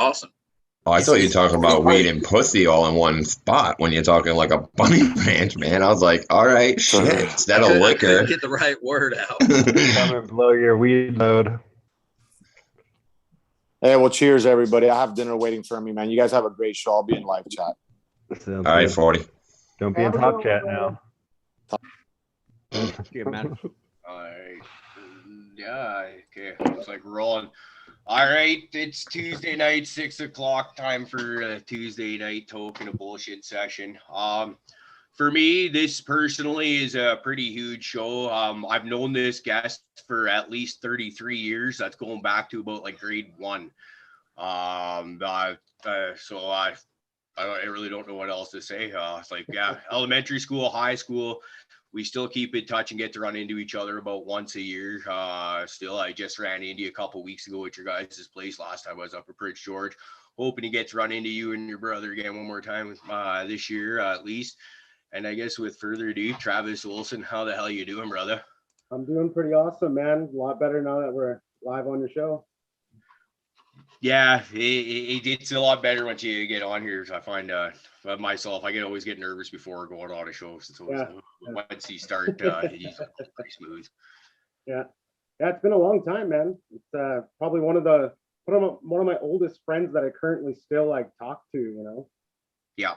Awesome. Oh, I thought you were It's talking pretty about weed hard. and pussy all in one spot when you're talking like a bunny ranch, man. I was like, all right, shit, So, instead of I couldn't liquor. get the right word out. Come and blow your weed load. hey, well, cheers, everybody. I have dinner waiting for me, man. You guys have a great show. I'll be in live chat. Sounds All right, good. 40. Don't be in Have a top good chat one, now. Yeah, man. All right. Yeah. Okay. Looks like we're rolling. All right. It's Tuesday night, 6 o'clock. Time for a Tuesday night token of bullshit session. For me, this personally is a pretty huge show. I've known this guest for at least 33 years. That's going back to about like grade one. So I really don't know what else to say. It's like, yeah, elementary school, high school. We still keep in touch and get to run into each other about once a year. Still, I just ran into you a couple weeks ago at your guys' place last time I was up at Prince George. Hoping to get to run into you and your brother again one more time this year at least. And I guess with further ado, Travis Olson, how the hell you doing, brother? I'm doing pretty awesome, man. A lot better now that we're live on your show. Yeah, it's a lot better once you get on here. I find myself, I can always get nervous before going on a show. So once you start, he's pretty smooth. Yeah, it's been a long time, man. It's probably one of my oldest friends that I currently still like talk to. You know. Yeah,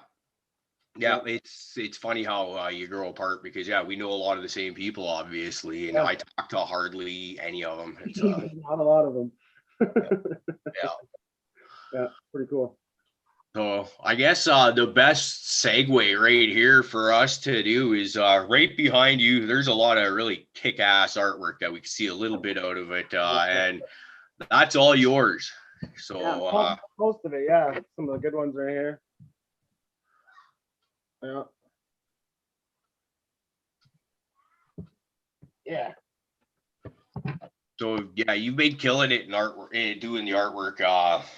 it's funny how you grow apart because we know a lot of the same people, obviously, and Yeah. I talk to hardly any of them. It's Not a lot of them. yeah. Yeah, pretty cool. So I guess the best segue right here for us to do is right behind you. There's a lot of really kick-ass artwork that we can see a little bit out of it, and that's all yours. So most of it, yeah. Some of the good ones right here. Yeah. Yeah. So you've been killing it in artwork, doing the artwork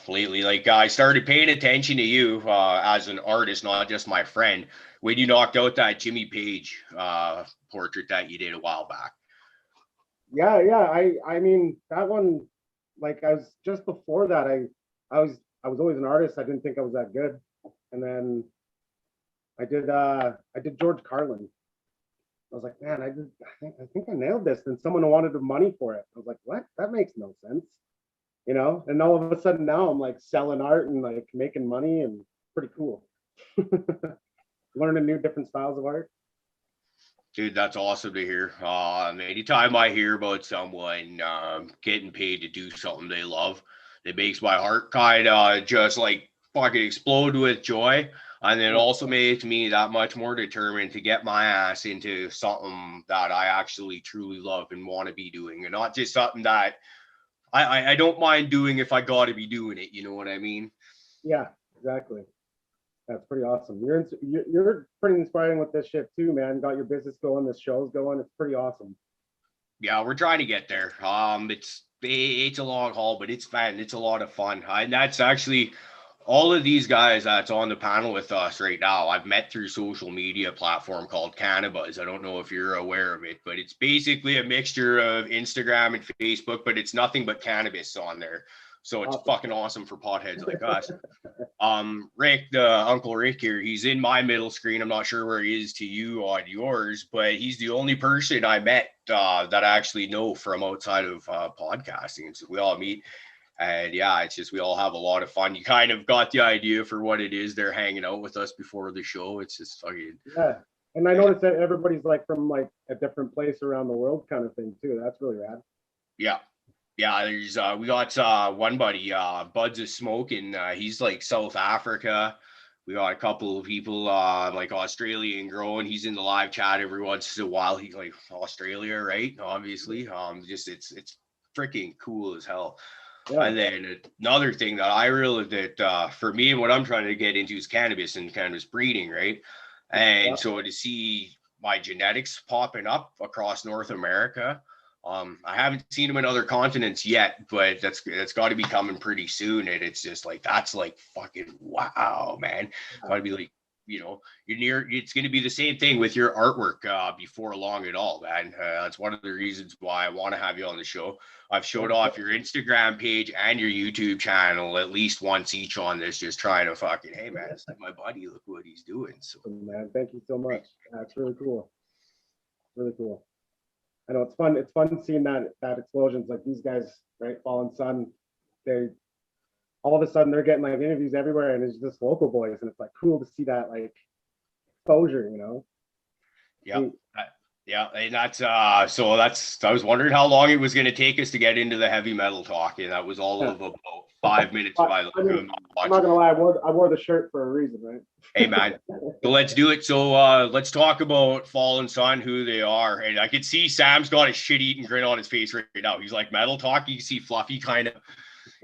lately. Like I started paying attention to you as an artist, not just my friend, when you knocked out that Jimmy Page portrait that you did a while back. Yeah. I mean that one, like I was just before that, I was always an artist. I didn't think I was that good. And then I did George Carlin. I was like, man, I think I nailed this. And someone wanted the money for it. I was like, what? That makes no sense. You know? And all of a sudden now I'm like selling art and like making money, and pretty cool. Learning new different styles of art. Dude, that's awesome to hear. Anytime I hear about someone getting paid to do something they love, it makes my heart kind of just like fucking explode with joy. And it also makes me that much more determined to get my ass into something that I actually truly love and want to be doing, and not just something that I don't mind doing if I got to be doing it. You know what I mean? Yeah, exactly. That's pretty awesome. You're pretty inspiring with this shit too, man. Got your business going, this show's going. It's pretty awesome. Yeah, we're trying to get there. It's a long haul, but it's fun. It's a lot of fun. And that's actually all of these guys that's on the panel with us right now, I've met through social media platform called Cannabis. I don't know if you're aware of it, but it's basically a mixture of Instagram and Facebook, but it's nothing but cannabis on there. So it's fucking awesome for potheads like us. Rick, the Uncle Rick here, he's in my middle screen. I'm not sure where he is to you on yours, but he's the only person I met that I actually know from outside of podcasting. So we all meet. And it's just we all have a lot of fun. You kind of got the idea for what it is. They're hanging out with us before the show. It's just fucking And I noticed that everybody's like from like a different place around the world, kind of thing too. That's really rad. There's we got one buddy, Buds of Smoke, and he's like South Africa. We got a couple of people like Australia and growing. He's in the live chat every once in a while. He's like Australia, right? Obviously, just it's freaking cool as hell. Yeah. And then another thing that I realized that for me and what I'm trying to get into is cannabis and cannabis breeding, right? And so to see my genetics popping up across North America, I haven't seen them in other continents yet, but that's got to be coming pretty soon. And it's just like that's like fucking wow, man. Got to be like you know, it's going to be the same thing with your artwork before long at all, man. That's one of the reasons why I want to have you on the show. I've showed off your Instagram page and your YouTube channel at least once each on this, just trying to fucking, hey man, it's like my buddy, look what he's doing. So man, thank you so much. That's really cool. Really cool. I know it's fun. It's fun seeing that explosions, like these guys, right? Fallen Sun, they all of a sudden they're getting like interviews everywhere, and it's just local boys, and it's like cool to see that like exposure, you know. Yeah. Yeah, and that's so that's I was wondering how long it was going to take us to get into the heavy metal talk, and that was all of about 5 minutes. I'm not gonna lie, I wore the shirt for a reason, right? Hey man, so let's do it. So let's talk about Fallen Sun, who they are, and I could see Sam's got a shit-eating grin on his face right now. He's like, metal talk. You can see Fluffy kind of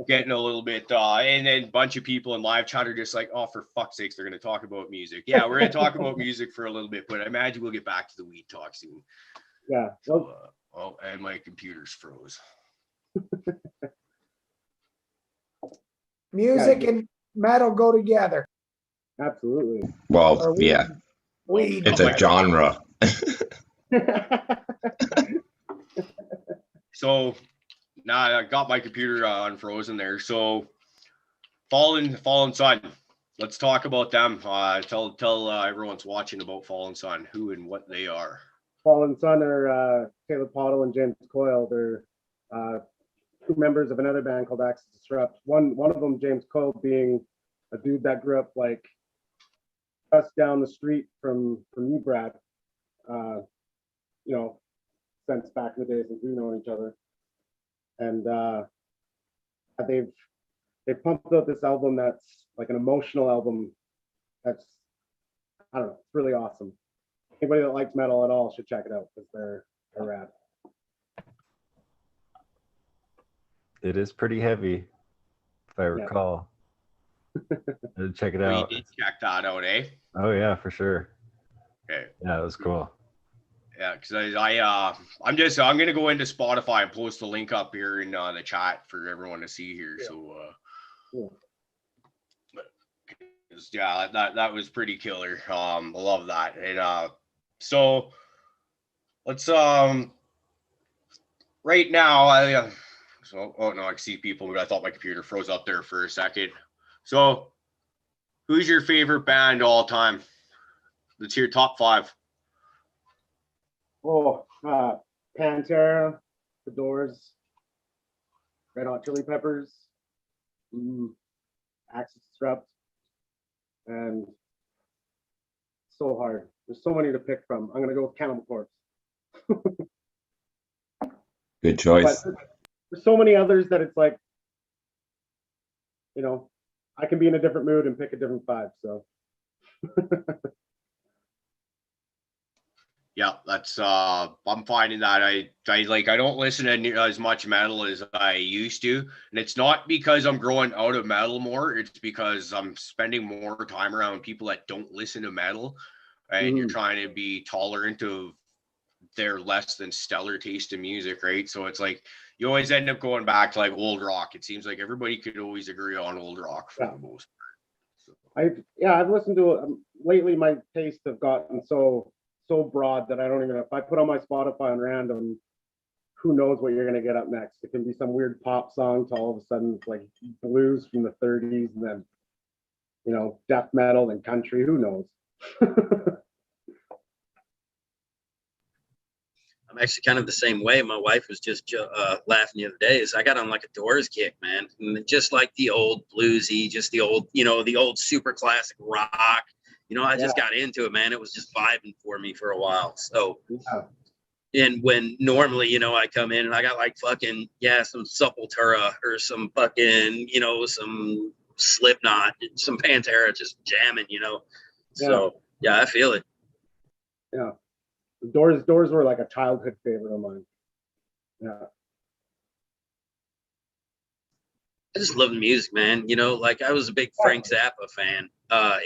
getting a little bit, and then a bunch of people in live chat are just like, oh, for fuck's sakes, they're going to talk about music. Yeah, we're going to talk about music for a little bit, but I imagine we'll get back to the weed talk soon. Yeah. So, and my computer's froze. Music and metal go together. Absolutely. Well, yeah, Weed. it's a genre. So now I got my computer unfrozen there. So Fallen Sun. Let's talk about them. Tell everyone's watching about Fallen Sun, who and what they are. Fallen Sun are Caleb Pottle and James Coyle. They're two members of another band called Axis Disrupt. One of them, James Coyle, being a dude that grew up like just down the street from you, Brad. You know, since back in the days since we've known each other. And they've pumped out this album that's like an emotional album that's, I don't know, it's really awesome. Anybody that likes metal at all should check it out because they're rad. It is pretty heavy, if I recall. Check it out. You did check that out, eh? Oh yeah, for sure. Okay. Yeah, it was cool. Yeah, because I'm gonna go into Spotify and post the link up here in the chat for everyone to see here. Yeah. So yeah, that was pretty killer. I love that. And so let's right now I can see people, but I thought my computer froze up there for a second. So who's your favorite band all time? Let's hear top 5. Oh, Pantera, The Doors, Red Hot Chili Peppers, Axis Disrupt, and so hard. There's so many to pick from. I'm gonna go with Cannibal Corpse. Good choice. But there's so many others that it's like, you know, I can be in a different mood and pick a different 5. So. Yeah, that's I'm finding that I don't listen to as much metal as I used to, and it's not because I'm growing out of metal more. It's because I'm spending more time around people that don't listen to metal, and you're trying to be tolerant of their less than stellar taste in music, right? So it's like you always end up going back to like old rock. It seems like everybody could always agree on old rock for the most part. So. I've listened to lately. My tastes have gotten so broad that I don't even know. If I put on my Spotify on random, who knows what you're going to get up next. It can be some weird pop song to all of a sudden it's like blues from the 30s and then, you know, death metal and country. Who knows? I'm actually kind of the same way. My wife was just laughing the other day. Is I got on like a Doors kick, man. And just like the old bluesy, just the old, you know, the old super classic rock. You know, I just got into it, man. It was just vibing for me for a while. So, and when normally, you know, I come in and I got like fucking, some Sepultura or some fucking, you know, some Slipknot, some Pantera just jamming, you know. So, I feel it. Yeah. The Doors were like a childhood favorite of mine. Yeah. I just love the music, man. You know, like I was a big Frank Zappa fan.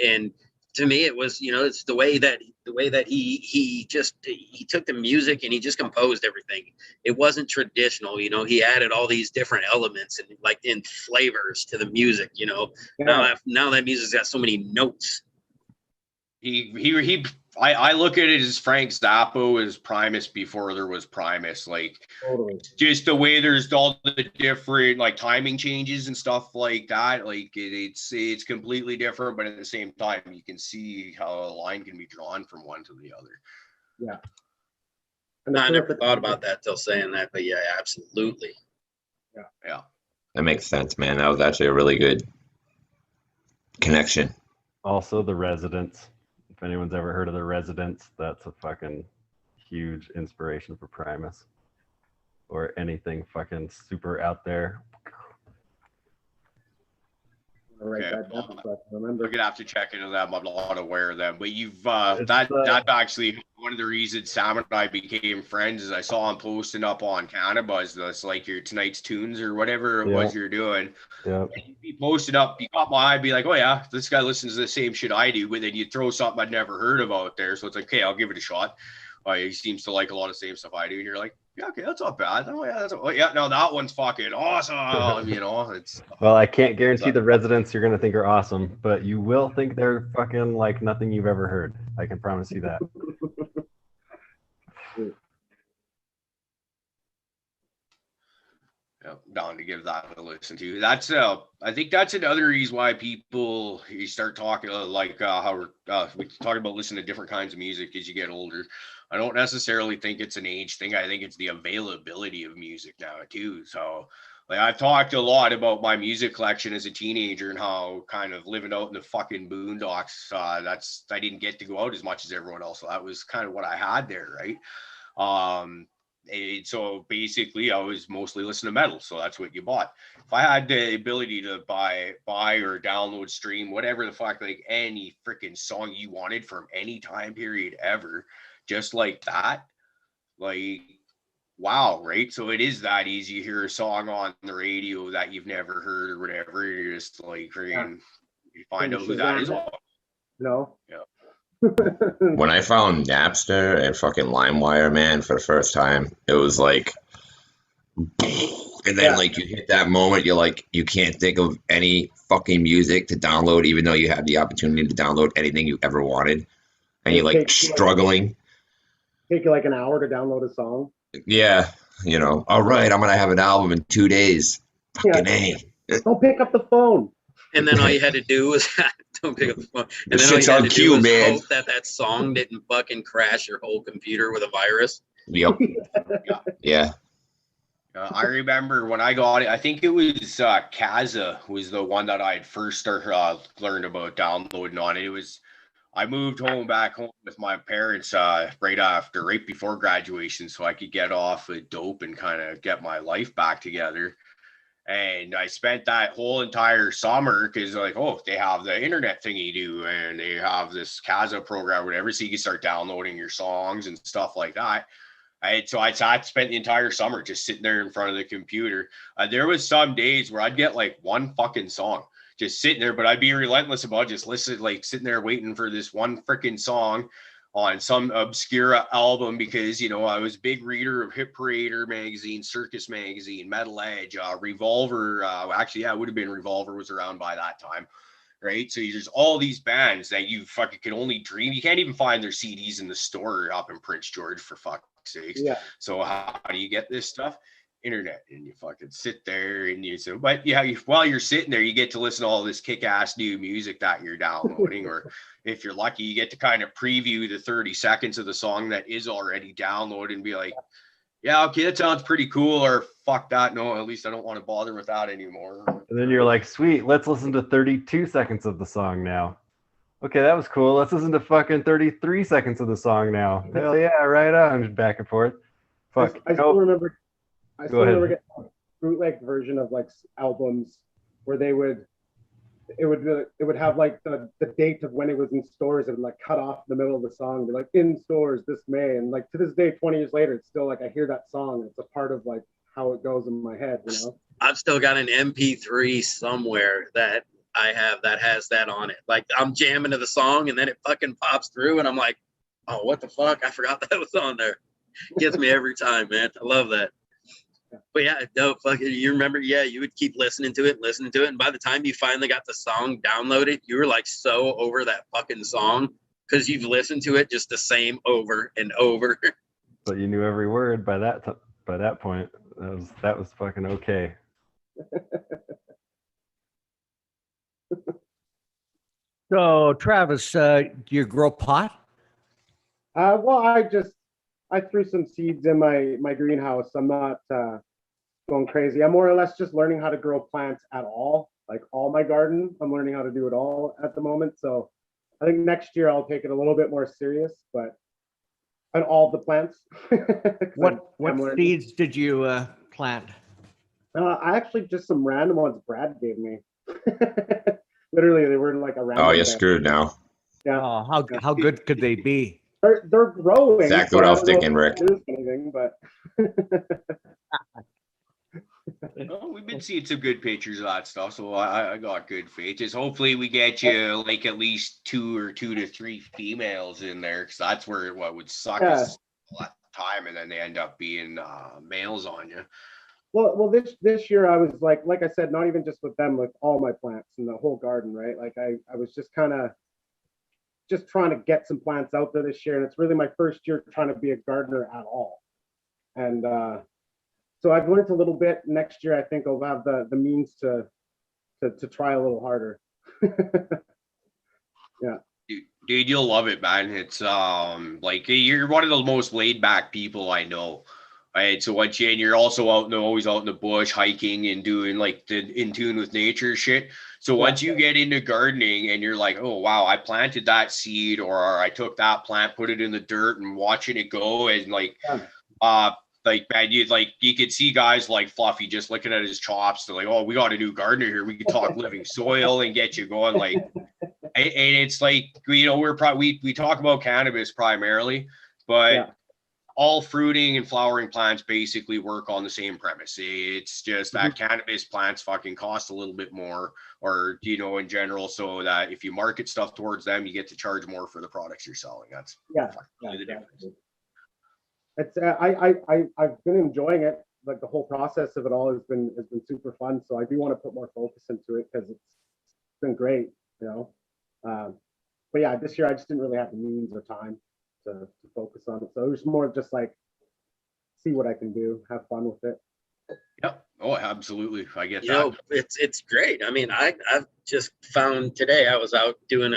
And to me, it was, you know, it's the way that he took the music and he just composed everything. It wasn't traditional, you know. He added all these different elements and like in flavors to the music, you know. Now that music's got so many notes. I look at it as Frank Zappa was Primus before there was Primus. Like, Totally. just the way there's all the different like timing changes and stuff like that. Like it's completely different, but at the same time, you can see how a line can be drawn from one to the other. Yeah. I never thought about that till saying that, but yeah, absolutely. Yeah. That makes sense, man. That was actually a really good connection. Also, The Residents. If anyone's ever heard of The Residents, that's a fucking huge inspiration for Primus. Or anything fucking super out there. All right, Okay. that down, but remember. We're gonna have to check into them. I'm not aware of them, but you've that's actually one of the reasons Sam and I became friends. Is I saw him posting up on Cannabis, that's like your tonight's tunes or whatever it was you're doing. Yeah. He'd be posted up, you caught my eye, be like, oh yeah, this guy listens to the same shit I do, but then you throw something I'd never heard of out there, so it's like, okay, I'll give it a shot. He seems to like a lot of the same stuff I do, and you're like, yeah, okay, that's not bad. Oh yeah, no, that one's fucking awesome. You know, it's. Well, I can't guarantee The Residents you're gonna think are awesome, but you will think they're fucking like nothing you've ever heard. I can promise you that. Yeah, down to give that a listen to. That's I think that's another reason why people you start talking like how we talk about listening to different kinds of music as you get older. I don't necessarily think it's an age thing. I think it's the availability of music now too. So like I've talked a lot about my music collection as a teenager and how kind of living out in the fucking boondocks. I didn't get to go out as much as everyone else. So that was kind of what I had there, right? So basically I was mostly listening to metal, so that's what you bought. If I had the ability to buy or download, stream, whatever the fuck, like any freaking song you wanted from any time period ever, just like that, like wow, right? So it is that easy. You hear a song on the radio that you've never heard or whatever, you're just like freaking you find out who that is. No. Yeah. When I found Napster and fucking LimeWire, man, for the first time, it was like, and then like you hit that moment, you're like, you can't think of any fucking music to download, even though you had the opportunity to download anything you ever wanted, and you're like struggling. Take you like an hour to download a song. Yeah, you know. All right, I'm gonna have an album in 2 days. Fucking A. Don't pick up the phone. And then all you had to do was don't pick up the phone. And This then all shit's you had on to cue, do was man. hope that song didn't fucking crash your whole computer with a virus. Yep. Yeah. I remember when I got it, I think it was Kaza was the one that I had first learned about downloading on it. I moved back home with my parents right before graduation, so I could get off of dope and kind of get my life back together. And I spent that whole entire summer because like, oh, they have the internet thingy do, and they have this Kaza program or whatever, so you can start downloading your songs and stuff like that. So I spent the entire summer just sitting there in front of the computer. There was some days where I'd get like one fucking song just sitting there, but I'd be relentless about just listening, like sitting there waiting for this one freaking song on some obscure album because, you know, I was a big reader of Hit Parader magazine, Circus magazine, Metal Edge, Revolver. It would have been Revolver was around by that time, right? So there's all these bands that you fucking can only dream. You can't even find their CDs in the store up in Prince George, for fuck's sakes. Yeah. So how do you get this stuff? Internet, and you fucking sit there and but yeah, while you're sitting there, you get to listen to all this kick-ass new music that you're downloading, or if you're lucky, you get to kind of preview the 30 seconds of the song that is already downloaded and be like, yeah, okay, that sounds pretty cool, or fuck that, no, at least I don't want to bother with that anymore. And then you're like, sweet, let's listen to 32 seconds of the song now. Okay, that was cool. Let's listen to fucking 33 seconds of the song now. Hell yeah, right on. Just back and forth. Fuck. I still remember. I still Go ahead. remember getting a bootleg version of like albums where it would have like the date of when it was in stores and like cut off the middle of the song and be like in stores this May, and like to this day 20 years later it's still like I hear that song, it's a part of like how it goes in my head, you know. I've still got an MP3 somewhere that I have that has that on it. Like I'm jamming to the song and then it fucking pops through and I'm like, oh, what the fuck, I forgot that was on there. Gets me every time, man. I love that. But yeah, no, fucking, you remember, yeah, you would keep listening to it, and by the time you finally got the song downloaded, you were like so over that fucking song because you've listened to it just the same over and over. But you knew every word by that point. That was fucking okay. So, Travis, do you grow pot? Well, I threw some seeds in my greenhouse. I'm not going crazy. I'm more or less just learning how to grow plants at all. Like all my garden, I'm learning how to do it all at the moment. So I think next year I'll take it a little bit more serious, but on all the plants. What I'm learning. seeds did you plant? I actually just some random ones Brad gave me. Literally, they were like a random. Oh, you're bag. screwed now. Yeah. Oh, how good could they be? They're growing. Exactly but what I I was don't know thinking, if Rick. there's anything, but Well, we've been seeing some good pictures of that stuff, so I got good faith. Just hopefully we get you like at least 2 to 3 females in there, because that's where what would suck is a lot of time, and then they end up being males on you. well, this year I was like I said, not even just with them, with all my plants in the whole garden, right? Like I was just kind of just trying to get some plants out there this year, and it's really my first year trying to be a gardener at all. And so I've learned a little bit. Next year, I think I'll have the means to try a little harder. Yeah. Dude, you'll love it, man. It's like you're one of the most laid back people I know. Right. So once you, and you're also always out in the bush hiking and doing like the in tune with nature shit. So once you get into gardening and you're like, oh wow, I planted that seed, or I took that plant, put it in the dirt, and watching it go, and like man, you could see guys like Fluffy just looking at his chops. They're like, oh, we got a new gardener here. We can talk living soil and get you going. Like, and it's like, you know, we talk about cannabis primarily, but all fruiting and flowering plants basically work on the same premise. It's just that cannabis plants fucking cost a little bit more, or, you know, in general, so that if you market stuff towards them, you get to charge more for the products you're selling. That's the difference. It's I've been enjoying it. Like the whole process of it all has been super fun. So I do want to put more focus into it, because it's been great, you know. But yeah, this year I just didn't really have the means or time to focus on it. So it was more just like see what I can do, have fun with it. Yep. Oh, absolutely. I get that. You know, it's great. I mean, I've just found today I was out doing.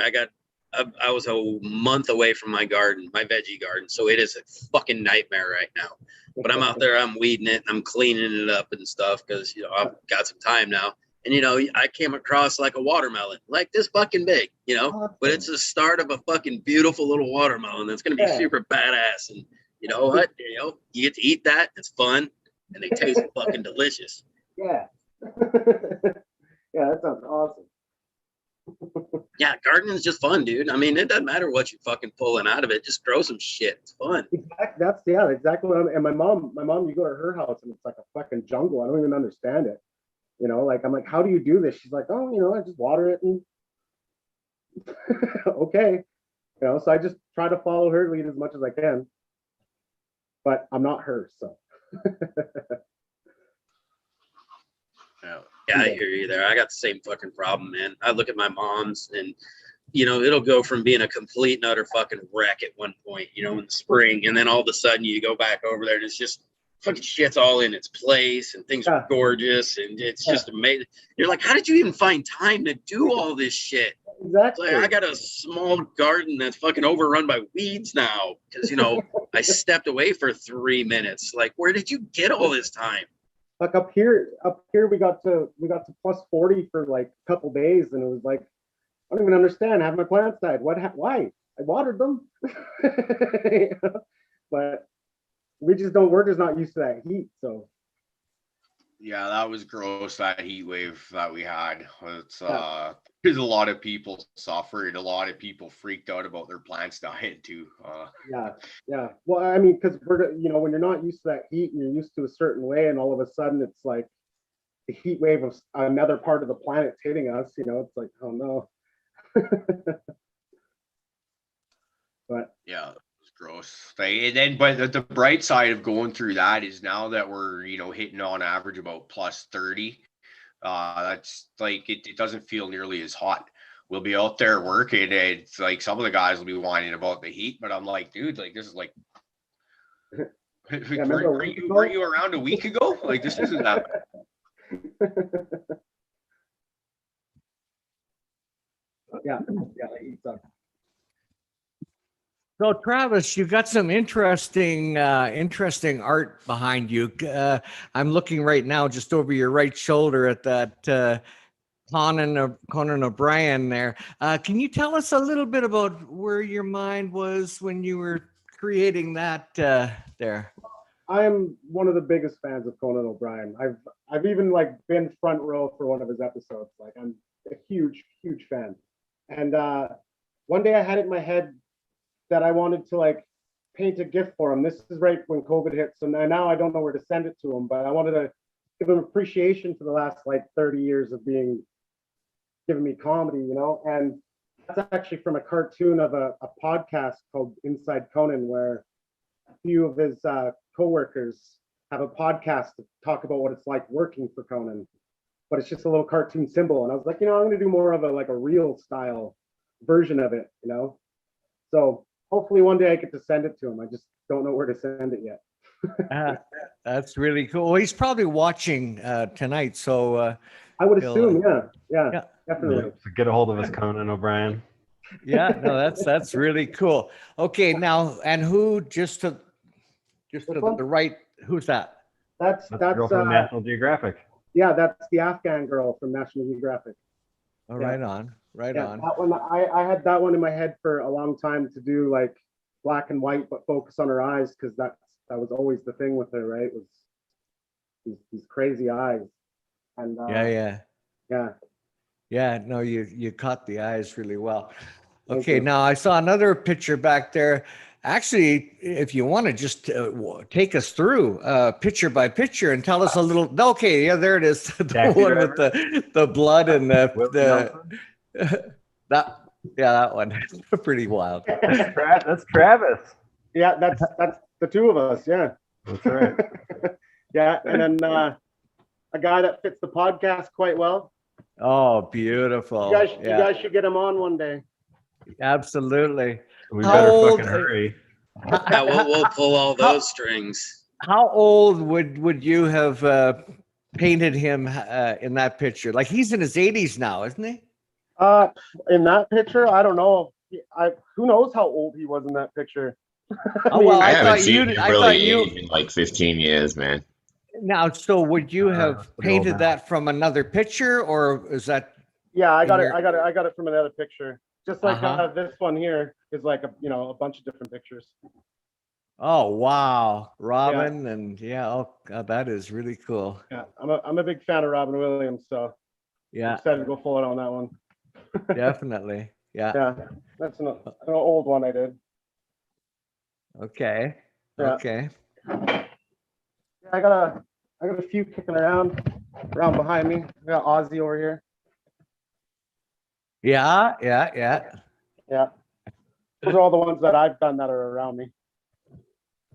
I was a month away from my garden, my veggie garden, so it is a fucking nightmare right now. But I'm out there, I'm weeding it, I'm cleaning it up and stuff, because, you know, I've got some time now. And, you know, I came across like a watermelon, like this fucking big, you know, but it's the start of a fucking beautiful little watermelon that's going to be super badass. And you know what? You know, you get to eat that. It's fun. And they taste fucking delicious. Yeah. Yeah, that sounds awesome. Yeah, gardening is just fun, dude. I mean, it doesn't matter what you're fucking pulling out of it. Just grow some shit. It's fun. That's exactly what and my mom, you go to her house and it's like a fucking jungle. I don't even understand it. You know, like I'm like, how do you do this? She's like, oh, you know, I just water it and okay. You know, so I just try to follow her lead as much as I can. But I'm not her, so Yeah, I hear you there. I got the same fucking problem, man. I look at my mom's and, you know, it'll go from being a complete and utter fucking wreck at one point, you know, in the spring. And then all of a sudden you go back over there and it's just fucking shit's all in its place and things are gorgeous. And it's just amazing. You're like, how did you even find time to do all this shit? Exactly. Like, I got a small garden that's fucking overrun by weeds now because, you know, I stepped away for 3 minutes. Like, where did you get all this time? Like up here we got to plus 40 for like a couple days, and it was like, I don't even understand. Have my plants died? Why? I watered them. But we're just not used to that heat. So yeah, that was gross, that heat wave that we had. It's there's a lot of people suffering, a lot of people freaked out about their plants dying too. Yeah. Well, I mean, because we're, you know, when you're not used to that heat and you're used to a certain way, and all of a sudden it's like the heat wave of another part of the planet hitting us, you know, it's like, oh no. But yeah, it's gross. And then, but the bright side of going through that is now that we're, you know, hitting on average about plus 30. That's like it doesn't feel nearly as hot. we'll be out there working, and it's like some of the guys will be whining about the heat, but I'm like, dude, like this is like, weren't you around a week ago? Like this isn't that bad. Yeah, the heat sucks. So Travis, you got some interesting art behind you. I'm looking right now just over your right shoulder at that Conan O'Brien there. Can you tell us a little bit about where your mind was when you were creating that there? I'm one of the biggest fans of Conan O'Brien. I've even like been front row for one of his episodes. Like I'm a huge fan. And one day I had it in my head that I wanted to like paint a gift for him. This is right when COVID hit, so now I don't know where to send it to him, but I wanted to give him appreciation for the last like 30 years of giving me comedy, you know. And that's actually from a cartoon of a podcast called Inside Conan, where a few of his co-workers have a podcast to talk about what it's like working for Conan, but it's just a little cartoon symbol. And I was like, you know, I'm going to do more of a real style version of it, you know. So hopefully one day I get to send it to him. I just don't know where to send it yet. That's really cool. Well, he's probably watching tonight, so I would assume, yeah, definitely. Yeah, so get a hold of us, Conan O'Brien. Yeah, no, that's really cool. Okay, now, and who just to the right? Who's that? That's girl from National Geographic. Yeah, that's the Afghan girl from National Geographic. Oh, right on. Right on. That one, I had that one in my head for a long time to do like black and white, but focus on her eyes, because that was always the thing with her, right? Was these crazy eyes. And yeah. No, you caught the eyes really well. Okay, now I saw another picture back there. Actually, if you want to just take us through picture by picture and tell us a little. Okay, yeah, there it is. The one with the blood and that one. Pretty wild. That's Travis. Yeah, that's the two of us. Yeah, that's right. Yeah, and then a guy that fits the podcast quite well. Oh, beautiful. You guys should get him on one day. Absolutely. We better fucking hurry. We'll pull all those strings. How old would you have painted him in that picture? Like he's in his 80s now, isn't he? In that picture, I don't know. Who knows how old he was in that picture? Oh, well, I haven't seen him really age in like 15 years, man. Now, so would you have painted that from another picture, or is that? Yeah, I got it from another picture. Just like this one here is like a bunch of different pictures. Oh wow, Robin, and oh God, that is really cool. Yeah, I'm a big fan of Robin Williams, so yeah, I'm excited to go full on that one. Definitely, yeah. Yeah, that's an old one I did. Okay. Yeah. Okay. Yeah, I got a few kicking around behind me. I got Ozzy over here. Yeah. Those are all the ones that I've done that are around me.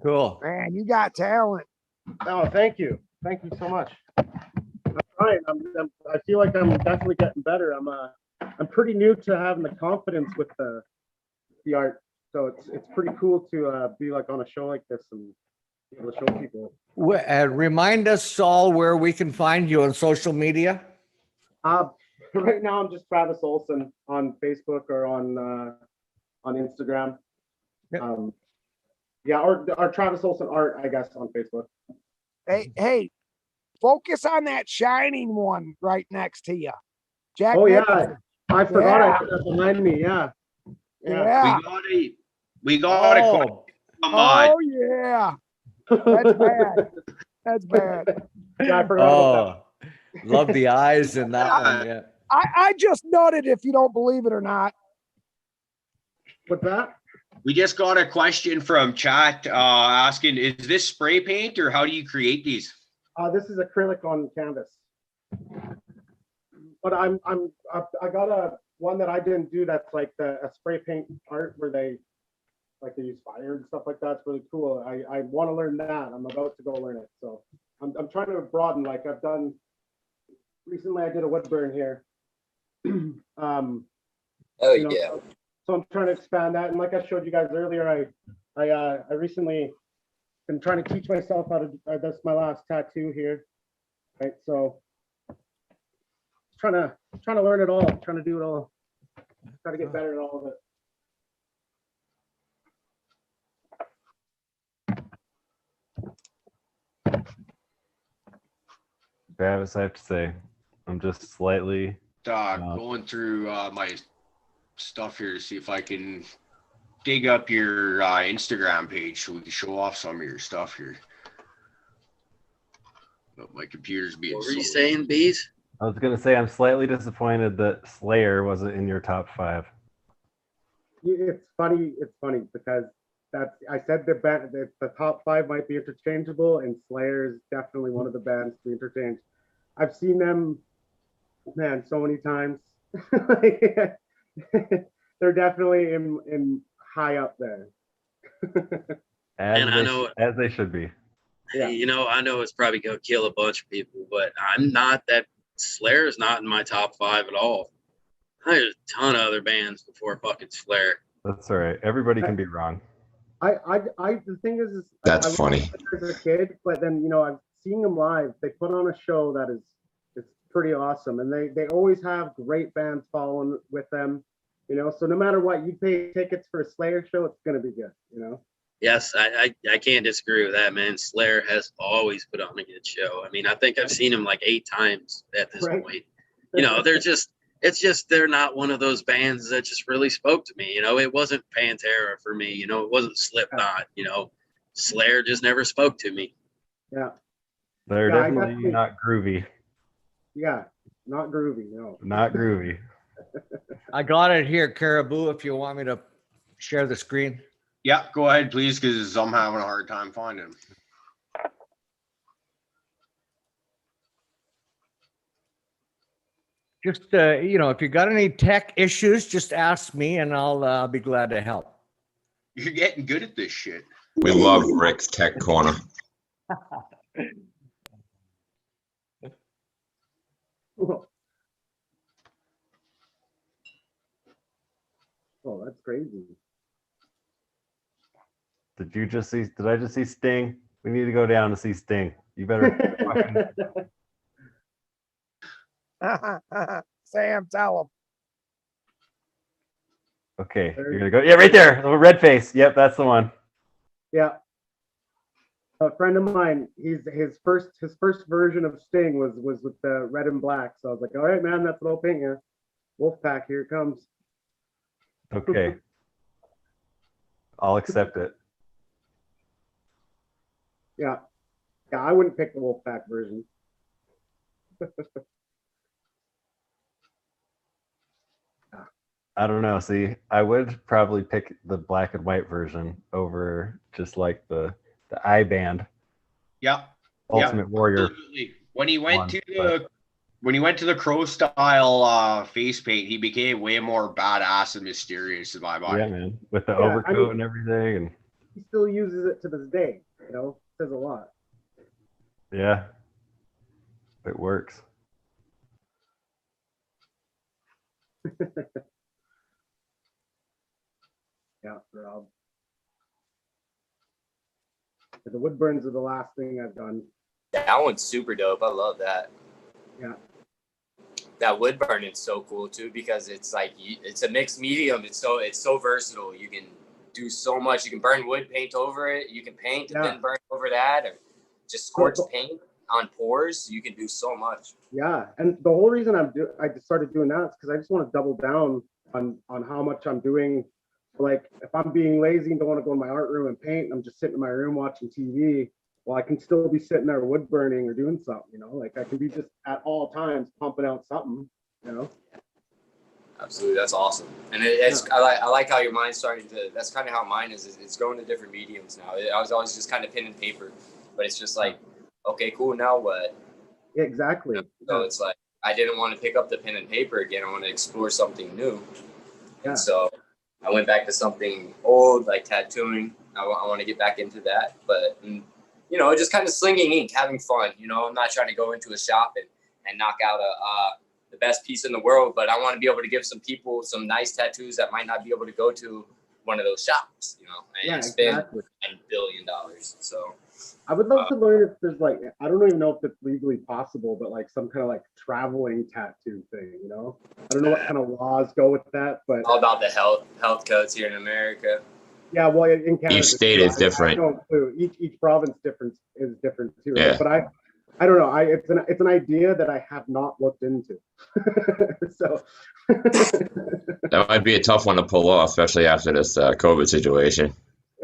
Cool. Man, you got talent. Oh, thank you so much. I'm trying. I feel like I'm definitely getting better. I'm pretty new to having the confidence with the art, so it's pretty cool to be like on a show like this and be able to show people. Remind us all where we can find you on social media. Right now I'm just Travis Olson on Facebook or on Instagram. Yep. Or Travis Olson Art, I guess, on Facebook. Hey, focus on that shining one right next to you. Jack. Oh Nicholson. yeah, I forgot I had that behind me. Yeah. We got a question. Come on. Oh yeah. That's bad. That's bad. Yeah, I forgot about that. Love the eyes in that one. Yeah. I just nodded if you don't believe it or not. What's that? We just got a question from chat asking, is this spray paint or how do you create these? This is acrylic on canvas. But I got one that I didn't do that's like a spray paint art where they use fire and stuff like that. It's really cool. I want to learn that. I'm about to go learn it. So I'm trying to broaden. Like I've done recently, I did a wood burn here. Oh You know, yeah. so I'm trying to expand that. And like I showed you guys earlier, I recently been trying to teach myself how to. That's my last tattoo here, right? So trying to learn it all, trying to do it all, try to get better at all of it. Travis, I have to say, I'm just slightly Going through my stuff here to see if I can dig up your Instagram page so we can show off some of your stuff here. But my computer's being What were you slow. saying, Bees? I was gonna say I'm slightly disappointed that Slayer wasn't in your top 5. It's funny because I said the top 5 might be interchangeable, and Slayer is definitely one of the bands to interchange. I've seen them, man, so many times. They're definitely in high up there. As they should be. Yeah. You know, I know it's probably gonna kill a bunch of people, but I'm not that. Slayer's not in my top 5 at all. There's a ton of other bands before fucking Slayer. That's all right. Everybody can be wrong. The thing is That's I was funny. as a kid, but then, you know, I've seen them live. They put on a show that is, it's pretty awesome, and they always have great bands following with them, you know. So no matter what, you pay tickets for a Slayer show, it's gonna be good, you know. Yes, I can't disagree with that, man. Slayer has always put on a good show. I mean, I think I've seen him like 8 times at this point. You know, it's just they're not one of those bands that just really spoke to me. You know, it wasn't Pantera for me. You know, it wasn't Slipknot. You know, Slayer just never spoke to me. Yeah. They're definitely not groovy. Yeah, not groovy, no. Not groovy. I got it here, Caribou, if you want me to share the screen. Yeah, go ahead, please, because I'm having a hard time finding them. Just, you know, if you got any tech issues, just ask me and I'll be glad to help. You're getting good at this shit. We love Rick's Tech Corner. Oh, that's crazy. Did I just see Sting? We need to go down to see Sting. You better Sam, tell him. Okay, you're gonna go. Yeah, right there. The red face. Yep, that's the one. Yeah. A friend of mine, his first version of Sting was with the red and black. So I was like, all right, man, that's what I'll paint you. Wolfpack, here it comes. Okay. I'll accept it. Yeah. Yeah, I wouldn't pick the Wolfpack version. I don't know. See, I would probably pick the black and white version over just like the I band. Yeah. Ultimate Warrior. Absolutely. When he went to the Crow style face paint, he became way more badass and mysterious in my mind. Yeah, man. With the overcoat and everything, and he still uses it to this day. You know, says a lot. Yeah, it works. Yeah, Rob. The wood burns are the last thing I've done. That one's super dope. I love that. Yeah. That wood burn is so cool too, because it's like it's a mixed medium. It's so versatile. You can do so much. You can burn wood, paint over it. You can paint and then burn over that, or just scorch paint on pores. You can do so much. Yeah, and the whole reason I just started doing that is because I just want to double down on how much I'm doing. Like if I'm being lazy and don't want to go in my art room and paint, I'm just sitting in my room watching TV. Well, I can still be sitting there wood burning or doing something, you know, like I can be just at all times pumping out something, you know. Absolutely, that's awesome. And I like how your mind's starting to. That's kind of how mine is. It's going to different mediums now. I was always just kind of pen and paper, but it's just like, okay, cool. Now what? Yeah, exactly. So it's like I didn't want to pick up the pen and paper again. I want to explore something new. Yeah. And so I went back to something old, like tattooing. I want to get back into that, but you know, just kind of slinging ink, having fun. You know, I'm not trying to go into a shop and knock out the best piece in the world, but I want to be able to give some people some nice tattoos that might not be able to go to one of those shops, you know, and spend $1 billion. So I would love to learn if there's like, I don't even know if it's legally possible, but like some kind of like traveling tattoo thing, you know? I don't know what kind of laws go with that, but all about the health codes here in America. Yeah, well, in Canada, each state is different. Each province is different too. Yeah. Right? But I don't know. It's an idea that I have not looked into. So that might be a tough one to pull off, especially after this COVID situation.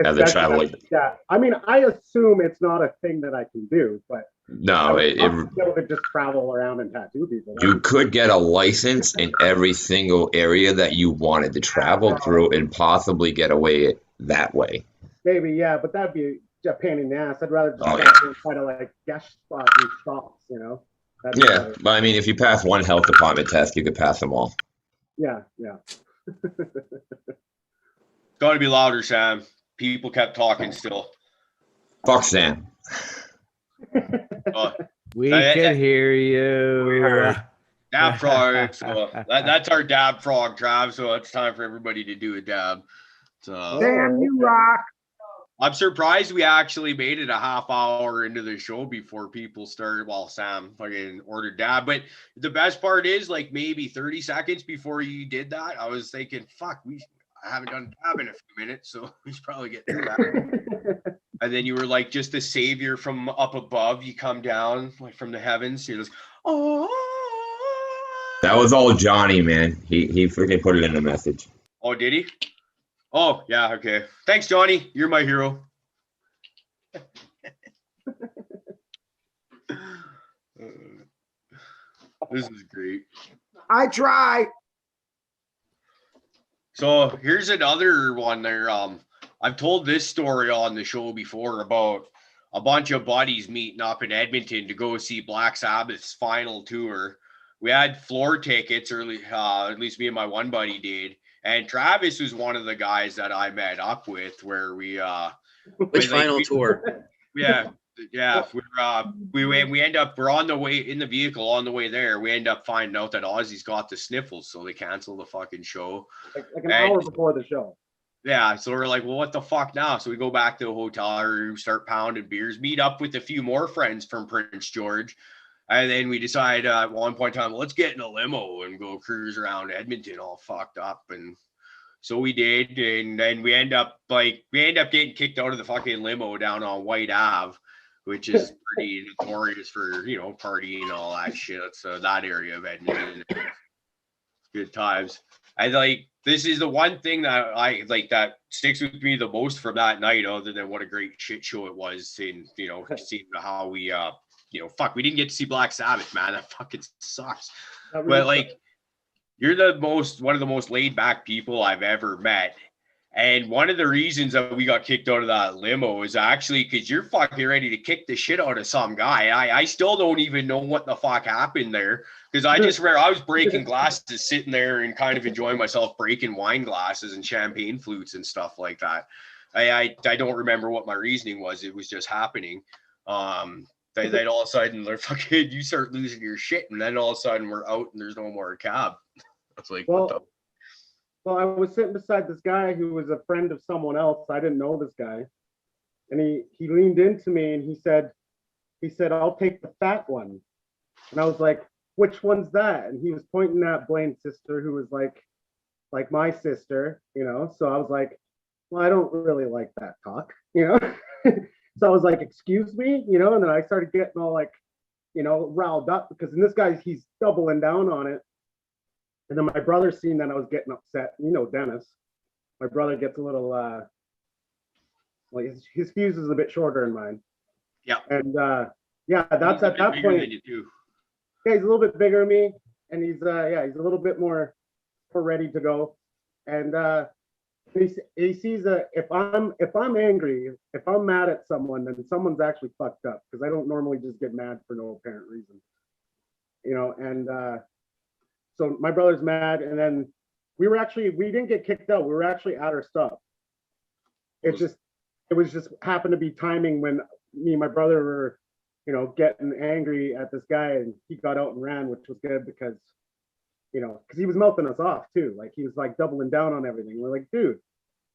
As a traveling. Yeah, I mean, I assume it's not a thing that I can do, but no, I would just travel around and tattoo people. You could get a license in every single area that you wanted to travel through and possibly get away that way. Maybe, yeah, but that'd be a pain in the ass. I'd rather just try to like guest spot these shops, you know? Yeah, but I mean, if you pass one health department test, you could pass them all. Yeah. Got to be louder, Sam. People kept talking still. Fuck Sam. We can hear you. We heard. Dab frog. So that's our dab frog, Trav. So it's time for everybody to do a dab. So Sam, you rock. I'm surprised we actually made it a half hour into the show before people started. Well, Sam fucking ordered dab. But the best part is, like, maybe 30 seconds before you did that, I was thinking, fuck, I haven't done dab in a few minutes, so we should probably get through that. And then you were like just the savior from up above. You come down like from the heavens. You're just, oh. That was all Johnny, man. He freaking put it in the message. Oh, did he? Oh, yeah, okay. Thanks, Johnny. You're my hero. This is great. I try. So here's another one there. I've told this story on the show before about a bunch of buddies meeting up in Edmonton to go see Black Sabbath's final tour. We had floor tickets early, at least me and my one buddy did. And Travis was one of the guys that I met up with where we which final tour? Yeah. We end up, we're on the way in the vehicle on the way there. We end up finding out that Ozzy's got the sniffles, so they canceled the fucking show. Like an hour before the show. Yeah, so we're like, well, what the fuck now? So we go back to the hotel room, start pounding beers, meet up with a few more friends from Prince George. And then we decide at one point in time, well, let's get in a limo and go cruise around Edmonton all fucked up. And so we did. And then we end up getting kicked out of the fucking limo down on White Ave, which is pretty notorious for, you know, partying and all that shit. So that area of Edmonton, good times. And like, this is the one thing that I like that sticks with me the most from that night, other than what a great shit show it was. And, you know, seeing how we, you know, fuck, we didn't get to see Black Sabbath, man. That fucking sucks. Really but like, you're one of the most laid back people I've ever met. And one of the reasons that we got kicked out of that limo is actually because you're fucking ready to kick the shit out of some guy. I still don't even know what the fuck happened there. Because I just remember I was breaking glasses, sitting there and kind of enjoying myself, breaking wine glasses and champagne flutes and stuff like that. I don't remember what my reasoning was. It was just happening. Then all of a sudden they're fucking, you start losing your shit, and then all of a sudden we're out and there's no more cab. That's like, what the? Well, I was sitting beside this guy who was a friend of someone else. I didn't know this guy, and he leaned into me and he said, "I'll take the fat one," and I was like, "Which one's that?" And he was pointing at Blaine's sister, who was like my sister, you know. So I was like, "Well, I don't really like that talk," you know. So I was like, "Excuse me," you know, and then I started getting all like, you know, riled up because in this guy, he's doubling down on it. And then my brother seen that I was getting upset. You know, Dennis, my brother gets a little, like his fuse is a bit shorter than mine. Yeah. And yeah, that's at that point. Yeah, he's a little bit bigger than me, and he's he's a little bit more ready to go. And he sees if I'm angry, if I'm mad at someone, then someone's actually fucked up because I don't normally just get mad for no apparent reason, you know. And so my brother's mad, and then we didn't get kicked out. We were actually at our stop. It was just happened to be timing when me and my brother were, you know, getting angry at this guy, and he got out and ran, which was good because you know, because he was melting us off too. Like he was like doubling down on everything. We're like, dude.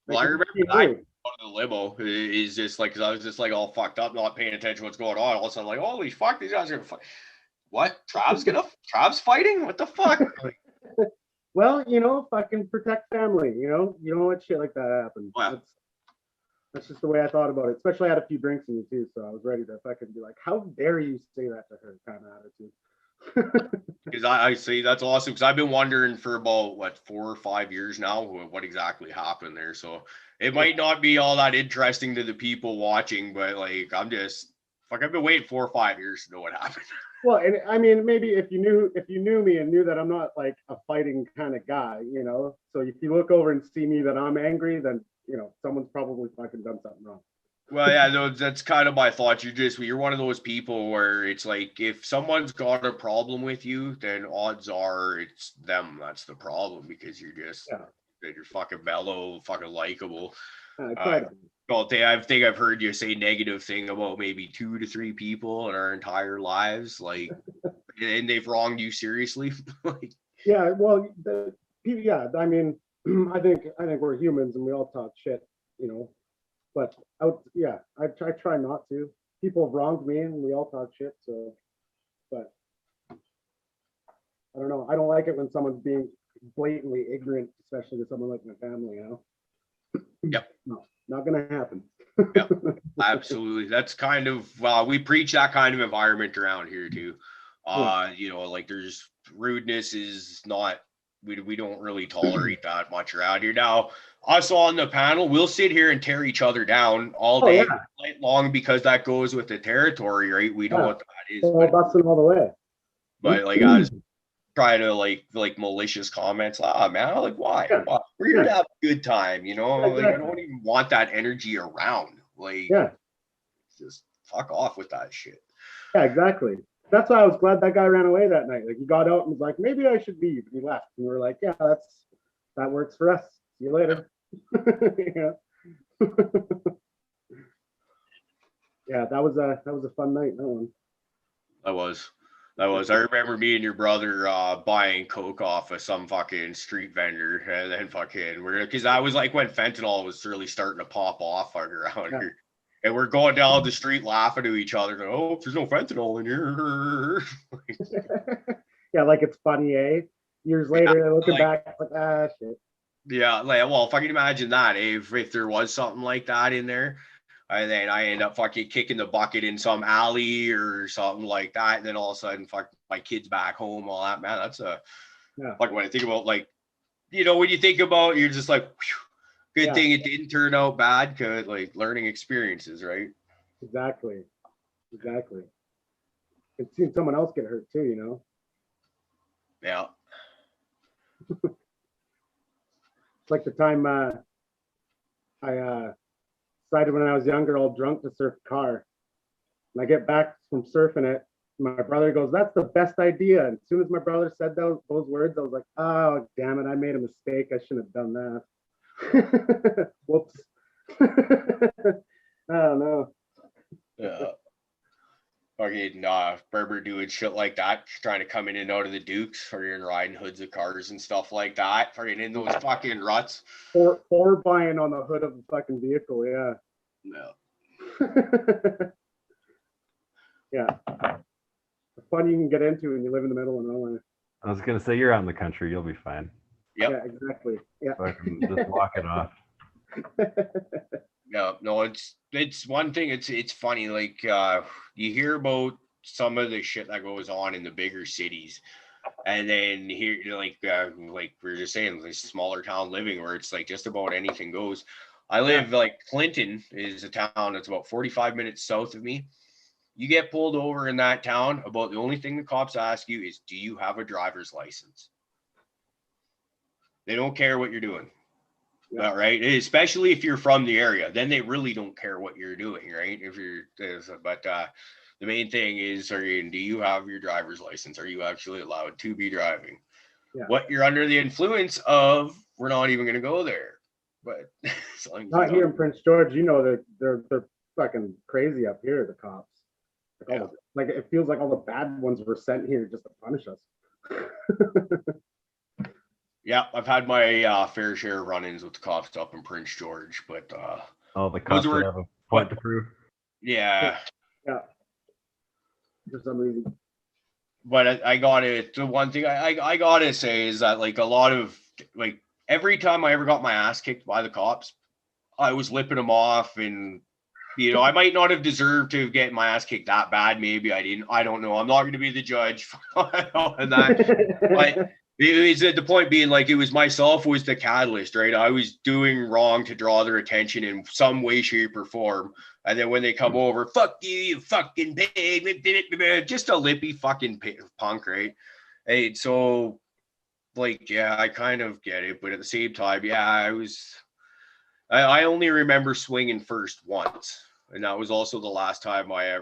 Well, Like, I remember that going to the limo is just like, because I was just like all fucked up, not paying attention to what's going on. All of a sudden, like, holy fuck, these guys are gonna fight. What? Trav's fighting? What the fuck? Well, you know, fucking protect family. You know, you don't let shit like that happen. Wow. That's just the way I thought about it. Especially I had a few drinks in me too, so I was ready to fucking be like, how dare you say that to her, kind of attitude. Because I see that's awesome. Because I've been wondering for about 4 or 5 years now what exactly happened there. So it might not be all that interesting to the people watching, but like I've been waiting 4 or 5 years to know what happened. Well, and I mean, maybe if you knew me and knew that I'm not like a fighting kind of guy, you know. So if you look over and see me that I'm angry, then you know someone's probably fucking done something wrong. Well, yeah, no, that's kind of my thought. You're one of those people where it's like if someone's got a problem with you, then odds are it's them that's the problem because you're fucking mellow, fucking likable. I think I've heard you say negative thing about maybe 2 to 3 people in our entire lives, like, and they've wronged you seriously. Like, yeah, well, I mean, I think we're humans and we all talk shit, you know. But I try not to. People have wronged me and we all talk shit. So, but I don't know. I don't like it when someone's being blatantly ignorant, especially to someone like my family. You know. Yep. No, not gonna happen. Yep. Absolutely. That's kind of we preach that kind of environment around here too. You know, like there's rudeness is not. We don't really tolerate that much around here. Now, us on the panel, we'll sit here and tear each other down all day night long because that goes with the territory, right? We know what that is. Busting all the way. But like I was trying to like malicious comments. Man, like why? We're here to have a good time, you know? Like I don't even want that energy around. Like just fuck off with that shit. Yeah, exactly. That's why I was glad that guy ran away that night. Like he got out and was like, maybe I should leave. And he left. And we were like, yeah, that works for us. See you later. Yeah, that was a fun night. That one. That was. I remember me and your brother buying coke off of some fucking street vendor, and then because that was like when fentanyl was really starting to pop off around here. And we're going down the street laughing to each other. Oh, there's no fentanyl in here. Yeah, like it's funny, eh? Years later, looking back, like, shit. Yeah, like, well, if I can imagine that, if there was something like that in there, and then I end up fucking kicking the bucket in some alley or something like that, and then all of a sudden, fuck, my kid's back home, all that, man, that's like when I think about, like, you know, when you think about, you're just like, whew, good thing it didn't turn out bad, because like learning experiences, right? Exactly. And seeing someone else get hurt too, you know? Yeah. It's like the time I decided when I was younger, all drunk to surf a car. And I get back from surfing it. My brother goes, that's the best idea. And as soon as my brother said those words, I was like, oh, damn it. I made a mistake. I shouldn't have done that. Whoops. I don't know. Yeah. Fucking Berber doing shit like that, trying to come in and out of the Dukes, or you're riding hoods of cars and stuff like that, fucking in those fucking ruts. Or buying on the hood of the fucking vehicle, yeah. No. Yeah. The fun you can get into when you live in the middle of nowhere. I was gonna say, you're out in the country, you'll be fine. Yep. Yeah, exactly. Yeah. Just walk it off. No, it's one thing. It's funny. Like you hear about some of the shit that goes on in the bigger cities, and then here, like we were just saying, like smaller town living where it's like just about anything goes. I live like Clinton is a town that's about 45 minutes south of me. You get pulled over in that town, about the only thing the cops ask you is, do you have a driver's license? They don't care what you're doing. Yeah. Right. Especially if you're from the area, then they really don't care what you're doing. Right. But the main thing is, do you have your driver's license? Are you actually allowed to be driving? Yeah. What you're under the influence of, we're not even going to go there. But not here in Prince George, you know, they're fucking crazy up here, the cops. Like it feels like all the bad ones were sent here just to punish us. Yeah, I've had my fair share of run-ins with the cops up in Prince George, but Oh, the cops would have a point to prove. Yeah. Yeah. For some reason. But I got it. The one thing I gotta say is that like a lot of like every time I ever got my ass kicked by the cops, I was lipping them off, and you know I might not have deserved to get my ass kicked that bad. Maybe I didn't. I don't know. I'm not going to be the judge on that. But it was the point being like it was myself was the catalyst, right? I was doing wrong to draw their attention in some way, shape, or form. And then when they come over, fuck you, you fucking pig, just a lippy fucking punk, right? Hey, so like, yeah, I kind of get it, but at the same time, yeah, I only remember swinging first once, and that was also the last time I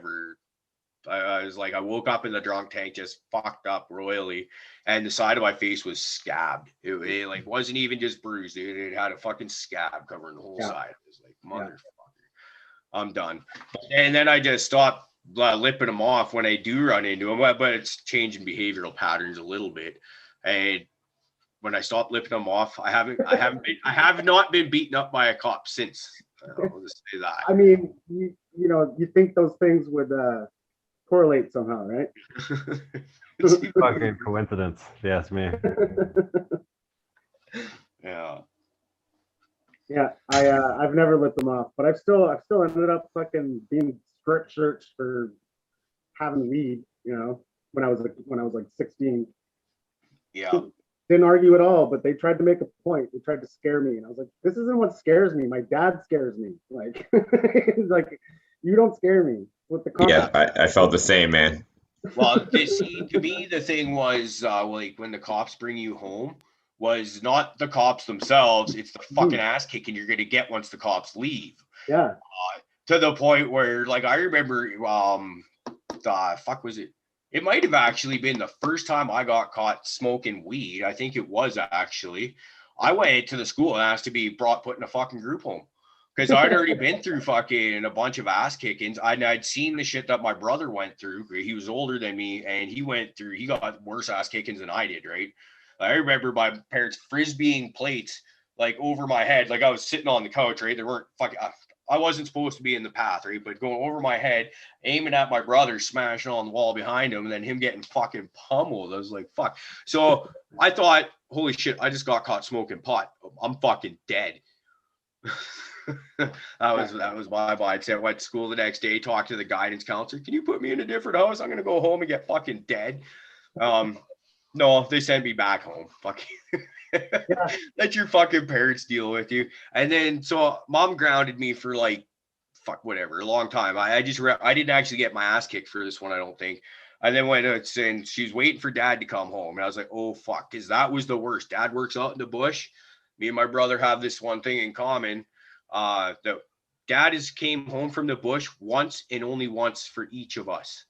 was like, I woke up in the drunk tank, just fucked up royally, and the side of my face was scabbed. It like wasn't even just bruised; it had a fucking scab covering the whole side. It was like, motherfucker, I'm done. And then I just stopped lipping them off when I do run into them, but it's changing behavioral patterns a little bit. And when I stopped lipping them off, I have not been beaten up by a cop since. I'll just say that. I mean, you know, you think those things would correlate somehow, right? It's fucking coincidence, yes, man. Yeah. Yeah, I've never lit them off, but I've still ended up fucking being strip searched for having weed, you know, when I was like 16. Yeah. Didn't argue at all, but they tried to make a point. They tried to scare me, and I was like, "This isn't what scares me. My dad scares me. Like, like you don't scare me with the Yeah, I felt the same, man. Well, see, to me, the thing was like when the cops bring you home was not the cops themselves; it's the fucking ass kicking you're gonna get once the cops leave. Yeah. To the point where, like, I remember, the fuck was it? It might have actually been the first time I got caught smoking weed. I think it was actually. I went to the school and asked to be put in a fucking group home because I'd already been through fucking a bunch of ass kickings. I'd seen the shit that my brother went through. He was older than me, and he got worse ass kickings than I did, right? I remember my parents frisbeeing plates like over my head, like I was sitting on the couch, right? There weren't fucking. I wasn't supposed to be in the path, right? But going over my head, aiming at my brother, smashing on the wall behind him, and then him getting fucking pummeled. I was like, fuck. So I thought, holy shit, I just got caught smoking pot. I'm fucking dead. that was my mindset. Went to school the next day, talked to the guidance counselor. Can you put me in a different house? I'm gonna go home and get fucking dead. No, they sent me back home. Fucking let your fucking parents deal with you. And then so mom grounded me for like fuck whatever a long time. I didn't actually get my ass kicked for this one, I don't think. And then when it's and she's waiting for dad to come home, and I was like, oh fuck, because that was the worst. Dad works out in the bush. Me and my brother have this one thing in common. That dad came home from the bush once and only once for each of us.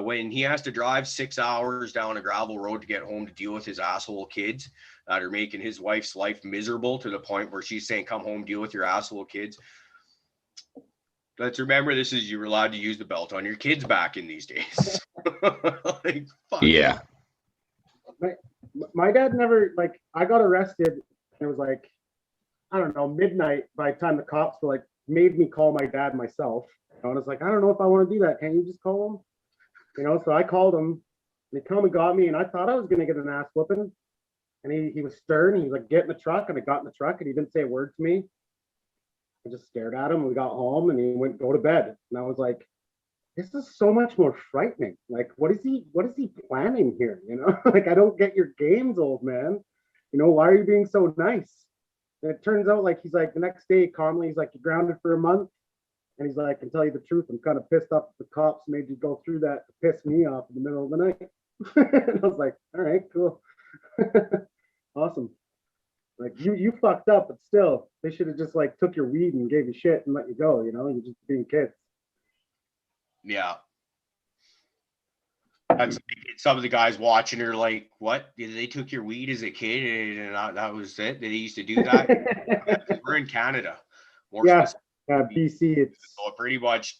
When he has to drive 6 hours down a gravel road to get home to deal with his asshole kids that are making his wife's life miserable to the point where she's saying, come home, deal with your asshole kids. Let's remember you're allowed to use the belt on your kids back in these days. Like, fuck. Yeah. My dad never, like, I got arrested and it was like, I don't know, midnight by the time the cops were like, made me call my dad myself. And I was like, I don't know if I want to do that. Can you just call him? You know, so I called him. They come and got me, and I thought I was going to get an ass whooping. And he was stern. He was like, get in the truck. And I got in the truck, and he didn't say a word to me. I just stared at him. We got home, and he went go to bed. And I was like, this is so much more frightening. Like, what is he planning here? You know, like, I don't get your games, old man. You know, why are you being so nice? And it turns out, like, he's like, the next day, calmly, he's like, you're grounded for a month. And he's like, I can tell you the truth, I'm kind of pissed off that the cops made you go through that to piss me off in the middle of the night. And I was like, all right, cool. Awesome. Like, you fucked up, but still, they should have just like took your weed and gave you shit and let you go, you know, you're just being kids. Yeah. That's some of the guys watching are like, what? They took your weed as a kid and that was it? They used to do that? We're in Canada. Yeah, BC, it's so pretty much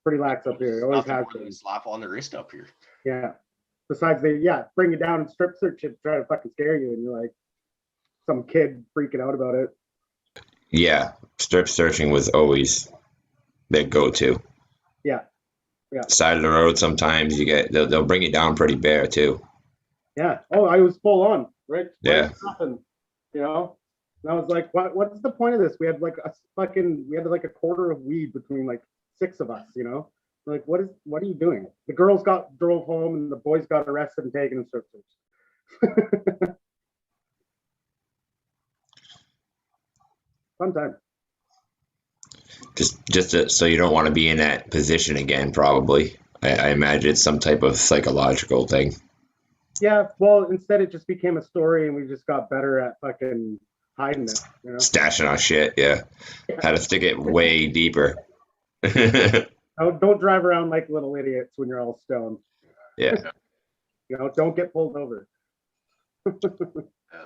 pretty lax up here. It always has been. Slap on the wrist up here. Yeah. Besides, they bring you down and strip search you, try to fucking scare you, and you're like some kid freaking out about it. Yeah, strip searching was always their go-to. Yeah. Side of the road, sometimes they'll bring you down pretty bare too. Yeah. Oh, I was full on, right? Yeah. Nothing, you know. And I was like, what's the point of this? We had like a quarter of weed between like 6 of us, you know. Like, what are you doing? The girls drove home and the boys got arrested and taken in strip search. Fun time. So you don't want to be in that position again, probably. I imagine it's some type of psychological thing. Yeah, well, instead it just became a story, and we just got better at fucking hiding it, you know? Stashing our shit, yeah. How to stick it way deeper. Don't drive around like little idiots when you're all stoned. Yeah. You know, don't get pulled over.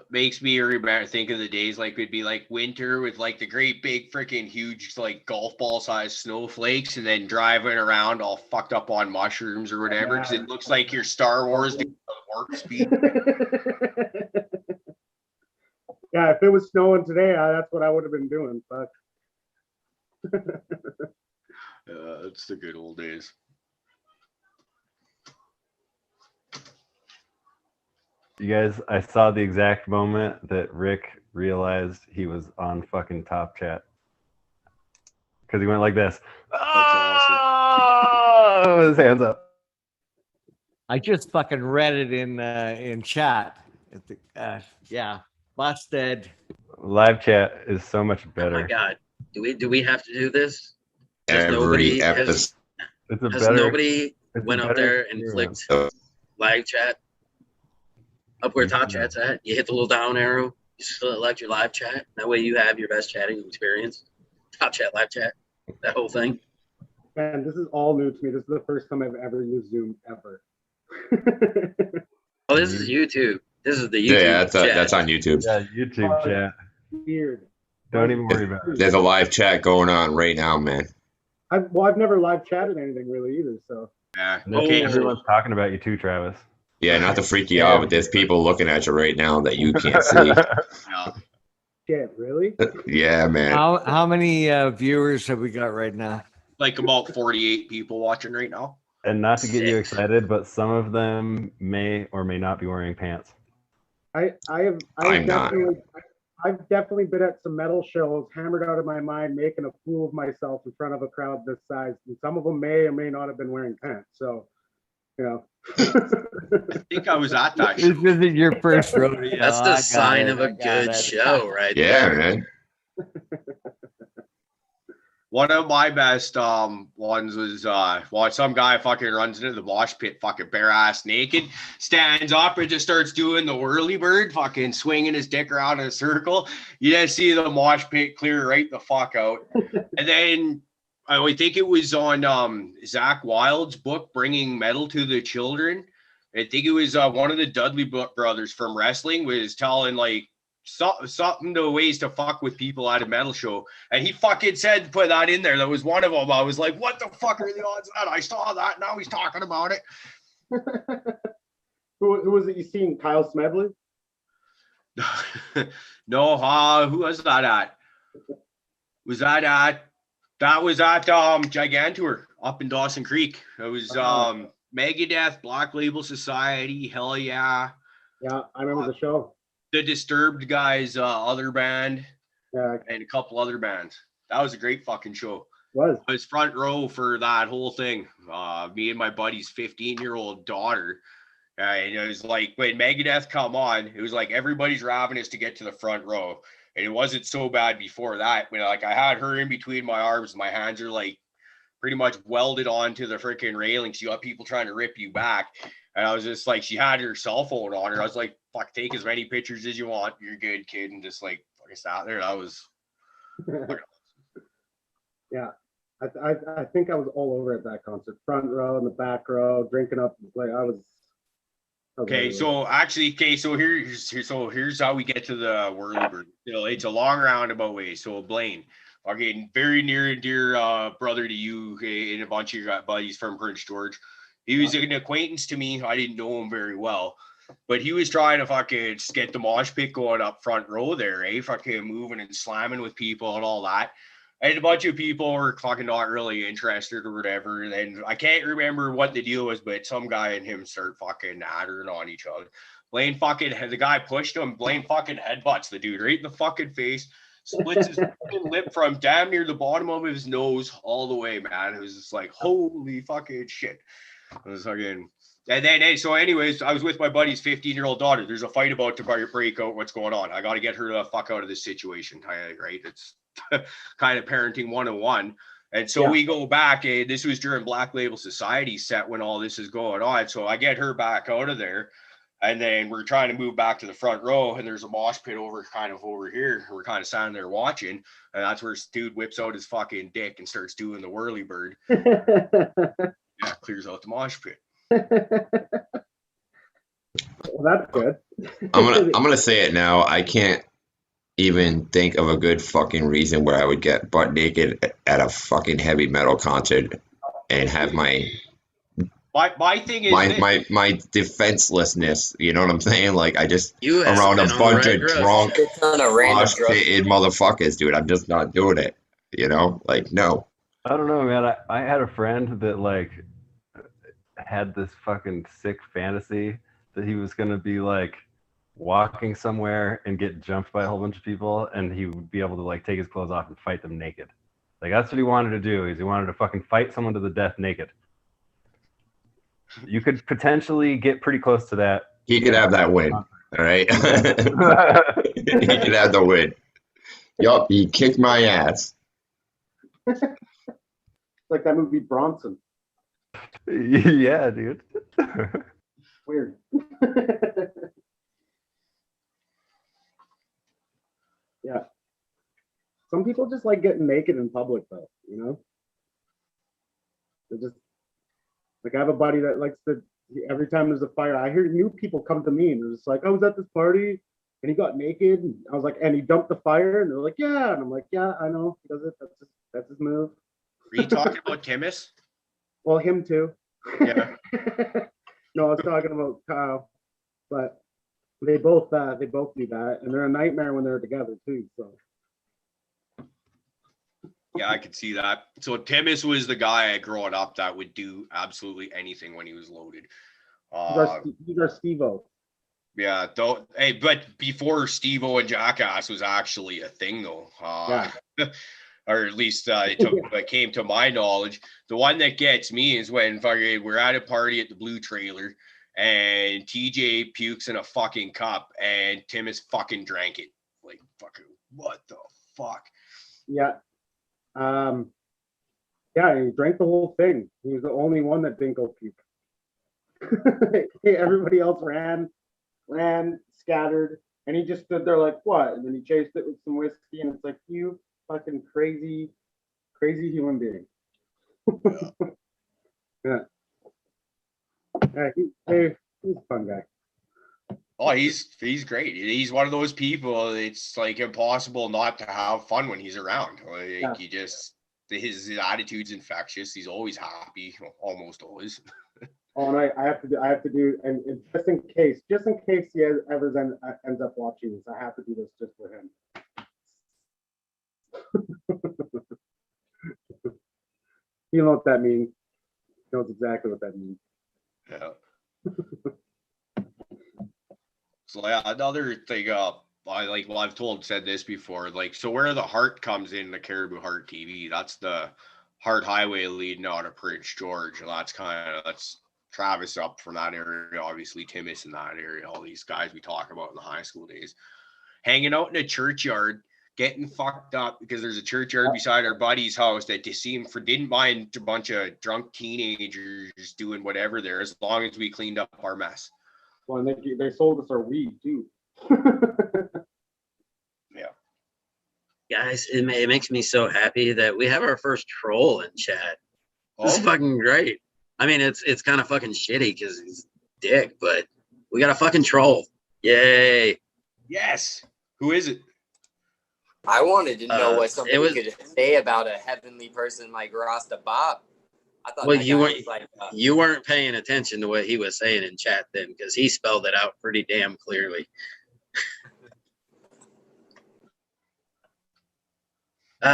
Makes me remember think of the days like it'd be like winter with like the great big freaking huge like golf ball sized snowflakes, and then driving around all fucked up on mushrooms or whatever, because it looks like you're Star Wars doing warp speed. Yeah, if it was snowing today, that's what I would have been doing. But it's the good old days. You guys, I saw the exact moment that Rick realized he was on fucking Top Chat. Because he went like this. Oh, his hands up. I just fucking read it in chat. Yeah, busted. Live chat is so much better. Oh my god, do we have to do this? Every episode. Has nobody went up there and clicked live chat up where Top Chat's at? You hit the little down arrow, you select your live chat. That way you have your best chatting experience. Top Chat, live chat, that whole thing. Man, this is all new to me. This is the first time I've ever used Zoom ever. Oh, this is YouTube. This is the YouTube. Yeah, chat. that's on YouTube. Yeah, YouTube chat. Weird. Don't even worry about it. There's a live chat going on right now, man. I've never live chatted anything really either. So Yeah. Okay. Everyone's talking about you too, Travis. Yeah, not to freak you out, but there's people looking at you right now that you can't see. Shit, really? Yeah, man. How many viewers have we got right now? Like about 48 people watching right now. And not to get you excited, but some of them may or may not be wearing pants. I've definitely been at some metal shows, hammered out of my mind, making a fool of myself in front of a crowd this size. And some of them may or may not have been wearing pants. So, you know. I think I was at that show. This isn't your first rodeo. That's the sign of a good show, right Yeah, there. man. One of my best ones was some guy fucking runs into the mosh pit fucking bare ass naked, stands up and just starts doing the whirly bird, fucking swinging his dick around in a circle. You just see the mosh pit clear right the fuck out. And then I think it was on Zach Wilde's book, Bringing Metal to the Children. I think it was one of the Dudley brothers from wrestling was telling like something to ways to fuck with people at a metal show, and he fucking said put that in there. That was one of them. I was like, what the fuck are the odds of that? I saw that, now he's talking about it. Who was it you seen? Kyle Smedley? No, who was that at? Was that at Gigantour up in Dawson Creek? It was Megadeth, Black Label Society, Hell Yeah. Yeah, I remember the show. The Disturbed guys, other band, Yeah, and a couple other bands. That was a great fucking show. was. I was front row for that whole thing. Me and my buddy's 15-year-old daughter. And it was like when Megadeth come on, it was like everybody's ravenous to get to the front row. And it wasn't so bad before that. When like I had her in between my arms, my hands are like pretty much welded onto the freaking railings. You got people trying to rip you back. And I was just like, she had her cell phone on her. I was like, fuck, take as many pictures as you want. You're good, kid. And just like, fucking sat there. That was. Yeah. I think I was all over at that concert. Front row and the back row, drinking up. Like I was Okay, so here's how we get to the Whirlybird. You know, it's a long roundabout way. So Blaine, okay, very near and dear brother to you and a bunch of your buddies from Prince George. He was an acquaintance to me. I didn't know him very well, but he was trying to fucking get the mosh pit going up front row there, eh? Fucking moving and slamming with people and all that. And a bunch of people were fucking not really interested or whatever. And I can't remember what the deal was, but some guy and him start fucking nattering on each other. Blaine fucking, the guy pushed him. Blaine fucking headbutts the dude right in the fucking face. Splits his fucking lip from damn near the bottom of his nose all the way, man. It was just like, holy fucking shit. It was fucking... And then, so anyways, I was with my buddy's 15-year-old daughter. There's a fight about to break out. What's going on? I got to get her the fuck out of this situation, right? It's kind of parenting 101. And so we go back, and this was during Black Label Society set when all this is going on. So I get her back out of there, and then we're trying to move back to the front row, and there's a mosh pit over here. We're kind of standing there watching, and that's where this dude whips out his fucking dick and starts doing the whirly bird. Yeah, clears out the mosh pit. Well, that's good. I'm gonna say it now. I can't even think of a good fucking reason where I would get butt naked at a fucking heavy metal concert and have my thing is my defenselessness. You know what I'm saying? Like I just You have around a been on the bunch right of drug. drunk, It's on a random mosh drug. pitted motherfuckers, dude. I'm just not doing it. You know, like no. I don't know, man. I had a friend that like had this fucking sick fantasy that he was gonna be like walking somewhere and get jumped by a whole bunch of people, and he would be able to like take his clothes off and fight them naked. Like that's what he wanted to do. Is he wanted to fucking fight someone to the death naked. You could potentially get pretty close to that. He could have that win. All right. He could have the win. Yup, he kicked my ass. Like that movie Bronson. Yeah, dude. Weird. Yeah. Some people just like getting naked in public, though. You know. They're just like I have a buddy that likes to. Every time there's a fire, I hear new people come to me and they're just like, "I was at this party and he got naked." And I was like, "And he dumped the fire?" And they're like, "Yeah." And I'm like, "Yeah, I know. He does it. That's his move." Are you talking about Timus? Well, him too. Yeah. No, I was talking about Kyle, but they both do that, and they're a nightmare when they're together too. So Yeah, I could see that. So Timus was the guy growing up that would do absolutely anything when he was loaded. these are Steve-O. Yeah, though. Hey, but before Steve-O and Jackass was actually a thing, though. Or at least it came to my knowledge. The one that gets me is when fucking we're at a party at the Blue Trailer, and TJ pukes in a fucking cup, and Timus fucking drank it. Like fucking what the fuck? Yeah. Yeah, he drank the whole thing. He was the only one that didn't go puke. Everybody else ran, scattered, and he just stood there like, what? And then he chased it with some whiskey, and it's like, you fucking crazy human being. Yeah. Yeah, he's a fun guy. Oh, he's great. He's one of those people. It's like impossible not to have fun when he's around. Like Yeah. he just his attitude's infectious. He's always happy, almost always. Oh, and I have to do, and just in case he ever ends up watching this, I have to do this just for him. You know what that means. He knows exactly what that means. Yeah. So yeah, another thing, I've said this before, like, so where the heart comes in the Caribou Heart TV, that's the Heart Highway leading out of Prince George, and that's Travis up from that area, obviously Timus in that area, all these guys we talk about in the high school days, hanging out in a churchyard, getting fucked up because there's a churchyard beside our buddy's house that didn't mind a bunch of drunk teenagers doing whatever there, as long as we cleaned up our mess. Well, and they sold us our weed too. Yeah. Guys, it makes me so happy that we have our first troll in chat. This is fucking great. I mean, it's kind of fucking shitty because he's a dick, but we got a fucking troll. Yay. Yes. Who is it? I wanted to know what somebody was- could say about a heavenly person like Rasta Bob. I thought Well, that you guy weren't was like, you weren't paying attention to what he was saying in chat then, because he spelled it out pretty damn clearly.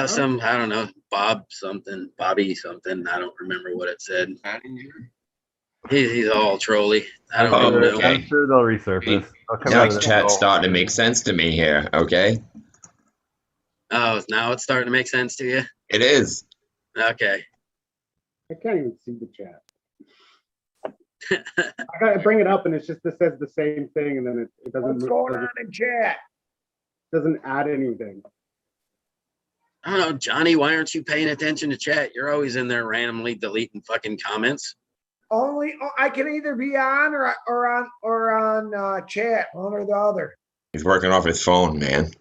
Some I don't know, Bobby something. I don't remember what it said. He's all trolly. I don't even know. Okay. I'm sure they'll resurface. They'll come Now out of the chat's hole. starting to make sense to me here. Okay, Oh, now it's starting to make sense to you. it is. Okay. I can't even see the chat. I gotta bring it up, and it says the same thing, and then it doesn't. What's going on in chat? Doesn't add anything. I don't know, Johnny. Why aren't you paying attention to chat? You're always in there randomly deleting fucking comments. Only I can either be on or on chat, one or the other. He's working off his phone, man.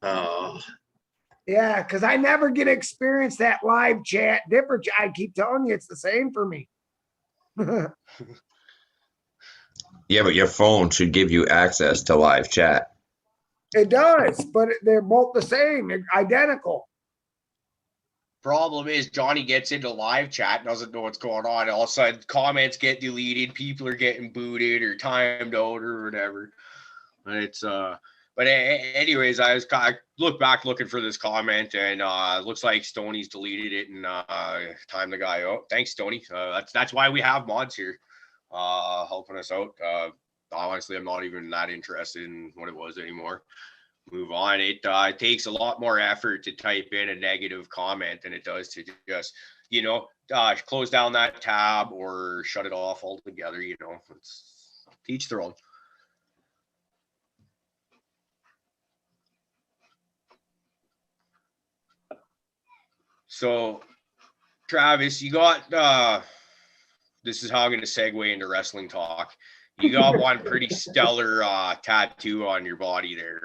Oh, Yeah, because I never get to experience that live chat. Different. I keep telling you, it's the same for me. Yeah, but your phone should give you access to live chat. It does, but they're both the same. They're identical. Problem is, Johnny gets into live chat, doesn't know what's going on. All of a sudden, comments get deleted, people are getting booted or timed out or whatever. It's but anyways, I look back looking for this comment, and looks like Stoney's deleted it and timed the guy out. Thanks, Stoney. That's why we have mods here, helping us out. Honestly, I'm not even that interested in what it was anymore. Move on. It takes a lot more effort to type in a negative comment than it does to just, close down that tab or shut it off altogether. It's teach their own. So, Travis, you got this is how I'm going to segue into wrestling talk. You got one pretty stellar tattoo on your body there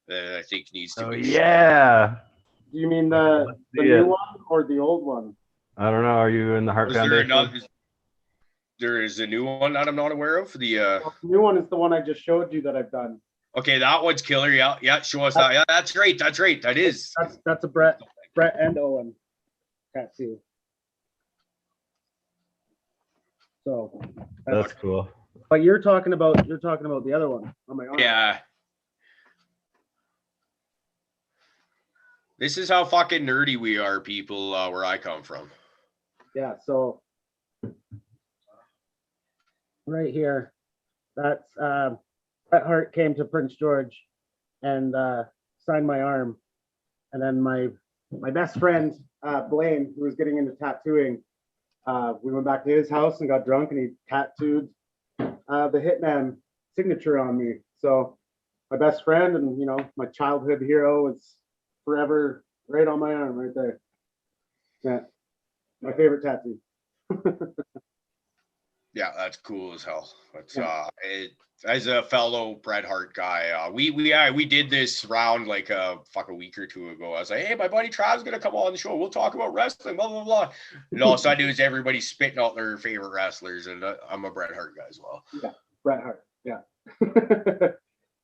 that I think needs to be. Yeah. Do you mean the new one or the old one? I don't know. Are you in the Heart Foundation? There is a new one that I'm not aware of. The new one is the one I just showed you that I've done. Okay, that one's killer. Yeah, show us that. Yeah, that's right. That is. That's a Brett and Owen tattoo. So that's cool. But you're talking about the other one on my arm. Yeah. This is how fucking nerdy we are, people, where I come from. Yeah, so right here, that's Bret Hart came to Prince George and signed my arm. And then my best friend, Blaine, who was getting into tattooing, we went back to his house and got drunk, and he tattooed the Hitman signature on me. So my best friend and my childhood hero is forever right on my arm right there. Yeah, my favorite tattoo. Yeah, that's cool as hell. That's as a fellow Bret Hart guy, we did this round like a week or two ago. I was like, hey, my buddy Trav's gonna come on the show. We'll talk about wrestling, blah blah blah. And all of a sudden, it was everybody spitting out their favorite wrestlers, and I'm a Bret Hart guy as well. Yeah, Bret Hart. Yeah.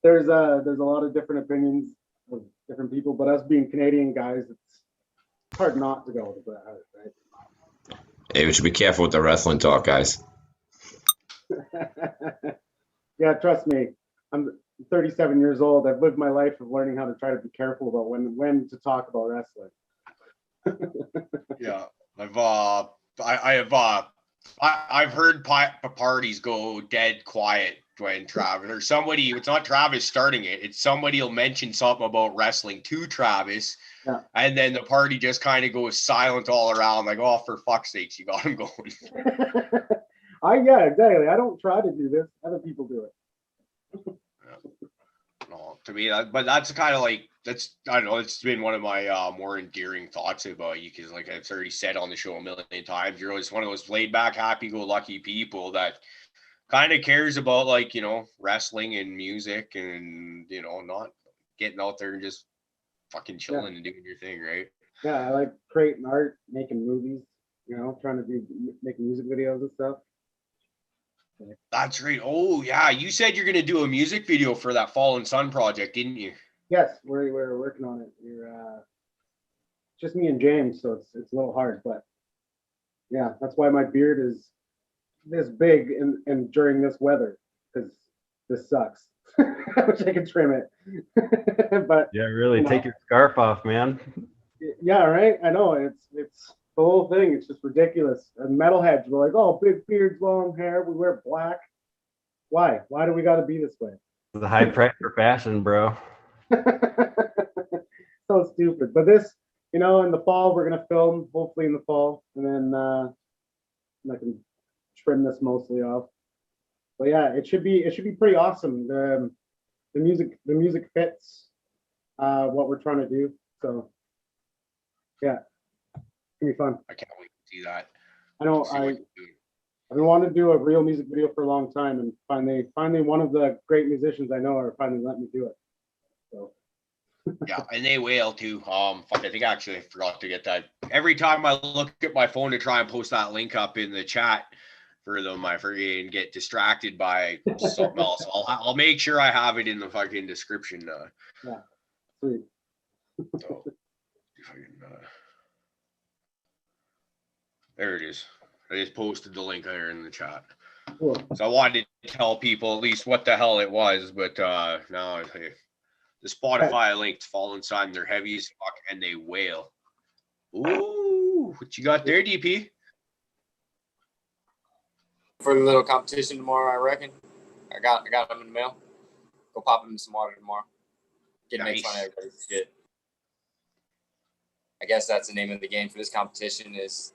There's a lot of different opinions of different people, but us being Canadian guys, it's hard not to go with Bret Hart, right? Hey, we should be careful with the wrestling talk, guys. Yeah, trust me. I'm 37 years old. I've lived my life of learning how to try to be careful about when to talk about wrestling. Yeah, I've heard parties go dead quiet when Travis or somebody. It's not Travis starting it. It's somebody will mention something about wrestling to Travis, and then the party just kind of goes silent all around. Like, oh, for fuck's sakes, you got him going. Yeah, exactly. I don't try to do this. Other people do it. No, to me, but that's kind of like I don't know. It's been one of my more endearing thoughts about you because, like I've already said on the show a million times, you're always one of those laid back, happy-go-lucky people that kind of cares about wrestling and music and not getting out there and just fucking chilling and doing your thing, right? Yeah, I like creating art, making movies. Trying to making music videos and stuff. That's right. Oh yeah, you said you're gonna do a music video for that Fallen Sun project, didn't you? Yes, we're working on it. just me and James, so it's a little hard. But yeah, that's why my beard is this big and during this weather, because this sucks. I wish I could trim it. But Yeah, really. you know. Take your scarf off, man. Yeah, right. I know it's the whole thing. It's just ridiculous. And metalheads were like, "Oh, big beards, long hair. We wear black. Why? Why do we got to be this way?" It's a high price for fashion, bro. So stupid. But this, in the fall we're gonna film. Hopefully in the fall, and then I can trim this mostly off. But yeah, it should be pretty awesome. The music fits what we're trying to do. So yeah, it's gonna be fun. I can't wait to see that. I know I've been wanting to do a real music video for a long time, and finally one of the great musicians I know are finally letting me do it. So Yeah, and they will too. Fuck, I think actually I forgot to get that. Every time I look at my phone to try and post that link up in the chat for them, I forget and get distracted by something else. I'll make sure I have it in the fucking description. yeah, sweet. So, there it is. I just posted the link there in the chat. Cool. So I wanted to tell people at least what the hell it was, but now the Spotify link's fallen inside and they're heavy as fuck and they wail. Ooh, what you got there, DP? For the little competition tomorrow, I reckon. I got them in the mail. Go pop them in some water tomorrow. Get Nice. make fun of everybody's shit. I guess that's the name of the game for this competition is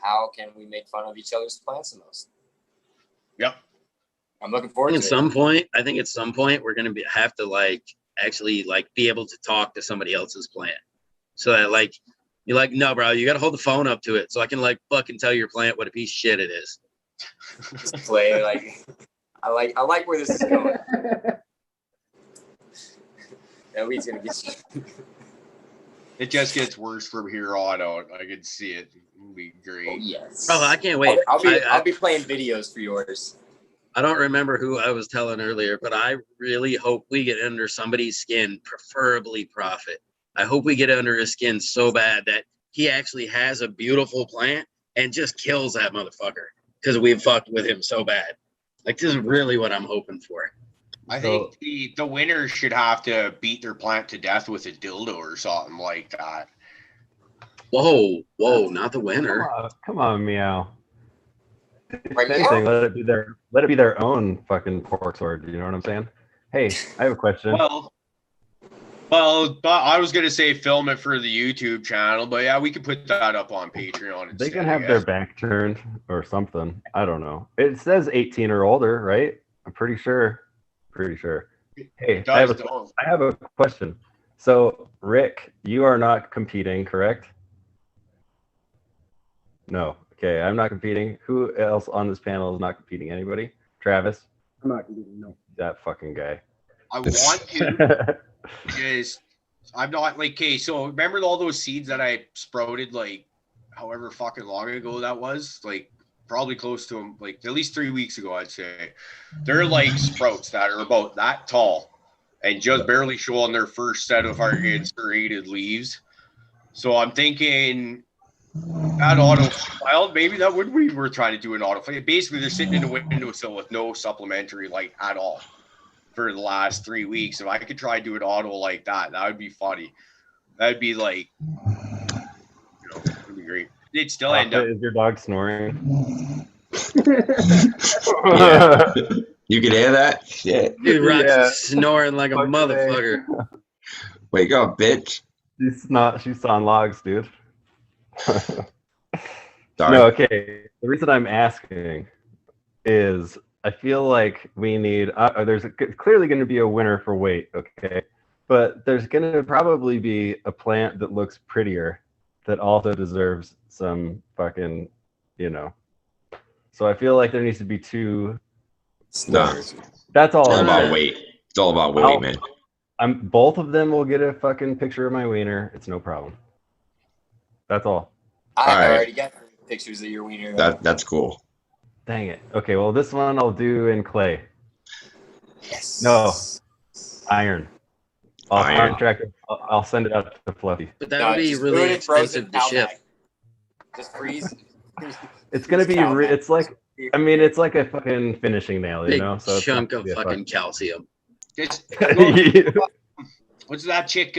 how can we make fun of each other's plants the most? Yep. I'm looking forward to it. I think at some point we're gonna have to actually be able to talk to somebody else's plant. So that you're like, no, bro, you gotta hold the phone up to it so I can fucking tell your plant what a piece of shit it is. Just play I like where this is going. That weed's gonna get you. It just gets worse from here on out. I can see it. It'll be great. Oh, yes. Oh, I can't wait. I'll be playing videos for yours. I don't remember who I was telling earlier, but I really hope we get under somebody's skin, preferably Prophet. I hope we get under his skin so bad that he actually has a beautiful plant and just kills that motherfucker because we've fucked with him so bad. This is really what I'm hoping for. I think the winner should have to beat their plant to death with a dildo or something like that. Whoa, not the winner. Come on, Meow. Right Anything, now? let it be their own fucking pork sword. You know what I'm saying? Hey, I have a question. Well, I was gonna say film it for the YouTube channel, but yeah, we could put that up on Patreon. They can have their back turned or something. I don't know. It says 18 or older, right? I'm pretty sure. Hey, I have a question. So, Rick, you are not competing, correct? No. Okay, I'm not competing. Who else on this panel is not competing? Anybody? Travis? I'm not competing. No. That fucking guy. I want to. Because I'm not okay. So remember all those seeds that I sprouted however fucking long ago that was? Probably close to them, at least 3 weeks ago, I'd say. They're sprouts that are about that tall and just barely showing their first set of our serrated leaves. So I'm thinking that auto maybe that would be worth trying to do an auto. Basically, they're sitting in a windowsill with no supplementary light at all for the last 3 weeks. If I could try to do an auto like that, that would be funny. That'd be it'd be great. It'd still end up. Is your dog snoring? Yeah. You can hear that? Shit. Dude, Rock's is snoring like a motherfucker. Wake up, bitch. She's on logs, dude. Sorry. No, okay. The reason I'm asking is I feel like we need, there's clearly going to be a winner for weight, okay? But there's going to probably be a plant that looks prettier that also deserves some fucking, So I feel like there needs to be two. Nah. That's all. It's all I'm about saying. weight. It's all about weight, man. Both of them will get a fucking picture of my wiener. It's no problem. That's all. I already got pictures of your wiener. That's cool. Dang it. Okay, well, this one I'll do in clay. Yes. No. Iron. I'll Iron. contract it. I'll send it out to Fluffy. But that No, would be just do really it in frozen expensive to ship. Calmac. Just freeze. It's gonna be. Calmac. It's like. I mean, it's like a fucking finishing nail, you Big know. So it's not chunk gonna of be a fucking calcium. Just fuck- what's that chick?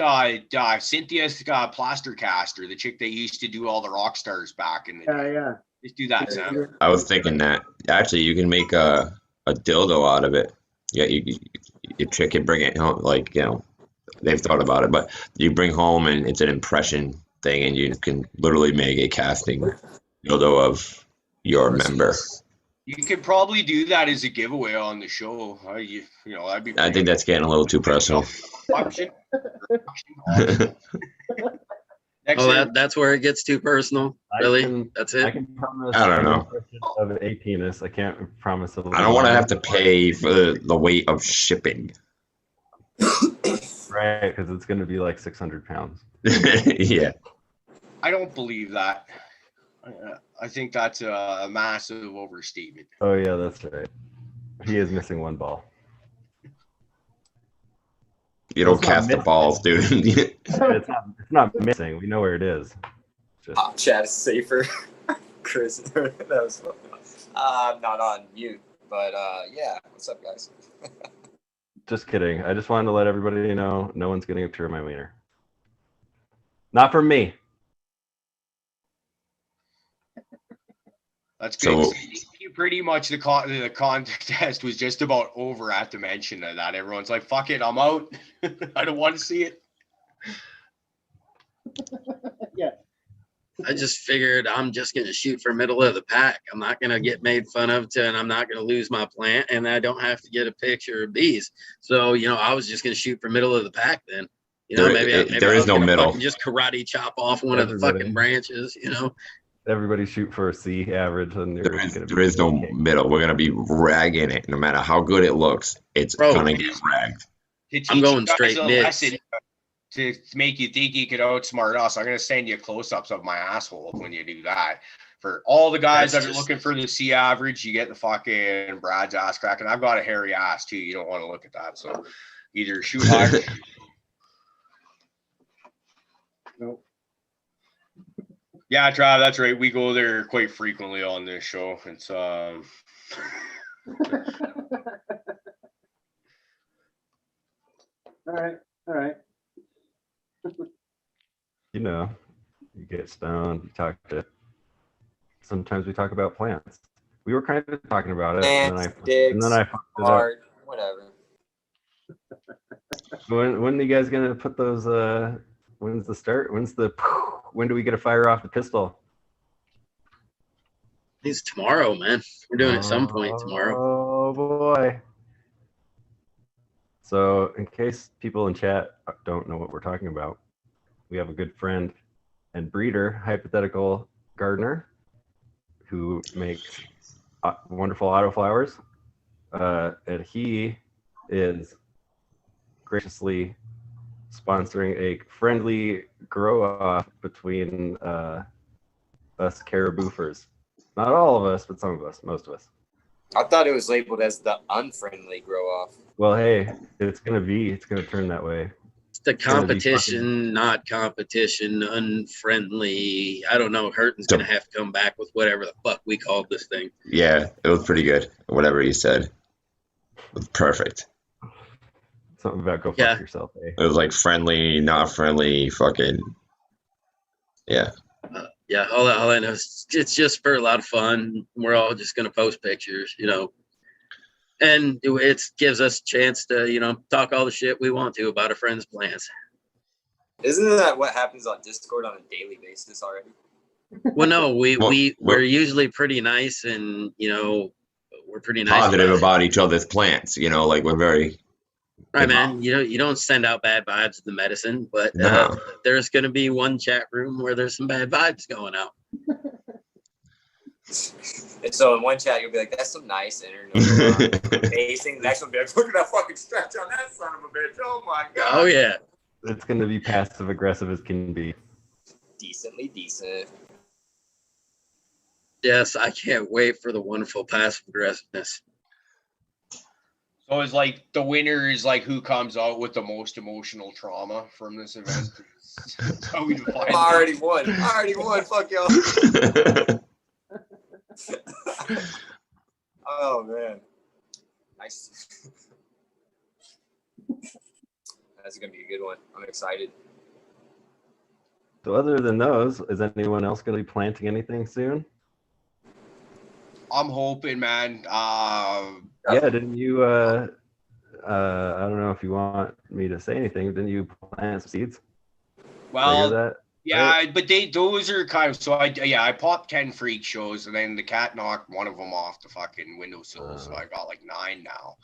Cynthia's plaster caster, the chick that used to do all the rock stars back in the day. Yeah. Just do that, Sam. I was thinking that actually you can make a dildo out of it. Yeah, you chick it, bring it home. Like, you know, they've thought about it, but you bring home and it's an impression thing, and you can literally make a casting dildo of your member. You could probably do that as a giveaway on the show. You know, that'd be. I think that's getting a little too personal. Option. That's where it gets too personal. Really? That's I it? can promise. I don't know. Of a penis, I can't promise. I don't want to have to pay for the weight of shipping. Right, because it's going to be like 600 pounds. Yeah. I don't believe that. I think that's a massive overstatement. Oh yeah, that's right. He is missing one ball. You don't It's not cast the missing. balls, dude. It's not missing. We know where it is. Just, Pop chat is safer. Chris, that was fun. I'm not on mute, but yeah. What's up, guys? just kidding. I just wanted to let everybody know no one's getting a tour of my wiener. Not from me. That's good. So- Pretty much the contest was just about over at the mention of that. Everyone's like, fuck it, I'm out. I don't want to see it. Yeah. I just figured I'm just going to shoot for middle of the pack. I'm not going to get made fun of and I'm not going to lose my plant, and I don't have to get a picture of bees. So, you know, I was just going to shoot for middle of the pack then. You know, maybe there is no middle. Just karate chop off one of the fucking branches, you know. Everybody shoot for a C average, and There is no middle. We're gonna be ragging it, no matter how good it looks. It's gonna get ragged. I'm going straight mid. To make you think you could outsmart us, I'm gonna send you close-ups of my asshole when you do that. For all the guys that are looking for the C average, you get the fucking Brad's ass crack, and I've got a hairy ass too. You don't want to look at that. So either shoot higher. Nope. Yeah, Trav, that's right. We go there quite frequently on this show. It's All right. You know, you get stoned, you talk shit. Sometimes we talk about plants. We were kind of talking about it, Plants, and then I fucked it up. Art, whatever. When are you guys gonna put those? When's the start? When do we get to fire off the pistol? It's tomorrow, man. We're doing it at some point tomorrow. Oh boy. So in case people in chat don't know what we're talking about, we have a good friend and breeder, hypothetical gardener, who makes wonderful autoflowers. And he is graciously sponsoring a friendly grow off between us caribou-fers. Not all of us, but some of us, most of us. I thought it was labeled as the unfriendly grow off. Well, hey, it's gonna turn that way. It's the competition, not competition, unfriendly. I don't know. Hurton's going to have to come back with whatever the fuck we called this thing. Yeah, it was pretty good. Whatever he said. It was perfect. Something about go fuck yourself, eh? It was like friendly, not friendly, fucking. Yeah. Yeah, all I know is it's just for a lot of fun. We're all just going to post pictures, you know. And it gives us a chance to, you know, talk all the shit we want to about our friends' plants. Isn't that what happens on Discord on a daily basis already? Well, no, we're usually pretty nice, and you know, we're pretty nice. Positive about each other's plants, you know, like we're very. Right, man. You know, you don't send out bad vibes to the medicine, but there's going to be one chat room where there's some bad vibes going out. And so in one chat, you'll be like, that's some nice internet. Amazing. The next one will be like, look at that fucking stretch on that son of a bitch. Oh my God. Oh, yeah. It's going to be passive aggressive as can be. Decently decent. Yes, I can't wait for the wonderful passive aggressiveness. So it's like the winner is like who comes out with the most emotional trauma from this event. That's how we define I already won. I already won. Fuck y'all. Oh man. Nice. That's gonna be a good one. I'm excited. So other than those, is anyone else going to be planting anything soon? I'm hoping, man. Yeah, didn't you? I don't know if you want me to say anything. Didn't you plant some seeds? Well, that, yeah, right? but those are kind of, so I popped 10 freak shows, and then the cat knocked one of them off the fucking windowsill, so I got like 9 now.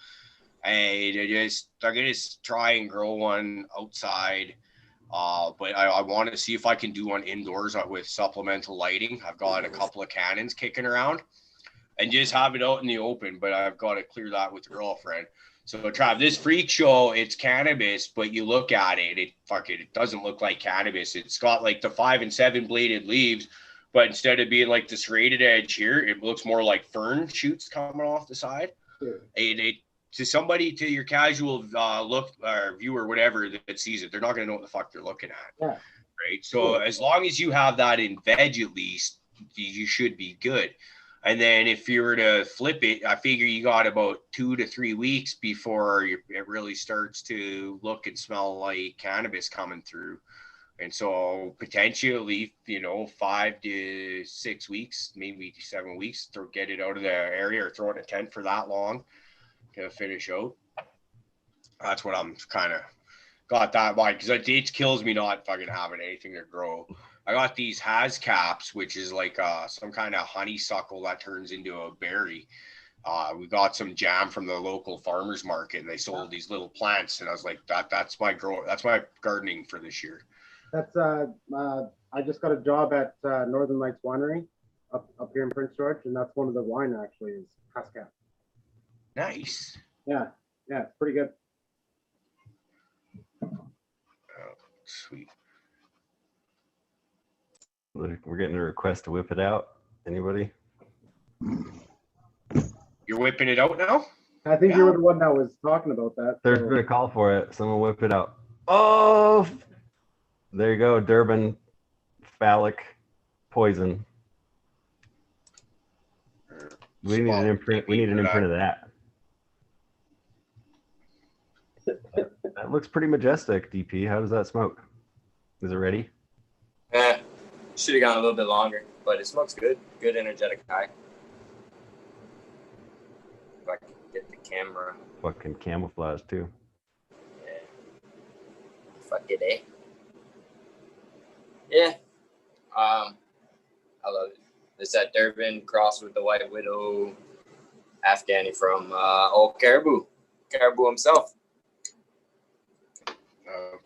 And they're gonna try and grow one outside. But I want to see if I can do one indoors with supplemental lighting. I've got a couple of cannons kicking around and just have it out in the open, but I've got to clear that with the girlfriend. So Trav, this freak show, it's cannabis, but you look at it, it doesn't look like cannabis. It's got like the 5 and 7 bladed leaves, but instead of being like the serrated edge here, it looks more like fern shoots coming off the side. It to somebody, to your casual look or viewer, whatever that sees it, they're not going to know what the fuck they're looking at. Yeah. Right. So as long as you have that in veg, at least you should be good. And then if you were to flip it, I figure you got about 2 to 3 weeks before it really starts to look and smell like cannabis coming through. And so potentially, 5 to 6 weeks, maybe 7 weeks to get it out of the area or throw it in a tent for that long to finish out. That's what I'm kind of got that by, because it kills me not fucking having anything to grow. I got these has caps, which is like some kind of honeysuckle that turns into a berry. We got some jam from the local farmers market, and they sold these little plants, and I was like, that's my gardening for this year. That's I just got a job at Northern Lights Winery up here in Prince George, and that's one of the wine actually is Hascap. Nice. Yeah, it's pretty good. Oh, sweet. We're getting a request to whip it out. Anybody? You're whipping it out now? I think you were the one that was talking about that. There's been a call for it. Someone whip it out. Oh, there you go. Durban phallic poison. We need an imprint. We need an imprint of that. That looks pretty majestic, DP. How does that smoke? Is it ready? Should have gone a little bit longer, but it smokes good. Good energetic high. If I can get the camera. Fucking camouflage too. Yeah. Fuck it, eh? Yeah. I love it. It's that Durban crossed with the White Widow Afghani from old Caribou himself.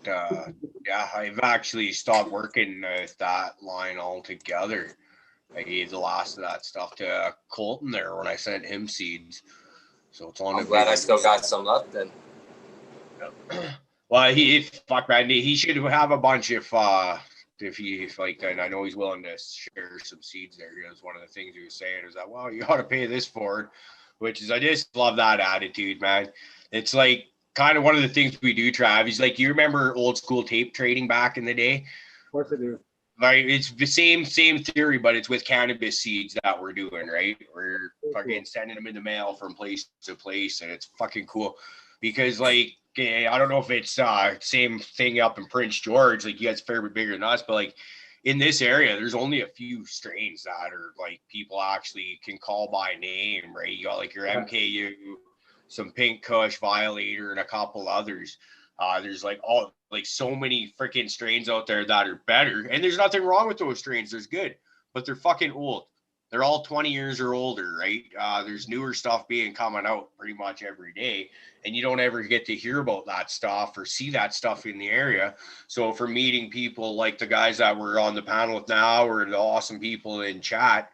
Yeah, I've actually stopped working with that line altogether. I gave the last of that stuff to Colton there when I sent him seeds. So it's on. I'm glad I still got some left then. Well, he should have a bunch if like, and I know he's willing to share some seeds there. Because one of the things he was saying is that, well, you ought to pay this forward, which is, I just love that attitude, man. It's like kind of one of the things we do, Trav. He's like, you remember old school tape trading back in the day? Of course I do. Like, it's the same theory, but it's with cannabis seeds that we're doing, right? We're fucking sending them in the mail from place to place, and it's fucking cool because, like, I don't know if it's same thing up in Prince George. Like, you guys are fair bit bigger than us, but like in this area, there's only a few strains that are like people actually can call by name, right? You got like your MKU, some Pink Kush, Violator, and a couple others. There's like so many freaking strains out there that are better, and there's nothing wrong with those strains. There's good, but they're fucking old. They're all 20 years or older, right? There's newer stuff coming out pretty much every day, and you don't ever get to hear about that stuff or see that stuff in the area. So for meeting people like the guys that we're on the panel with now, or the awesome people in chat,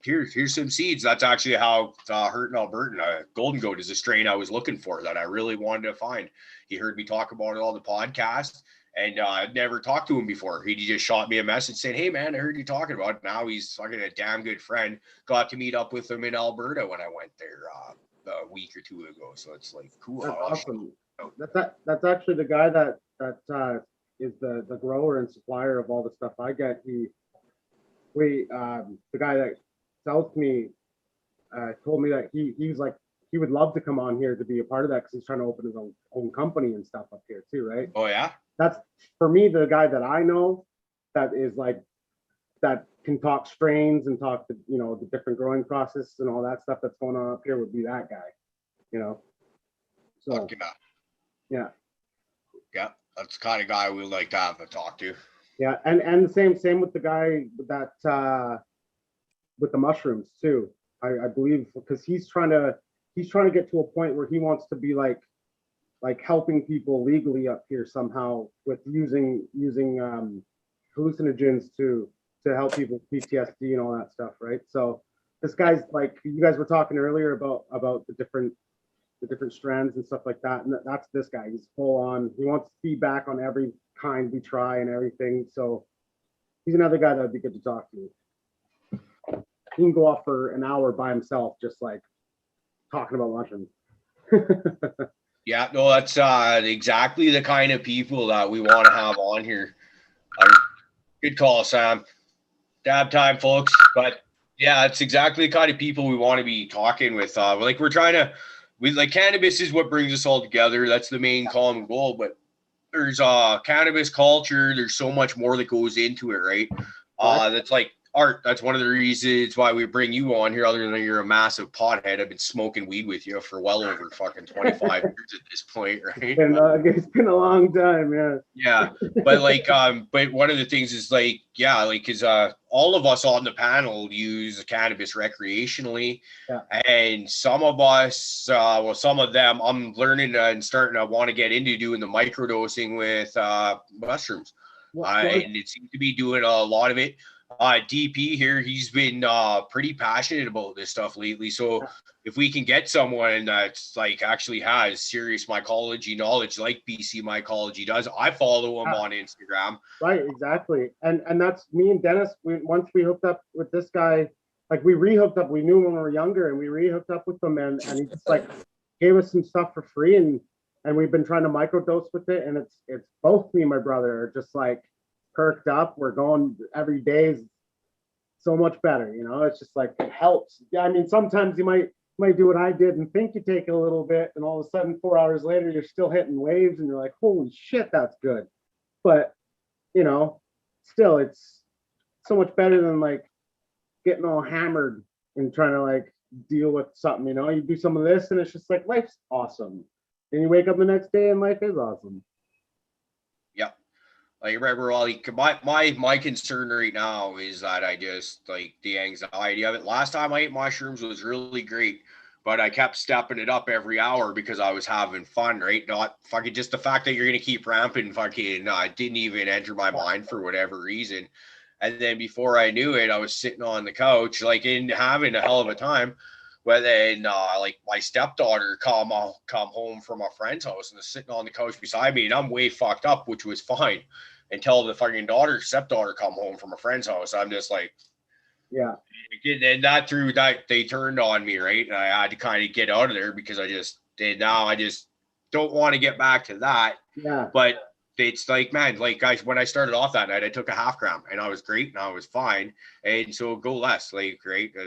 here's some seeds. That's actually how Hurtin' Albertan, Golden Goat is a strain I was looking for that I really wanted to find. He heard me talk about it on the podcast, and I'd never talked to him before. He just shot me a message saying, hey, man, I heard you talking about it. Now he's fucking a damn good friend. Got to meet up with him in Alberta when I went there. a week or two ago. So it's like cool. That's I'll awesome. That's actually the guy that is the grower and supplier of all the stuff I get. The guy that sells to me told me that he was like he would love to come on here to be a part of that because he's trying to open his own company and stuff up here too, right? Oh yeah. That's for me the guy that I know that is like that can talk strains and talk to the different growing process and all that stuff that's going on up here would be that guy, So Fuck yeah. yeah, That's the kind of guy we like to have to talk to. yeah, and the same with the guy that with the mushrooms too. I believe because he's trying to get to a point where he wants to be like helping people legally up here somehow with using hallucinogens to help people with PTSD and all that stuff, right? So this guy's like you guys were talking earlier about the different strands and stuff like that, and that's this guy. He's full on. He wants feedback on every kind we try and everything. So he's another guy that would be good to talk to. He can go off for an hour by himself, just like talking about mushrooms. Yeah, no, that's exactly the kind of people that we want to have on here. Good call, Sam. Dab time, folks. But yeah, it's exactly the kind of people we want to be talking with. We're trying to, cannabis is what brings us all together. That's the main common goal. But there's cannabis culture. There's so much more that goes into it, right? That's like art. That's one of the reasons why we bring you on here, other than you're a massive pothead. I've been smoking weed with you for well over fucking 25 years at this point, right? It's been a long time, yeah. Yeah, but but one of the things is because all of us on the panel use cannabis recreationally, yeah. And some of us, some of them, I'm learning and starting to want to get into doing the microdosing with mushrooms, and it seems to be doing a lot of it. DP here, he's been pretty passionate about this stuff lately. So if we can get someone that's actually has serious mycology knowledge, like BC Mycology does, I follow him on Instagram. Right, exactly. And that's me and Dennis. Once we hooked up with this guy, we re-hooked up. We knew him when we were younger, and we re-hooked up with him, and he just gave us some stuff for free, and we've been trying to microdose with it, and it's both me and my brother are just perked up. We're going every day is so much better, it's just it helps. Yeah, I mean, sometimes you might do what I did and think you take a little bit, and all of a sudden 4 hours later you're still hitting waves and you're like, holy shit, that's good. But still it's so much better than getting all hammered and trying to deal with something. You do some of this and it's just life's awesome, and you wake up the next day and life is awesome. My concern right now is that I just the anxiety of it. Last time I ate mushrooms was really great, but I kept stepping it up every hour because I was having fun, right? Not fucking just the fact that you're gonna keep ramping didn't even enter my mind for whatever reason. And then before I knew it, I was sitting on the couch in having a hell of a time. But then my stepdaughter come home from a friend's house and is sitting on the couch beside me, and I'm way fucked up, which was fine until the fucking stepdaughter come home from a friend's house. I'm just yeah. And that they turned on me, right? And I had to kind of get out of there because I just don't want to get back to that. Yeah. But it's guys, when I started off that night, I took a 0.5 gram and I was great and I was fine. And so go less, right?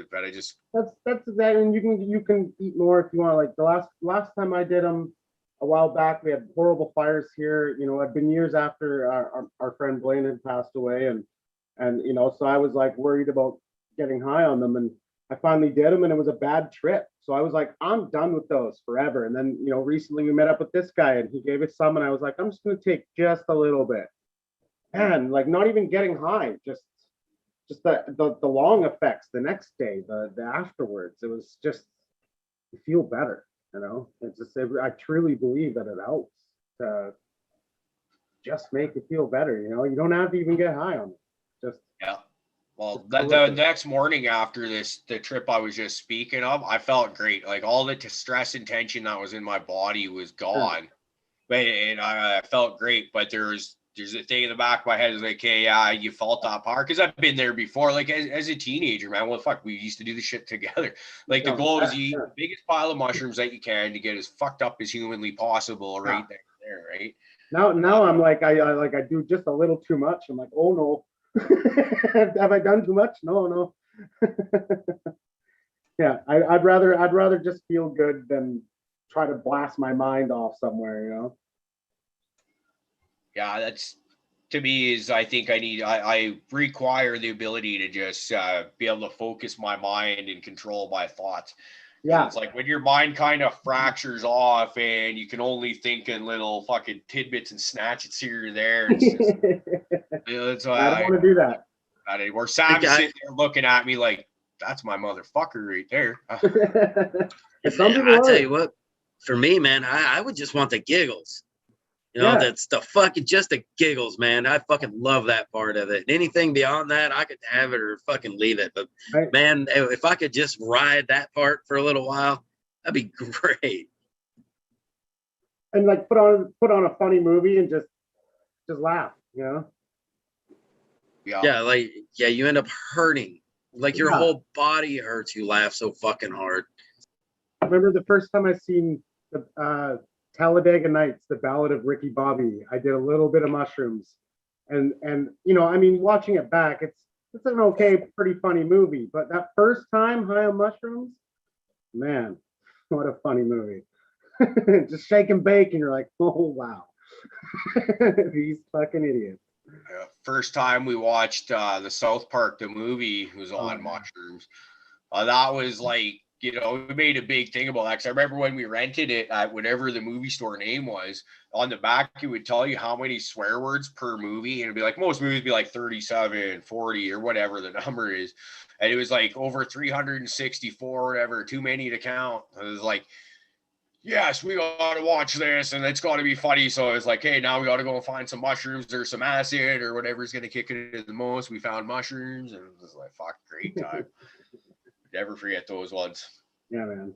But I just that's that, and you can eat more if you want. The last time I did them a while back, we had horrible fires here. It'd been years after our friend Blaine had passed away, and so I was worried about getting high on them, and I finally did them, and it was a bad trip. So I was I'm done with those forever. And then recently we met up with this guy, and he gave us some, and I was I'm just gonna take just a little bit, and not even getting high, just the long effects the next day, the afterwards. It was just, you feel better. It's just, I truly believe that it helps to just make you feel better. You don't have to even get high on it. Just yeah. Well, the next morning after the trip I was just speaking of, I felt great. All the stress and tension that was in my body was gone, and I felt great. But there was there's a thing in the back of my head is like, hey, yeah, you felt that part. Because I've been there before. Like as a teenager, man. Well, fuck, we used to do the shit together. Like the goal is you eat the biggest pile of mushrooms that you can to get as fucked up as humanly possible right there, right? Now I'm like, I do just a little too much. I'm like, oh no. Have I done too much? No. Yeah, I'd rather just feel good than try to blast my mind off somewhere, you know. Yeah, that's to me is I think I require the ability to just be able to focus my mind and control my thoughts. Yeah, it's like when your mind kind of fractures off and you can only think in little fucking tidbits and snatches here or there. It's just, that's why I don't want to do that. Not anymore. Sam's sitting there looking at me like, that's my motherfucker right there. Man, I tell you what, for me, man, I would just want the giggles. You know, that's the fucking just the giggles, man. I fucking love that part of it. Anything beyond that, I could have it or fucking leave it. But man, if I could just ride that part for a little while, that'd be great. And like put on a funny movie and just laugh, you know? Yeah, you end up hurting. Like your whole body hurts. You laugh so fucking hard. I remember the first time I seen the Talladega Nights, the Ballad of Ricky Bobby. I did a little bit of mushrooms, and you know, I mean, watching it back, it's an okay, pretty funny movie. But that first time high on mushrooms, man, what a funny movie! Just shake and bake, and you're like, oh wow, these fucking idiots. First time we watched the South Park the movie was on mushrooms. That was like, you know, we made a big thing about that because I remember when we rented it at whatever the movie store name was, on the back it would tell you how many swear words per movie, and it'd be like most movies be like 37, 40 or whatever the number is, and it was like over 364 or whatever, too many to count. It was like, yes, we got to watch this and it's got to be funny. So it's like, hey, now we got to go and find some mushrooms or some acid or whatever's going to kick it the most. We found mushrooms and it was like, fuck, great time. Never forget those ones. Yeah, man.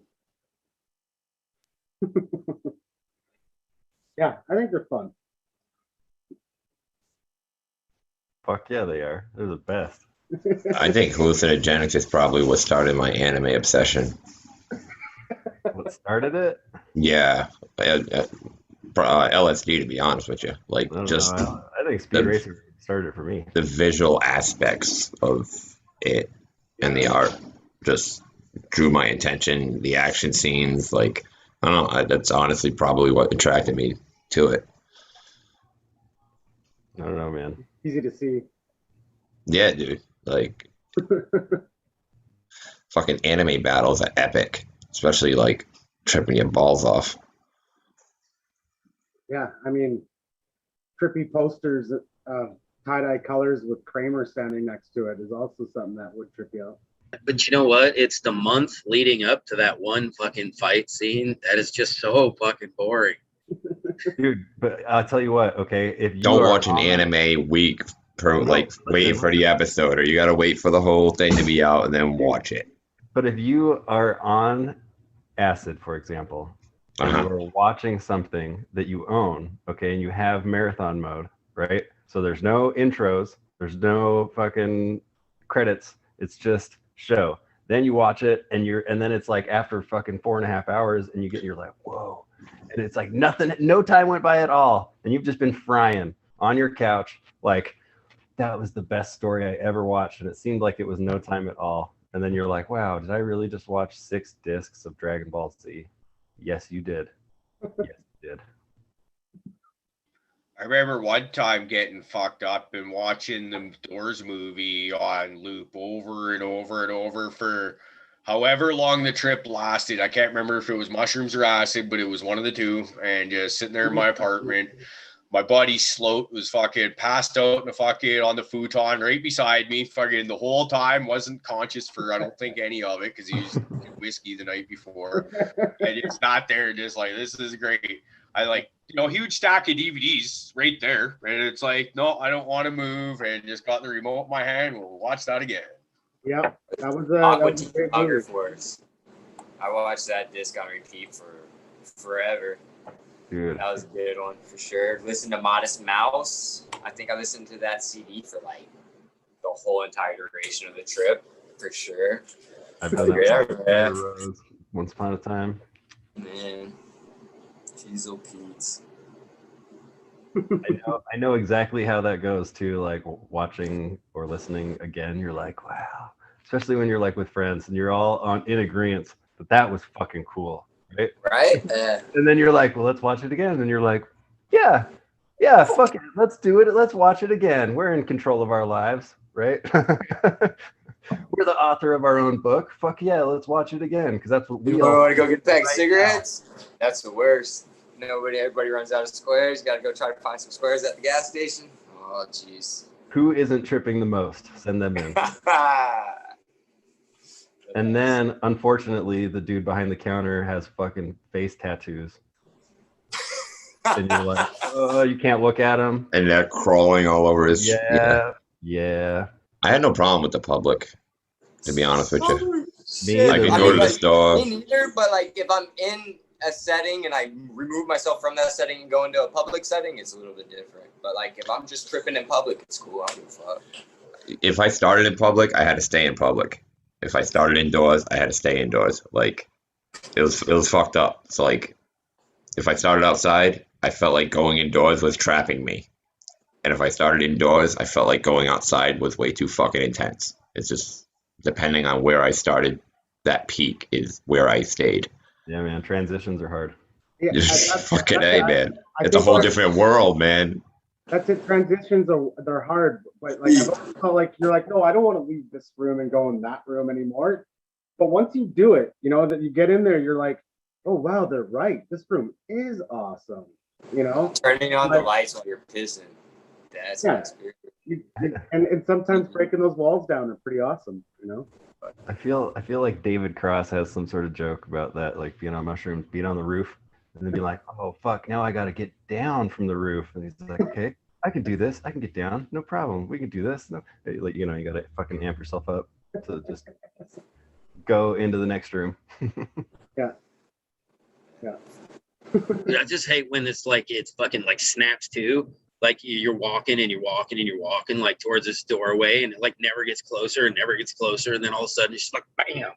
Yeah, I think they're fun. Fuck yeah, they are. They're the best. I think hallucinogenics is probably what started my anime obsession. What started it? Yeah, LSD, to be honest with you. Like, just I think Speed Racer started it for me. The visual aspects of it and the art just drew my attention. The action scenes, like, I don't know, that's honestly probably what attracted me to it. I don't know, man. Easy to see. Yeah, dude. Like, fucking anime battles are epic, especially like tripping your balls off. Yeah, I mean, trippy posters, tie-dye colors with Kramer standing next to it is also something that would trip you out. But you know what? It's the month leading up to that one fucking fight scene that is just so fucking boring. Dude, but I'll tell you what, okay? If you don't watch an anime week per waiting for the episode, or you gotta wait for the whole thing to be out and then watch it. But if you are on acid, for example, and you are watching something that you own, okay, and you have marathon mode, right? So there's no intros, there's no fucking credits, it's just show. Then you watch it and then it's like after fucking 4.5 hours and you're like, whoa. And it's like nothing, no time went by at all. And you've just been frying on your couch. Like, that was the best story I ever watched. And it seemed like it was no time at all. And then you're like, wow, did I really just watch 6 discs of Dragon Ball Z? Yes, you did. Yes, you did. I remember one time getting fucked up and watching the Doors movie on loop over and over and over for however long the trip lasted. I can't remember if it was mushrooms or acid, but it was one of the two. And just sitting there in my apartment, my buddy Sloat was fucking passed out on the futon right beside me, fucking the whole time, wasn't conscious for I don't think any of it because he was whiskey the night before. And it's not there, just like, this is great. I like, huge stack of DVDs right there. And it's like, no, I don't want to move, and just got the remote in my hand. We'll watch that again. Yeah, that was a great movie. I watched that disc on repeat for forever. Dude. That was a good one for sure. Listen to Modest Mouse. I think I listened to that CD for like the whole entire duration of the trip, for sure. I've done that once upon a time. Man, Diesel Pete's. I know exactly how that goes too. Like watching or listening again, you're like, wow. Especially when you're like with friends and you're all in agreement that was fucking cool, right? Right? And then you're like, well, let's watch it again. And you're like, yeah, fuck it, let's do it. Let's watch it again. We're in control of our lives, right? We're the author of our own book. Fuck yeah, let's watch it again because that's what we all want to go get a pack of right cigarettes. Now. That's the worst. Everybody runs out of squares. You got to go try to find some squares at the gas station. Oh, jeez. Who isn't tripping the most? Send them in. And then, unfortunately, the dude behind the counter has fucking face tattoos. And you're like, oh, you can't look at him. And they're crawling all over his. Yeah. I had no problem with the public, to be honest with you. I could go to the store. Me neither, but like if I'm in a setting and I remove myself from that setting and go into a public setting, it's a little bit different. But like if I'm just tripping in public, it's cool. I don't give a fuck. If I started in public, I had to stay in public. If I started indoors, I had to stay indoors. Like it was fucked up. So like if I started outside, I felt like going indoors was trapping me. And if I started indoors, I felt like going outside was way too fucking intense. It's just depending on where I started, that peak is where I stayed. Yeah, man, transitions are hard. Yeah, Just fucking A, man. It's a whole different world, man. That's it. Transitions they're hard. But like I've always felt like you're like, no, I don't want to leave this room and go in that room anymore. But once you do it, you know, that you get in there, you're like, oh wow, they're right. This room is awesome. You know? Turning on the lights while you're pissing. That's an experience. And sometimes breaking those walls down are pretty awesome, you know? I feel like David Cross has some sort of joke about that, like being on mushrooms, being on the roof, and then be like, oh fuck, now I gotta get down from the roof. And he's like, okay, I can do this. I can get down. No problem. We can do this. No, like, you know, you gotta fucking amp yourself up to just go into the next room. Yeah. I just hate when it's fucking like snaps too. Like you're walking and you're walking and you're walking like towards this doorway and it like never gets closer and never gets closer. And then all of a sudden it's just like, bam.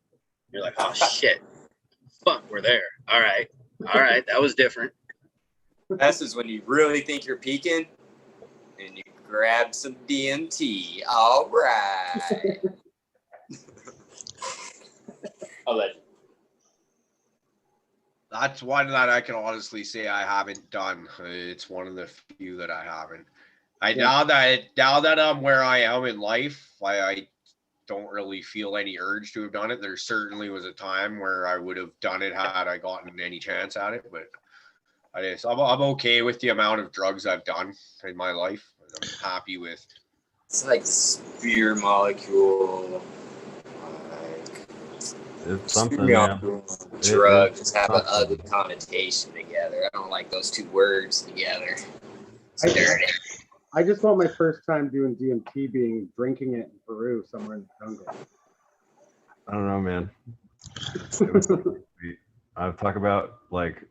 You're like, oh shit. Fuck, we're there. All right. That was different. This is when you really think you're peaking and you grab some DMT. All right. Allegedly. That's one that I can honestly say I haven't done. It's one of the few that I haven't. Now that I'm where I am in life, I don't really feel any urge to have done it. There certainly was a time where I would have done it had I gotten any chance at it, but I'm okay with the amount of drugs I've done in my life. I'm happy with. It's like the spear molecule. It's something. Drugs just have an ugly connotation together. I don't like those two words together. It's dirty. I just want my first time doing DMT being drinking it in Peru somewhere in the jungle. I don't know, man. I've talked about like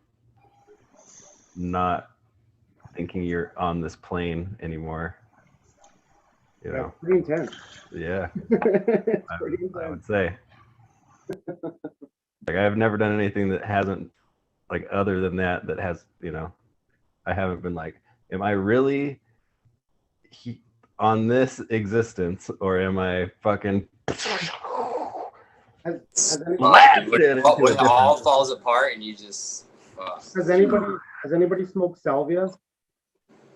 not thinking you're on this plane anymore. You know, pretty intense. Yeah, I would say. Like I've never done anything that hasn't, like, other than that has, you know, I haven't been like, am I really on this existence or am I fucking when it all falls apart and you just Has anybody smoked Salvia?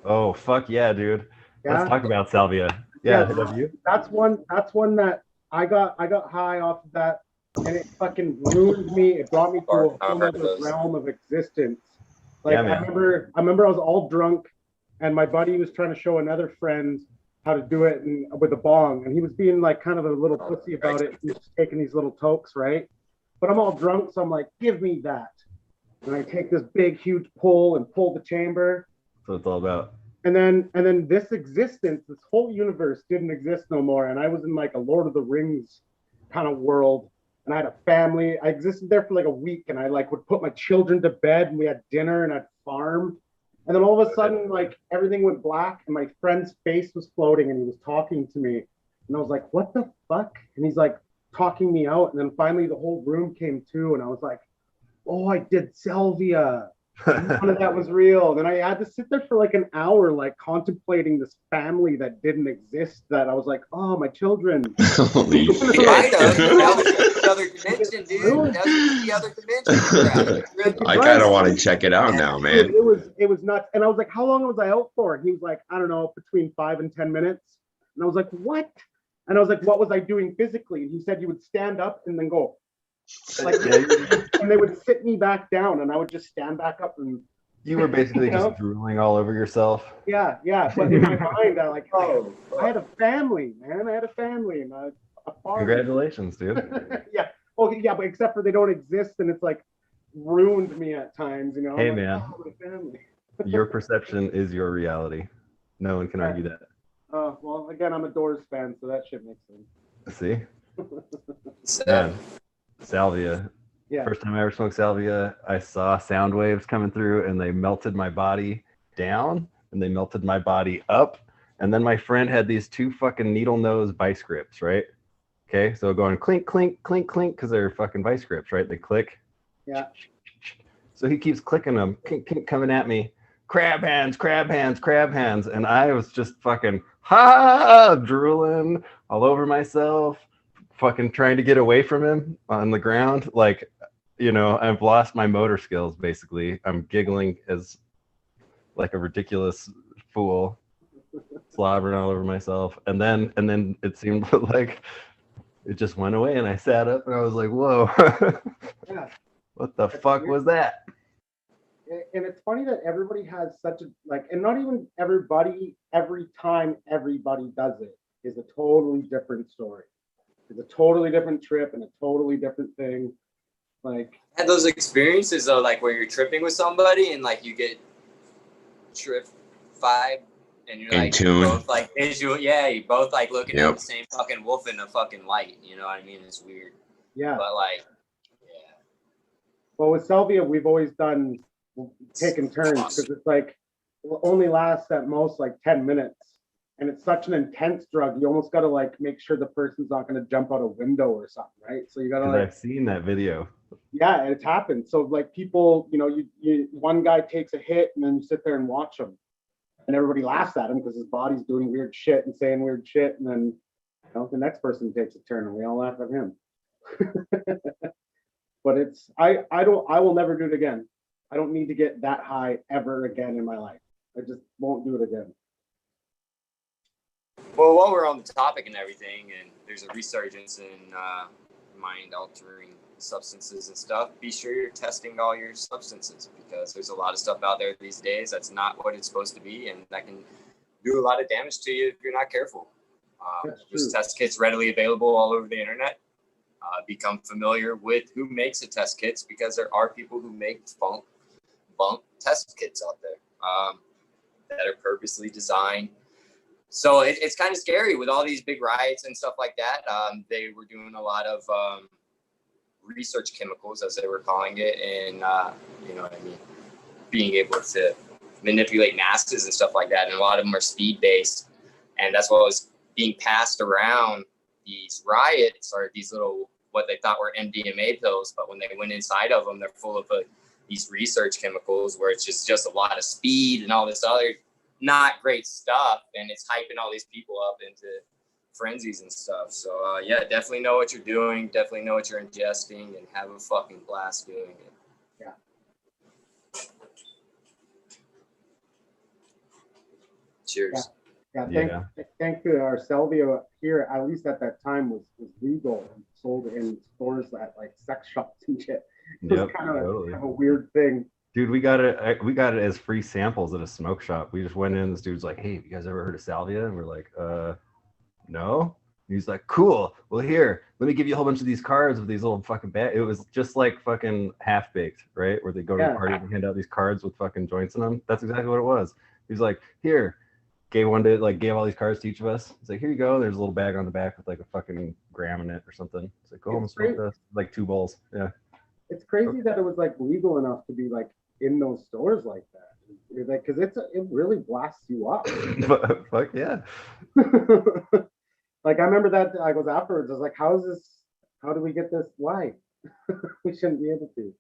Oh fuck yeah, dude. Yeah? Let's talk about Salvia. That's one that I got high off of that. And it fucking ruined me. It brought me to a whole other realm of existence. Like I remember I was all drunk, and my buddy was trying to show another friend how to do it with a bong, and he was being like kind of a little pussy about it. He was just taking these little tokes, right? But I'm all drunk, so I'm like, give me that. And I take this big, huge pull and pull the chamber. So it's all about. And then this existence, this whole universe didn't exist no more, and I was in like a Lord of the Rings kind of world. And I had a family. I existed there for like a week, and I like would put my children to bed, and we had dinner, and I'd farm, And then all of a sudden, like everything went black and my friend's face was floating and he was talking to me. And I was like, what the fuck? And he's like talking me out. And then finally the whole room came to and I was like, oh, I did Salvia. None of that was real. Then I had to sit there for like an hour, like contemplating this family that didn't exist. That I was like, oh, my children. Holy shit. That was the other dimension, dude. That was the other dimension. I kind of want to check it out now, man. It was nuts. And I was like, how long was I out for? And he was like, I don't know, between 5 and 10 minutes. And I was like, what? And I was like, what was I doing physically? And he said you would stand up and then go. Like, and they would sit me back down and I would just stand back up and you were basically just drooling all over yourself. Yeah. But in my mind, I like, oh, I had a family, man. I had a family and a farm. Congratulations, dude. Yeah. Well, yeah, but except for they don't exist and it's like ruined me at times, you know. Hey, like, man. oh, my family. Your perception is your reality. No one can argue that. Well, again, I'm a Doors fan, so that shit makes sense. See? Man, Salvia. Yeah. First time I ever smoked Salvia, I saw sound waves coming through and they melted my body down and they melted my body up. And then my friend had these 2 fucking needle nose vice grips, right? Okay, so going clink, clink, clink, clink, because they're fucking vice grips, right? They click. Yeah. So he keeps clicking them, kink, kink, coming at me. Crab hands, crab hands, crab hands. And I was just fucking drooling all over myself, fucking trying to get away from him on the ground. Like, you know, I've lost my motor skills, basically. I'm giggling as like a ridiculous fool, slobbering all over myself. And then it seemed like it just went away and I sat up and I was like, whoa, Yeah. What the fuck was that? And it's funny that everybody has such a, like, and not even everybody, every time everybody does it is a totally different story. It's a totally different trip and a totally different thing. Like, had those experiences though, like where you're tripping with somebody and like you get trip vibe and you're In like tune. both like visual, yeah, you both like looking at the same fucking wolf in a fucking light, you know what I mean? It's weird. Yeah. But like, yeah. Well, with Salvia, we've always done taking turns because it's like it only lasts at most like 10 minutes. And it's such an intense drug. You almost got to like make sure the person's not going to jump out a window or something, right? So you got to like. I've seen that video. Yeah, it's happened. So like people, you know, you one guy takes a hit and then you sit there and watch him, and everybody laughs at him because his body's doing weird shit and saying weird shit, and then you know the next person takes a turn and we all laugh at him. But it's I will never do it again. I don't need to get that high ever again in my life. I just won't do it again. Well, while we're on the topic and everything, and there's a resurgence in mind-altering substances and stuff, be sure you're testing all your substances because there's a lot of stuff out there these days that's not what it's supposed to be, and that can do a lot of damage to you if you're not careful. There's test kits readily available all over the internet. Become familiar with who makes the test kits because there are people who make bunk test kits out there that are purposely designed. So it's kind of scary with all these big riots and stuff like that. They were doing a lot of research chemicals, as they were calling it, and you know what I mean, being able to manipulate masses and stuff like that. And a lot of them are speed based, and that's what was being passed around these riots, or these little what they thought were MDMA pills, but when they went inside of them, they're full of these research chemicals where it's just a lot of speed and all this other not great stuff, and it's hyping all these people up into frenzies and stuff. So yeah, definitely know what you're doing, definitely know what you're ingesting, and have a fucking blast doing it. Yeah. Cheers. Yeah. Thank you. Our Salvia here, at least at that time, was legal and sold in stores at like sex shops and shit. It was kind of a weird thing. Dude, we got it as free samples at a smoke shop. We just went in, this dude's like, hey, have you guys ever heard of Salvia? And we're like, no. And he's like, cool. Well, here, let me give you a whole bunch of these cards with these little fucking bags. It was just like fucking Half-Baked, right? Where they go to the party and hand out these cards with fucking joints in them. That's exactly what it was. He's like, here, gave all these cards to each of us. He's like, here you go. There's a little bag on the back with like a fucking gram in it or something. It's like, go home and smoke this. Like 2 bowls. Yeah. It's crazy that it was like legal enough to be like in those stores like that. You're like, because it really blasts you up. Fuck yeah. Like I remember that I was afterwards. I was like, how is this? How do we get this live? We shouldn't be able to.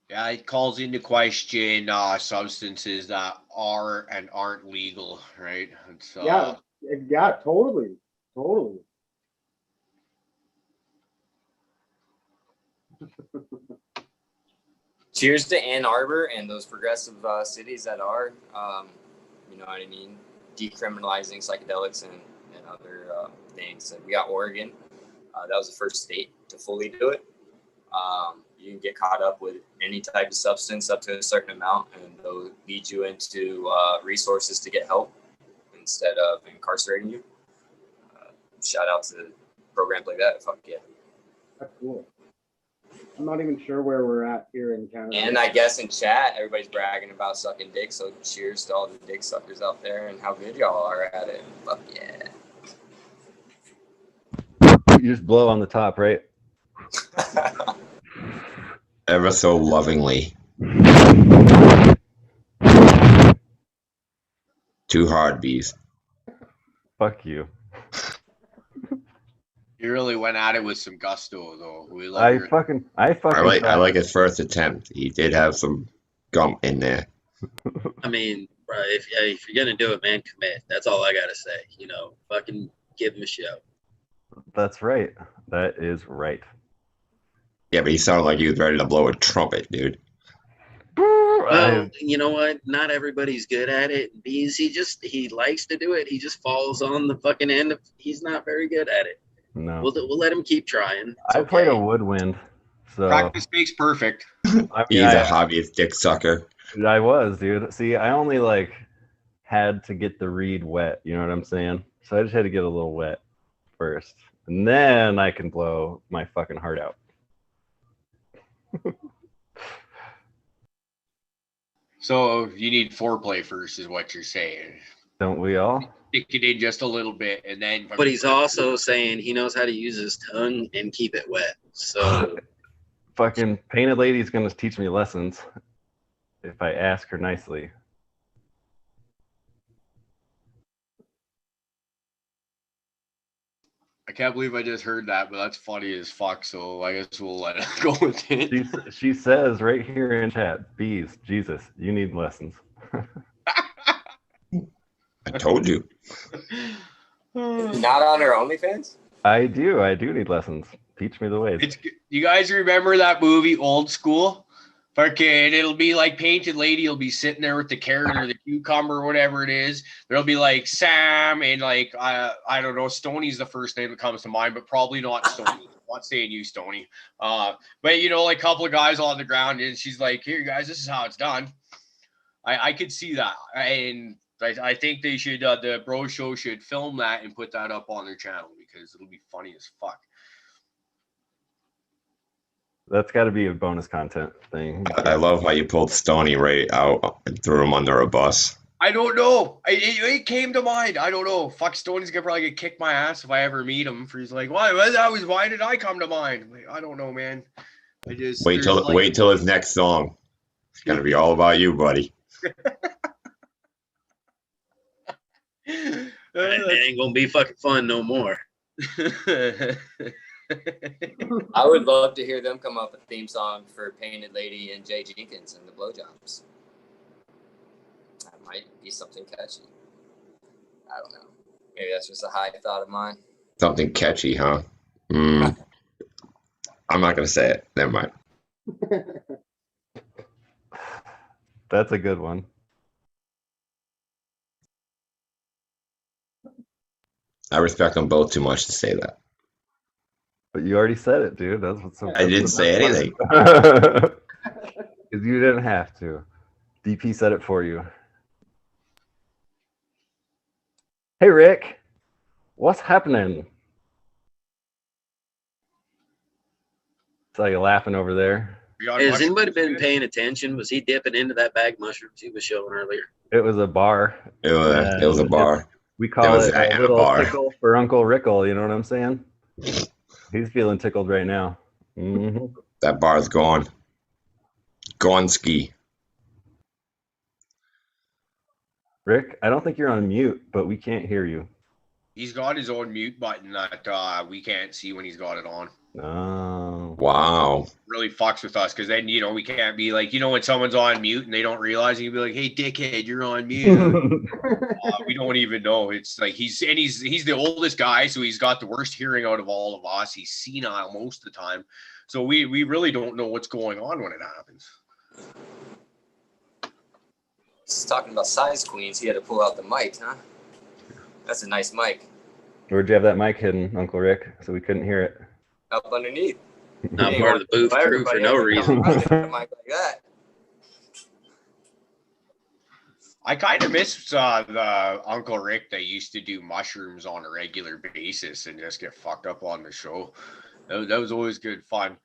Yeah, it calls into question substances that are and aren't legal, right? It's, Yeah, totally. Cheers to Ann Arbor and those progressive cities that are, you know what I mean, decriminalizing psychedelics and other things. And we got Oregon. That was the first state to fully do it. You can get caught up with any type of substance up to a certain amount, and they'll lead you into resources to get help instead of incarcerating you. Shout out to programs like that. Fuck yeah. That's cool. I'm not even sure where we're at here in Canada. And I guess in chat, everybody's bragging about sucking dick. So cheers to all the dick suckers out there and how good y'all are at it. Fuck yeah. You just blow on the top, right? Ever so lovingly. Too hard, bees. Fuck you. You really went at it with some gusto, though. We love I your... fucking I like his first attempt. He did have some gump in there. I mean, bro, if you're gonna do it, man, commit. That's all I gotta say. You know, fucking give him a show. That's right. That is right. Yeah, but he sounded like he was ready to blow a trumpet, dude. Well, you know what? Not everybody's good at it. He likes to do it. He just falls on the fucking end of. He's not very good at it. No. We'll let him keep trying. I played a woodwind, so Practice makes perfect. I mean, He's a hobbyist dick sucker. I was, dude. See, I only like had to get the reed wet. You know what I'm saying? So I just had to get a little wet first, and then I can blow my fucking heart out. So you need foreplay first, is what you're saying. Don't we all? Stick it in just a little bit, and then. But he's also saying he knows how to use his tongue and keep it wet. So. Fucking painted lady's gonna teach me lessons if I ask her nicely. I can't believe I just heard that, but that's funny as fuck. So I guess we'll let it go with it. She says right here in chat, bees, Jesus, you need lessons. I told you. Not on her OnlyFans? I do need lessons. Teach me the ways. You guys remember that movie Old School? Fucking, it'll be like Painted Lady will be sitting there with the carrot or the cucumber or whatever it is. There'll be like Sam and like I don't know, Stoney's the first name that comes to mind, but probably not Stoney. I'm not saying you, Stoney. But you know, like a couple of guys on the ground, and she's like, "Here, guys, this is how it's done." I could see that, and I think they should. The Bro Show should film that and put that up on their channel because it'll be funny as fuck. That's got to be a bonus content thing. I love how you pulled Stoney right out and threw him under a bus. I don't know. It came to mind. I don't know. Fuck, Stoney's gonna probably get kicked my ass if I ever meet him. For he's like, why did I come to mind? Like, I don't know, man. I just wait till his next song. It's gonna be all about you, buddy. It ain't gonna be fucking fun no more. I would love to hear them come up with a theme song for Painted Lady and Jay Jenkins and the Blowjobs. That might be something catchy. I don't know. Maybe that's just a high thought of mine. Something catchy, huh? I'm not gonna say it. Never mind. That's a good one. I respect them both too much to say that. But you already said it, dude. That's what's so. I didn't say anything. Because you didn't have to. DP said it for you. Hey, Rick. What's happening? Saw you laughing over there. Has anybody been paying attention? Was he dipping into that bag of mushrooms he was showing earlier? It was a bar. It was a bar. We call it a little tickle for Uncle Rickle. You know what I'm saying? He's feeling tickled right now. Mm-hmm. That bar's gone. Gonski. Rick, I don't think you're on mute, but we can't hear you. He's got his own mute button that we can't see when he's got it on. Oh. Wow. Really fucks with us because then, you know, we can't be like, you know, when someone's on mute and they don't realize, you can be like, hey, dickhead, you're on mute. We don't even know. It's like he's the oldest guy, so he's got the worst hearing out of all of us. He's senile most of the time. So we really don't know what's going on when it happens. Just talking about size queens, he had to pull out the mic, huh? That's a nice mic. Where'd you have that mic hidden, Uncle Rick, so we couldn't hear it? Up underneath. Not part of the booth crew for no reason. Mic like that. I kind of miss the Uncle Rick that used to do mushrooms on a regular basis and just get fucked up on the show. That was always good fun.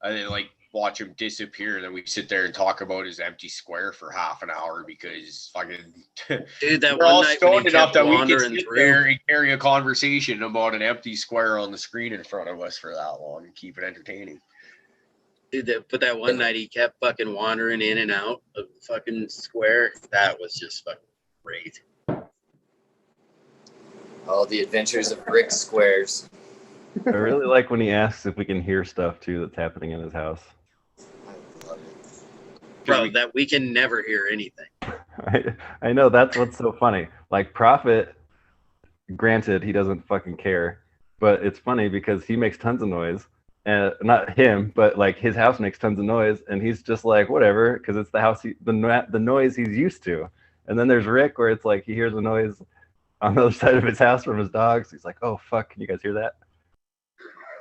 I didn't like watch him disappear, and then we sit there and talk about his empty square for half an hour because fucking Dude, that we're one all night when stoned he enough kept that we can wandering sit through. there and carry a conversation about an empty square on the screen in front of us for that long and keep it entertaining. Dude, but that one night he kept fucking wandering in and out of the fucking square. That was just fucking great. All the adventures of Rick Squares. I really like when he asks if we can hear stuff too that's happening in his house. I love it. Bro, that we can never hear anything. I know, that's what's so funny. Like Prophet, granted, he doesn't fucking care, but it's funny because he makes tons of noise, and not him, but like his house makes tons of noise, and he's just like whatever because it's the house, the noise he's used to. And then there's Rick, where it's like he hears a noise on the other side of his house from his dogs. He's like, "Oh fuck, can you guys hear that?"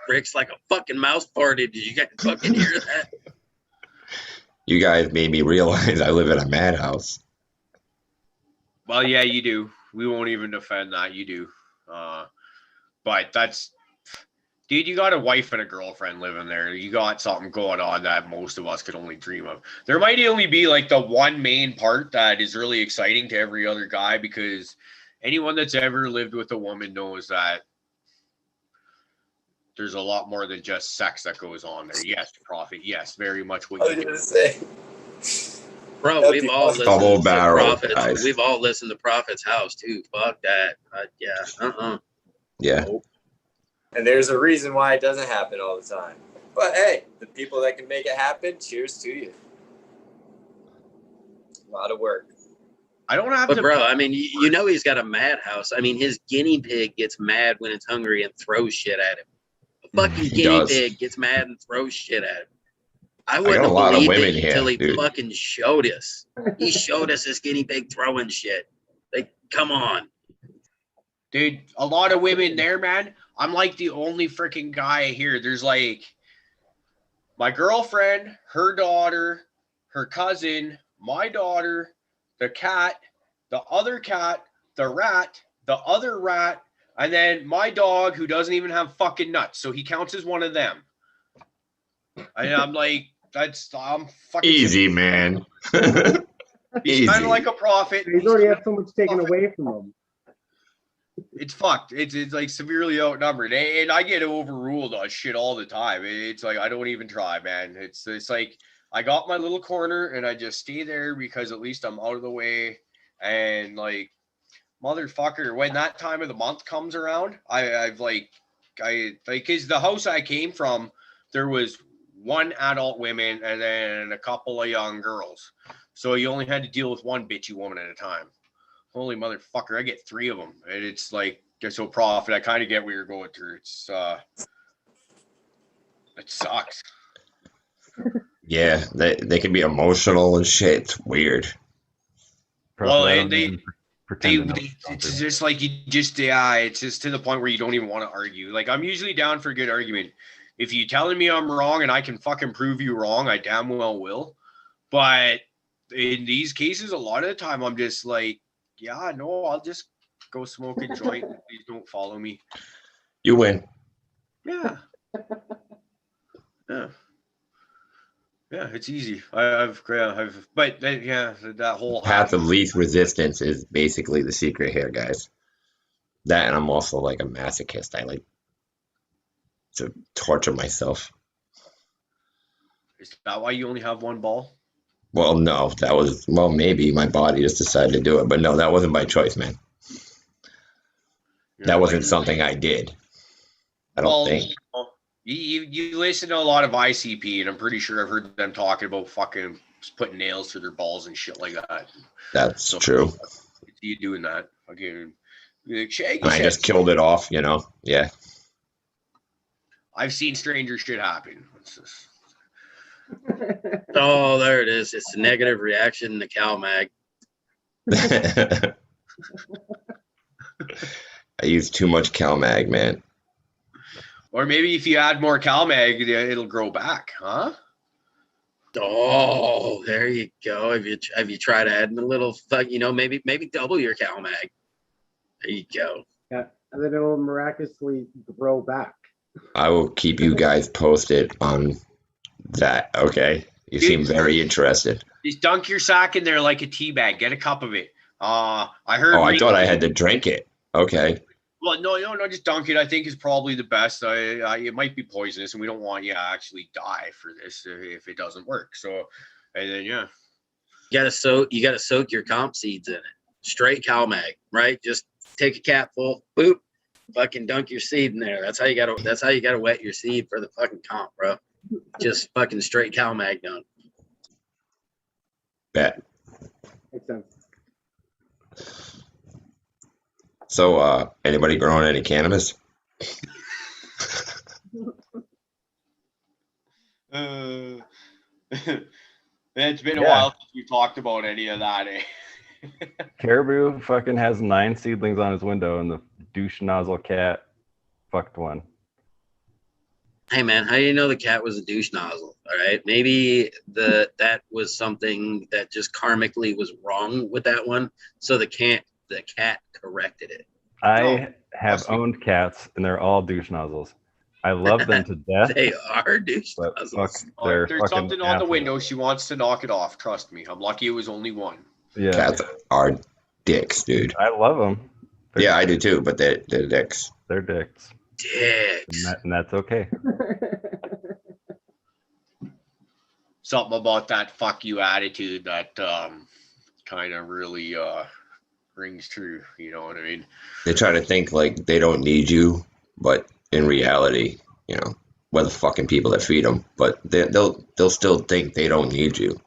Rick's like a fucking mouse farted. Did you guys fucking hear that? You guys made me realize I live in a madhouse. Well, yeah, you do. We won't even defend that. You do. But that's, dude, you got a wife and a girlfriend living there. You got something going on that most of us could only dream of. There might only be like the one main part that is really exciting to every other guy, because anyone that's ever lived with a woman knows that there's a lot more than just sex that goes on there. Yes, Prophet. Yes, very much what I you was do. gonna say. Bro, we've all listened Double to barrel, Prophet's. guys. We've all listened to Prophet's house too. Fuck that. Yeah. Yeah. And there's a reason why it doesn't happen all the time. But hey, the people that can make it happen, cheers to you. A lot of work. I don't have But to. bro, I mean, you know he's got a madhouse. I mean, his guinea pig gets mad when it's hungry and throws shit at him. A fucking He guinea does. pig gets mad and throws shit at him. I got wouldn't a have lot of believed women it here, until he dude. fucking showed us. He showed us his guinea pig throwing shit. Like, come on. Dude, a lot of women there, man. I'm like the only freaking guy here. There's like my girlfriend, her daughter, her cousin, my daughter, the cat, the other cat, the rat, the other rat, and then my dog who doesn't even have fucking nuts. So he counts as one of them. And I'm like, I'm fucking Easy, man. He's Easy. kind of like a prophet. He's already had so much taken away from him. It's fucked. It's like severely outnumbered, and I get overruled on shit all the time. It's like I don't even try, man. It's like I got my little corner and I just stay there because at least I'm out of the way. And like, motherfucker, when that time of the month comes around, I've like, cause the house I came from, there was one adult woman and then a couple of young girls. So you only had to deal with one bitchy woman at a time. Holy motherfucker, I get 3 of them. And it's like, so Prophet, I kind of get what you're going through. It's, it sucks. Yeah, they can be emotional and shit. It's weird. Well, Prophet, I and don't even pretend to know it's something. just like you just, yeah, it's just to the point where you don't even want to argue. Like, I'm usually down for a good argument. If you telling me I'm wrong and I can fucking prove you wrong, I damn well will. But in these cases, a lot of the time, I'm just like, yeah, no, I'll just go smoke a joint. And please don't follow me. You win. Yeah. Yeah. Yeah, it's easy. But that whole Path of least resistance is basically the secret here, guys. That, and I'm also like a masochist. I like to torture myself. Is that why you only have one ball? Well, no, maybe my body just decided to do it, but no, that wasn't by choice, man. That wasn't something I did. I don't think. You listen to a lot of ICP, and I'm pretty sure I've heard them talking about fucking putting nails through their balls and shit like that. That's true. You doing that? Okay. I just killed it off, you know? Yeah. I've seen stranger shit happen. Oh, there it is. It's a negative reaction to CalMag. I use too much CalMag, man. Or maybe if you add more CalMag, it'll grow back, huh? Oh, there you go. Have you tried adding a little, maybe double your CalMag? There you go. Yeah, and then it'll miraculously grow back. I will keep you guys posted on that, okay? You seem very interested. Just dunk your sack in there like a tea bag. Get a cup of it. I heard. Oh, I thought I had to drink it. Okay. Well, no, just dunk it. I think is probably the best. It might be poisonous, and we don't want you to actually die for this if it doesn't work. So, and then you gotta soak your comp seeds in it. Straight CalMag, right? Just take a capful, boop, fucking dunk your seed in there. That's how you gotta wet your seed for the fucking comp, bro. Just fucking straight CalMag dunk. Bet. Makes sense. So, anybody growing any cannabis? It's been a while since we talked about any of that. Caribou fucking has 9 seedlings on his window, and the douche nozzle cat fucked one. Hey man, how do you know the cat was a douche nozzle? All right, maybe that was something that just karmically was wrong with that one, so the cat corrected it. I have owned cats, and they're all douche nozzles. I love them to death. They are douche nozzles. There's something on the window. She wants to knock it off. Trust me. I'm lucky it was only one. Yeah. Cats are dicks, dude. I love them. I do too, but they're dicks. They're dicks. Dicks. And that's okay. Something about that fuck you attitude that kind of really rings true. You know what I mean? They try to think like they don't need you, but in reality, we're the fucking people that feed them. But they'll still think they don't need you.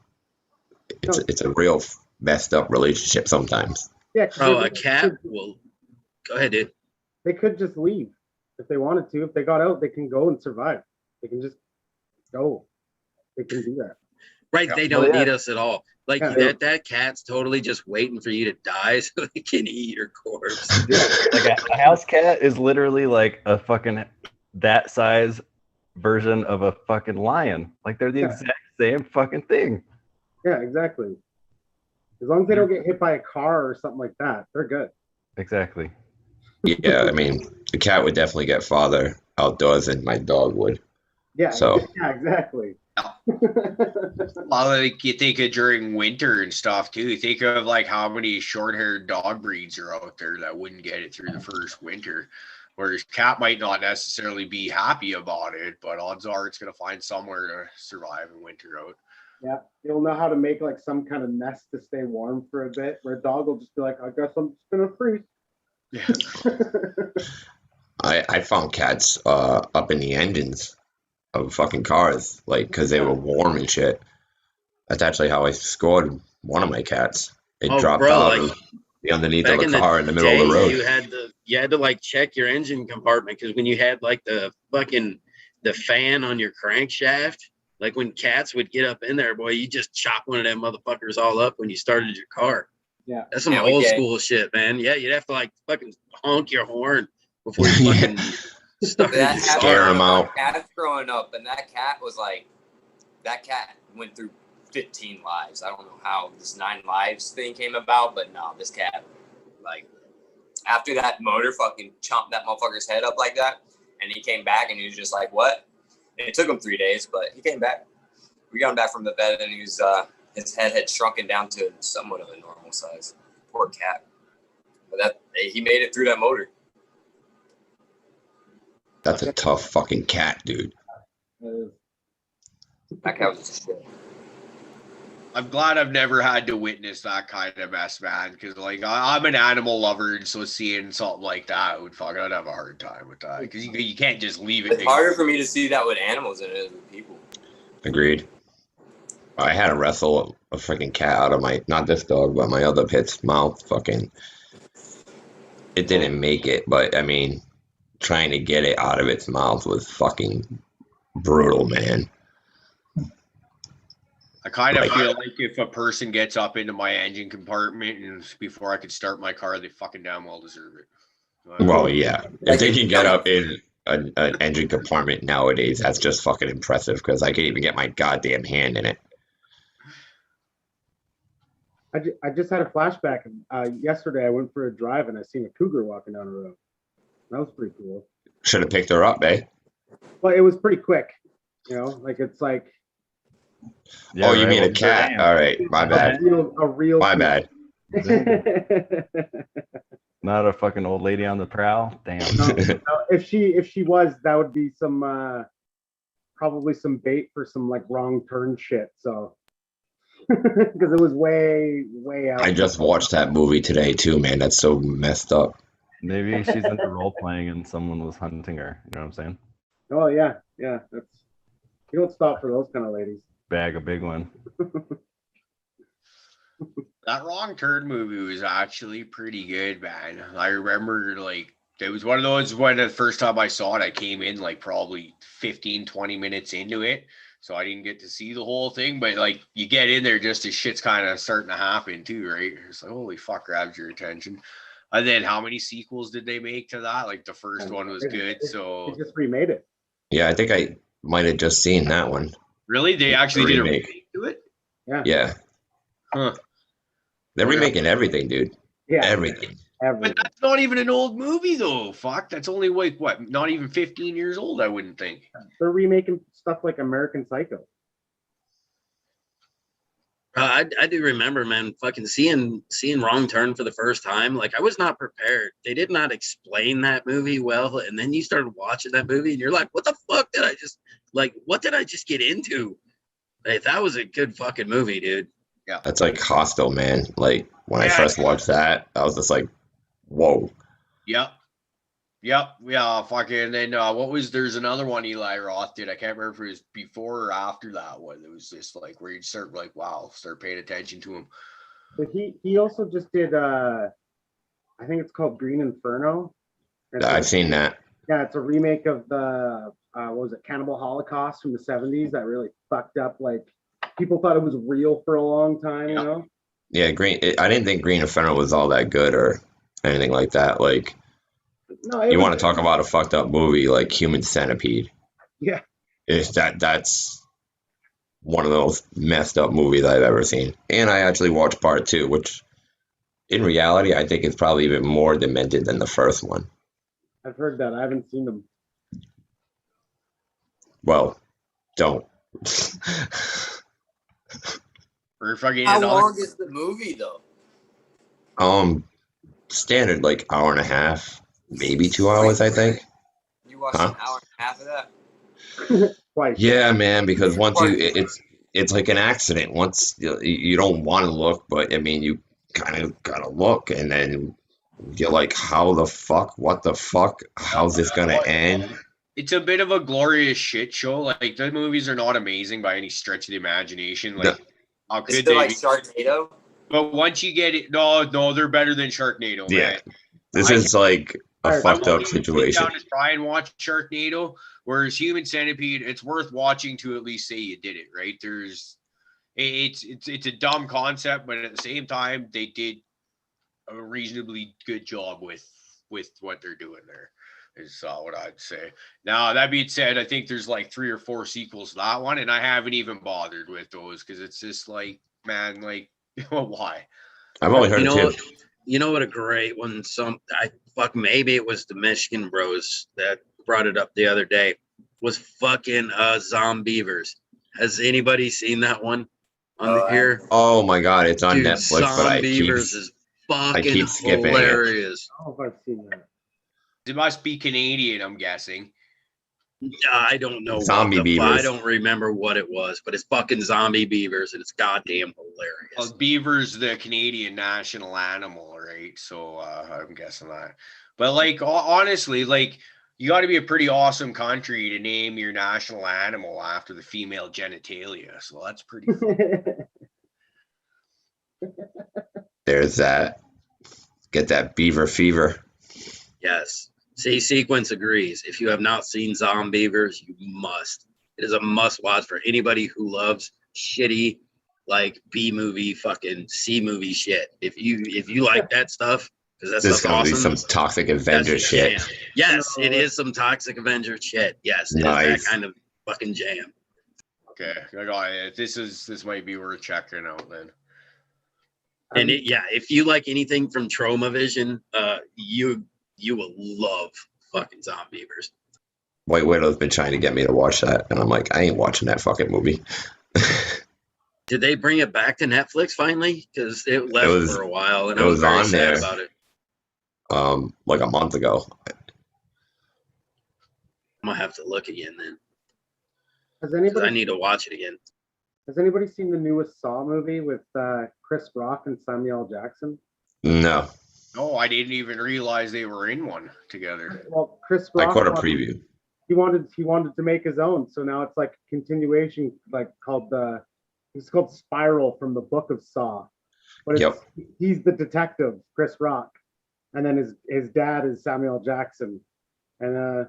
It's a real messed up relationship sometimes. Yeah. Oh, a cat will. Go ahead, dude. They could just leave if they wanted to. If they got out, they can go and survive. They can just go. They can do that. Right. They don't need us at all. Like that cat's totally just waiting for you to die so they can eat your corpse. Like a house cat is literally like a fucking that size version of a fucking lion. Like they're the exact same fucking thing. Yeah, exactly. As long as they don't get hit by a car or something like that, they're good. Exactly. Yeah, I mean, the cat would definitely get farther outdoors than my dog would. Yeah, so. Yeah, exactly. Well, like you think of during winter and stuff too. Think of like how many short-haired dog breeds are out there that wouldn't get it through the first winter. Whereas cat might not necessarily be happy about it, but odds are it's going to find somewhere to survive and winter out. Yeah, you'll know how to make like some kind of nest to stay warm for a bit. Where a dog will just be like, I guess I'm just gonna freeze. Yeah. I found cats up in the engines of fucking cars, like because they were warm and shit. That's actually how I scored one of my cats. It dropped out of the underneath of a car in the middle of the road. You had to like check your engine compartment because when you had like the fan on your crankshaft, like when cats would get up in there, boy, you just chop one of them motherfuckers all up when you started your car. Yeah, that's some old school shit, man. Yeah, you'd have to like fucking honk your horn before you fucking started. Scare them out. Cat growing up, and that cat went through 15 lives. I don't know how this 9 lives thing came about, but no, this cat, like, after that motor fucking chomped that motherfucker's head up like that, and he came back and he was just like, what? And it took him 3 days, but he came back. We got him back from the vet, and he was his head had shrunken down to somewhat of a normal size. Poor cat. But he made it through that motor. That's a tough fucking cat, dude. That cat was just shit. I'm glad I've never had to witness that kind of mess, man. Because like I'm an animal lover, and so seeing something like that I'd have a hard time with that. Because you can't just leave it. It's harder for me to see that with animals than it is with people. Agreed. I had to wrestle a freaking cat out of my, not this dog, but my other pit's mouth. Fucking, it didn't make it, but I mean, trying to get it out of its mouth was fucking brutal, man. I kind of feel like if a person gets up into my engine compartment and before I could start my car, they fucking damn well deserve it. Well, yeah. If they can get up in an engine compartment nowadays, that's just fucking impressive because I can't even get my goddamn hand in it. I just had a flashback. Yesterday, I went for a drive and I seen a cougar walking down the road. That was pretty cool. Should have picked her up, eh? Well, it was pretty quick. You know, like it's like. Yeah, oh, you mean a cat? All right, my bad. A real my bad. Not a fucking old lady on the prowl. Damn. No, if she was, that would be some probably some bait for some like wrong turn shit. So because it was way out. I just watched that movie today too, man. That's so messed up. Maybe she's into role playing and someone was hunting her. You know what I'm saying? Oh yeah. That's you don't stop for those kind of ladies. Bag a big one. That Wrong Turn movie was actually pretty good, man. I remember like it was one of those when the first time I saw it, I came in like probably 15-20 minutes into it. So I didn't get to see the whole thing, but like you get in there just as shit's kind of starting to happen too, right? It's like, holy fuck, grabs your attention. And then how many sequels did they make to that? Like the first one was good. So they just remade it. Yeah, I think I might have just seen that one. Really? They actually did a remake to it? Yeah. Huh. They're remaking everything, dude. Yeah. Everything. But that's not even an old movie, though. Fuck. That's only like, what, not even 15 years old, I wouldn't think. They're remaking stuff like American Psycho. I do remember, man, fucking seeing Wrong Turn for the first time. Like, I was not prepared. They did not explain that movie well. And then you started watching that movie and you're like, what the fuck did I just, like, what did I just get into? Like, that was a good fucking movie, dude. Yeah. That's like Hostel, man. Like, when I first watched that, I was just like, whoa. Yep. Yeah. Fucking. Then there's another one Eli Roth did. I can't remember if it was before or after that one. It was just like where you'd start like, wow, start paying attention to him. But he also just did I think it's called Green Inferno. I've seen that. Yeah, it's a remake of the what was it, Cannibal Holocaust from the 70s that really fucked up. Like people thought it was real for a long time, you know? Yeah, I didn't think Green Inferno was all that good or anything like that. Like, no, you want to talk about a fucked up movie like Human Centipede? Yeah, that's one of those messed up movies I've ever seen. And I actually watched part 2, which in reality I think is probably even more demented than the first one. I've heard that. I haven't seen them. Well, don't. How long is the movie though? Standard like hour and a half, maybe 2 hours, I think. You watched an hour and a half of that? Twice. Yeah, man, because once it's like an accident. Once you don't want to look, but I mean, you kind of gotta look, and then you're like, how the fuck? What the fuck? How's this gonna end? It's a bit of a glorious shit show. Like the movies are not amazing by any stretch of the imagination. Like, how could they? Like Sharknado. But once you get it, no, they're better than Sharknado. Yeah, man. this is like a fucked up situation. Down to try and watch Sharknado, whereas Human Centipede, it's worth watching to at least say you did it right. It's a dumb concept, but at the same time, they did a reasonably good job with what they're doing there. Is what I'd say. Now, that being said, I think there's like 3 or 4 sequels to that one, and I haven't even bothered with those because it's just like, man, like, why? I've only heard of 2. You know what a great one. Maybe it was the Michigan Bros that brought it up the other day. Was fucking Zombievers. Has anybody seen that one on here? Oh my god, it's on Netflix, but Zombievers is fucking hilarious. I don't know if I've seen that. It must be Canadian, I'm guessing. I don't know. Zombie beavers. I don't remember what it was, but it's fucking zombie beavers, and it's goddamn hilarious. Well, beaver's the Canadian national animal, right? So I'm guessing that. But like honestly, like you got to be a pretty awesome country to name your national animal after the female genitalia. So that's pretty cool. There's that. Get that beaver fever. Yes. See, Sequence agrees. If you have not seen Zombievers, you must. It is a must watch for anybody who loves shitty, like B movie, fucking C movie shit. If you like that stuff, because that's There's gonna awesome. be some Toxic Avenger shit. Jam. Yes, it is some Toxic Avenger shit. Yes, it Nice. is that kind of fucking jam. Okay, I got it. This might be worth checking out then. And if you like anything from Trauma Vision, you will love fucking Zombievers. White Widow's been trying to get me to watch that, and I'm like, I ain't watching that fucking movie. Did they bring it back to Netflix finally? Because it left for a while, and I was very sad about it. Like a month ago. I'm gonna have to look again then. Has anybody? I need to watch it again. Has anybody seen the newest Saw movie with Chris Rock and Samuel Jackson? No. No, I didn't even realize they were in one together. Well, Chris Rock. I caught a preview. He wanted to make his own, so now it's like a continuation, like it's called Spiral from the book of Saw. But he's the detective, Chris Rock, and then his dad is Samuel Jackson. And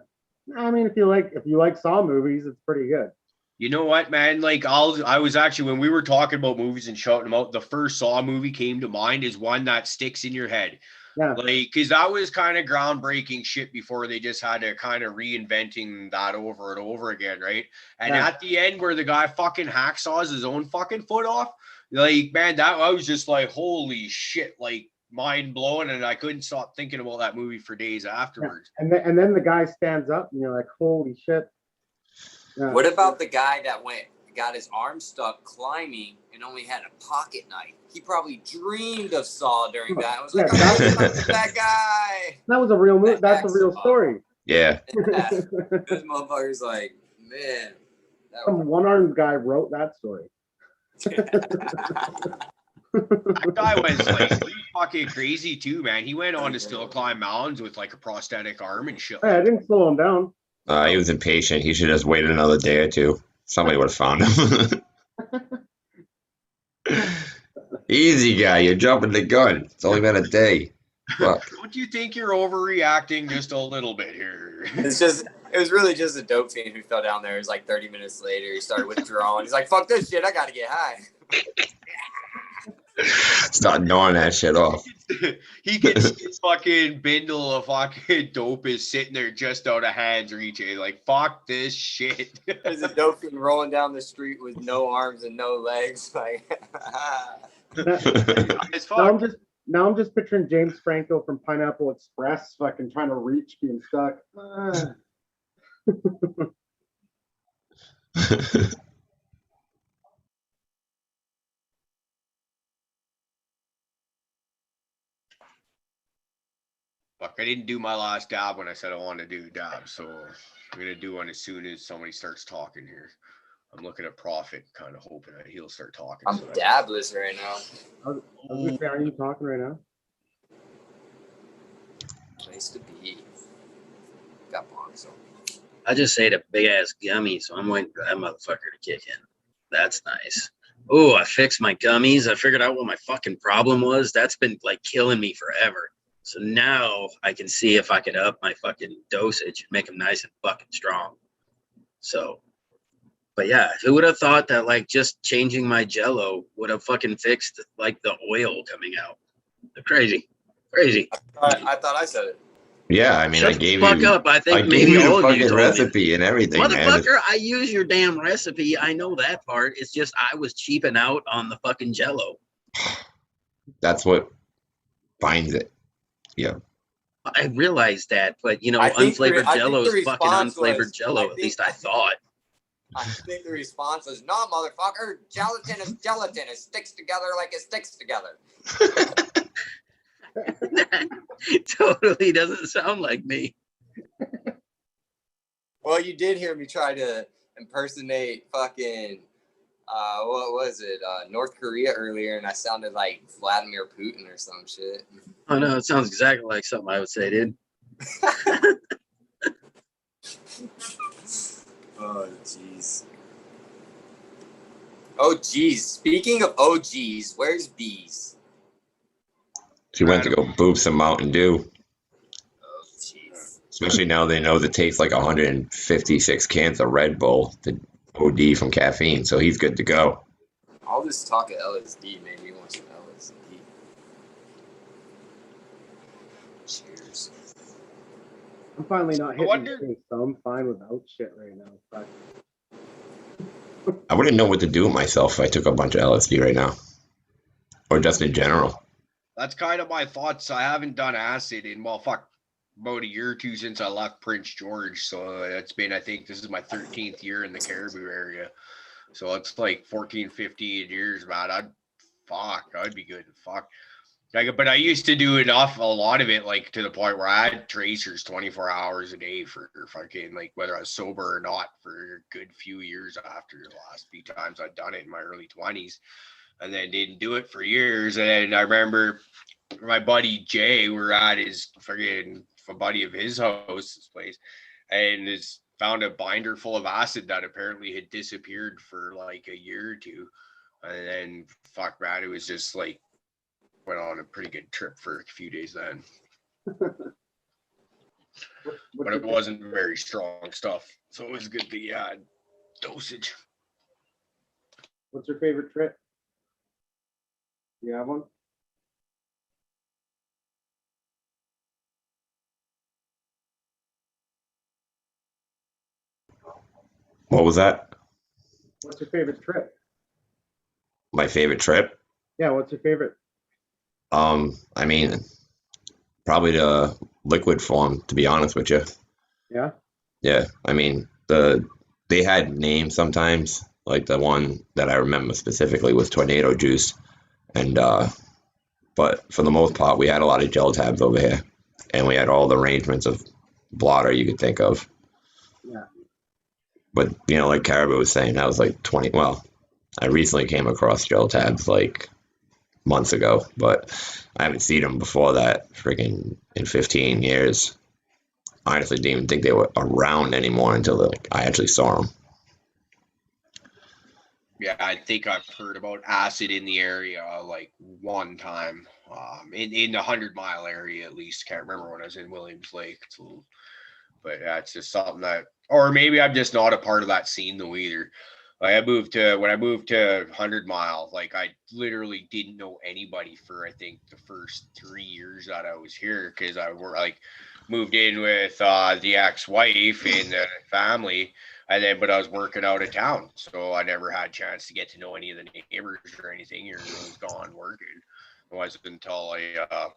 I mean, if you like Saw movies, it's pretty good. You know what, man? Like I was actually, when we were talking about movies and shouting them out, the first Saw movie came to mind is one that sticks in your head. Yeah. Like, because that was kind of groundbreaking shit before they just had to kind of reinventing that over and over again, right? And at the end where the guy fucking hacksaws his own fucking foot off, like, man, I was just like, holy shit, like mind blowing, and I couldn't stop thinking about that movie for days afterwards. Yeah. And then the guy stands up and you're like, holy shit. Yeah. What about the guy that got his arm stuck climbing and only had a pocket knife? He probably dreamed of Saw during that. I was like, that guy. That was a real movie. That's a real story. Yeah. This motherfucker's like, man. Some one-armed guy wrote that story. That guy was like pretty fucking crazy too, man. He went on to still climb mountains with like a prosthetic arm and shit. Hey, I didn't slow him down. He was impatient. He should have just waited another day or two. Somebody would have found him. Easy guy, you're jumping the gun. It's only been a day. Fuck. Don't you think you're overreacting just a little bit here? It was really just a dope fiend who fell down there. It was like 30 minutes later. He started withdrawing. He's like, fuck this shit. I got to get high. Start gnawing that shit off. He gets his fucking bindle of fucking dope is sitting there just out of hands reaching. Like, fuck this shit. There's a dope fiend rolling down the street with no arms and no legs. Like, now I'm just picturing James Franco from Pineapple Express fucking trying to reach, being stuck. Fuck, I didn't do my last dab when I said I wanted to do a dab, so I'm gonna do one as soon as somebody starts talking here. I'm looking at Prophet, kind of hoping that he'll start talking. I'm dabless right now. I was gonna say, are you talking right now? Place to be. Got bongs on. I just ate a big ass gummy, so I'm waiting for that motherfucker to kick in. That's nice. Oh, I fixed my gummies. I figured out what my fucking problem was. That's been like killing me forever. So now I can see if I could up my fucking dosage and make them nice and fucking strong. So, but yeah, who would have thought that like just changing my Jello would have fucking fixed like the oil coming out? Crazy. I thought I said it. Yeah, I mean, I gave you. Up. I think maybe all of you fucking recipe and everything, motherfucker, man. I use your damn recipe. I know that part. It's just I was cheaping out on the fucking Jello. That's what binds it. Yeah. I realized that, but you know, unflavored Jello is fucking unflavored Jello. At least I thought. I think the response was, "No, motherfucker, gelatin is gelatin. It sticks together like it sticks together." That totally doesn't sound like me. Well, you did hear me try to impersonate fucking what was it? North Korea earlier, and I sounded like Vladimir Putin or some shit. Oh no, it sounds exactly like something I would say, dude. Oh jeez. Oh geez. Speaking of OGs, where's Bees? She went to go boop some Mountain Dew. Oh jeez. Especially now they know the taste like 156 cans of Red Bull, the OD from caffeine, so he's good to go. All this talk of LSD made me want some LSD. Cheers. I'm finally not hitting wonder- things, so I'm fine without shit right now. But I wouldn't know what to do with myself if I took a bunch of LSD right now, or just in general. That's kind of my thoughts. I haven't done acid in, well, fuck, about a year or two since I left Prince George. So it's been, I think this is my 13th year in the Caribou area. So it's like 14, 15 years, man. I'd be good. Fuck. Like, but I used to do a lot of it, like to the point where I had tracers 24 hours a day for fucking, like, whether I was sober or not, for a good few years after the last few times I'd done it in my early 20s, and then didn't do it for years. And then I remember my buddy Jay, we're at his fucking, a buddy of his house, his place, and found a binder full of acid that apparently had disappeared for like a year or two. And then fuck, man, it was just like, went on a pretty good trip for a few days then. But it wasn't very strong stuff, so it was good, the dosage. what's your favorite trip? You have one? What was that? What's your favorite trip? My favorite trip? Yeah, what's your favorite? I mean, probably the liquid form, to be honest with you. Yeah. Yeah, I mean, they had names sometimes, like the one that I remember specifically was tornado juice, and but for the most part, we had a lot of gel tabs over here, and we had all the arrangements of blotter you could think of. Yeah. But you know, like Caribou was saying, that was like 20. Well, I recently came across gel tabs like months ago, but I haven't seen them before that freaking in 15 years. I honestly didn't even think they were around anymore until like I actually saw them. Yeah, I think I've heard about acid in the area like one time, in the 100-mile area at least. Can't remember when I was in Williams Lake. But that's just something that, or maybe I'm just not a part of that scene though either. Like when I moved to 100 Mile, like I literally didn't know anybody for I think the first 3 years that I was here, because I were like moved in with the ex-wife and the family, and then but I was working out of town, so I never had a chance to get to know any of the neighbors or anything. Or I was gone working. It wasn't until I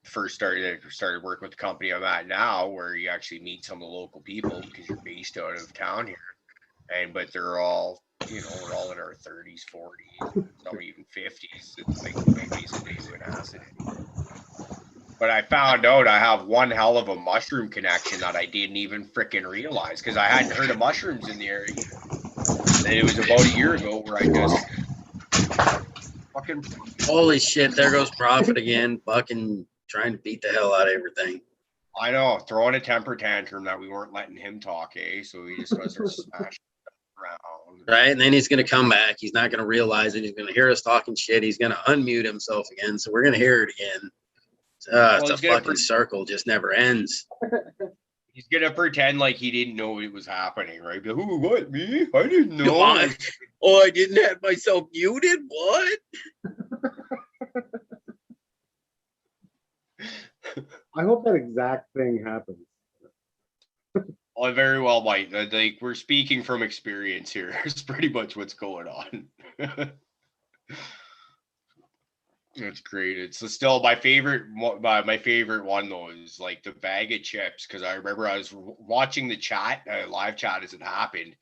first started working with the company I'm at now, where you actually meet some of the local people because you're based out of town here. But they're all, you know, we're all in our 30s, 40s, some even 50s. It's like basically doing acid anymore. But I found out I have one hell of a mushroom connection that I didn't even freaking realize, because I hadn't heard of mushrooms in the area. And it was about a year ago where I just fucking. Holy shit, there goes Prophet again, fucking trying to beat the hell out of everything. I know, throwing a temper tantrum that we weren't letting him talk, so he just goes to smash around. Right, and then he's going to come back. He's not going to realize it. He's going to hear us talking shit. He's going to unmute himself again, so we're going to hear it again. It's a fucking circle, just never ends. He's going to pretend like he didn't know it was happening, right? But, who, what, me? I didn't know. I didn't have myself muted? What? I hope that exact thing happens. I very well might. Like, we're speaking from experience here. It's pretty much what's going on. That's great. It's still my favorite. My favorite one though is like the bag of chips, because I remember I was watching the chat, live chat as it happened,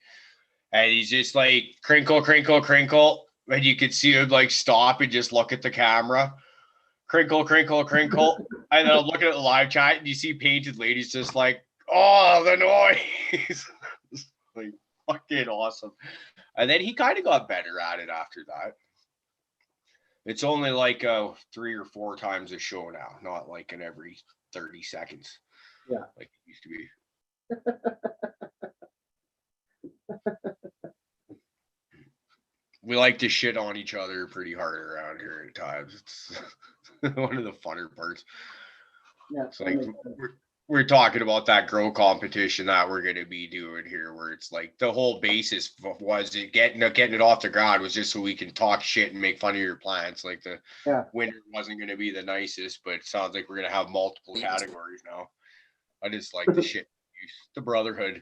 and he's just like crinkle, crinkle, crinkle, and you could see him like stop and just look at the camera, crinkle, crinkle, crinkle, and then I'm looking at the live chat and you see Painted Ladies just like, Oh, the noise. Like fucking awesome. And then he kind of got better at it after that. It's only like 3 or 4 times a show now, not like in every 30 seconds. Yeah. Like it used to be. We like to shit on each other pretty hard around here at times. It's one of the funner parts. Yeah, It's like we're talking about that grow competition that we're going to be doing here, where it's like the whole basis was it getting it off the ground was just so we can talk shit and make fun of your plants. Like the winter wasn't going to be the nicest, but it sounds like we're going to have multiple categories now. I just like the shit, the brotherhood,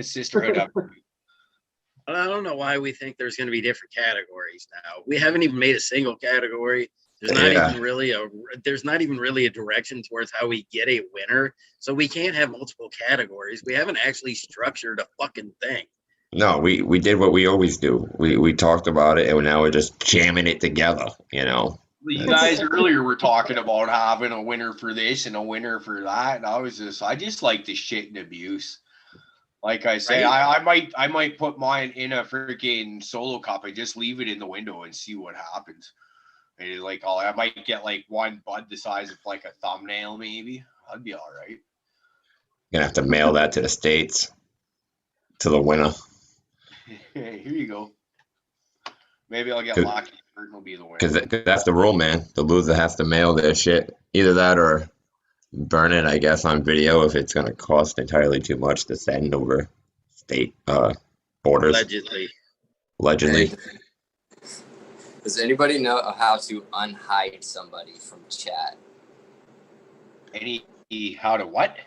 sisterhood. I don't know why we think there's going to be different categories now. We haven't even made a single category. There's not even really a direction towards how we get a winner. So we can't have multiple categories. We haven't actually structured a fucking thing. No, we did what we always do. We talked about it, and now we're just jamming it together, you know. You guys earlier were talking about having a winner for this and a winner for that. And I just like the shit and abuse. Like I say, right? I might put mine in a freaking solo cup and just leave it in the window and see what happens. And like, I might get like one bud the size of like a thumbnail, maybe. I'd be all right. Gonna have to mail that to the States, to the winner. Here you go. Maybe I'll get lucky. It'll be the winner. Because that's the rule, man. The loser has to mail their shit. Either that or burn it, I guess, on video if it's going to cost entirely too much to send over state borders. Allegedly. Hey, does anybody know how to unhide somebody from chat? How to what?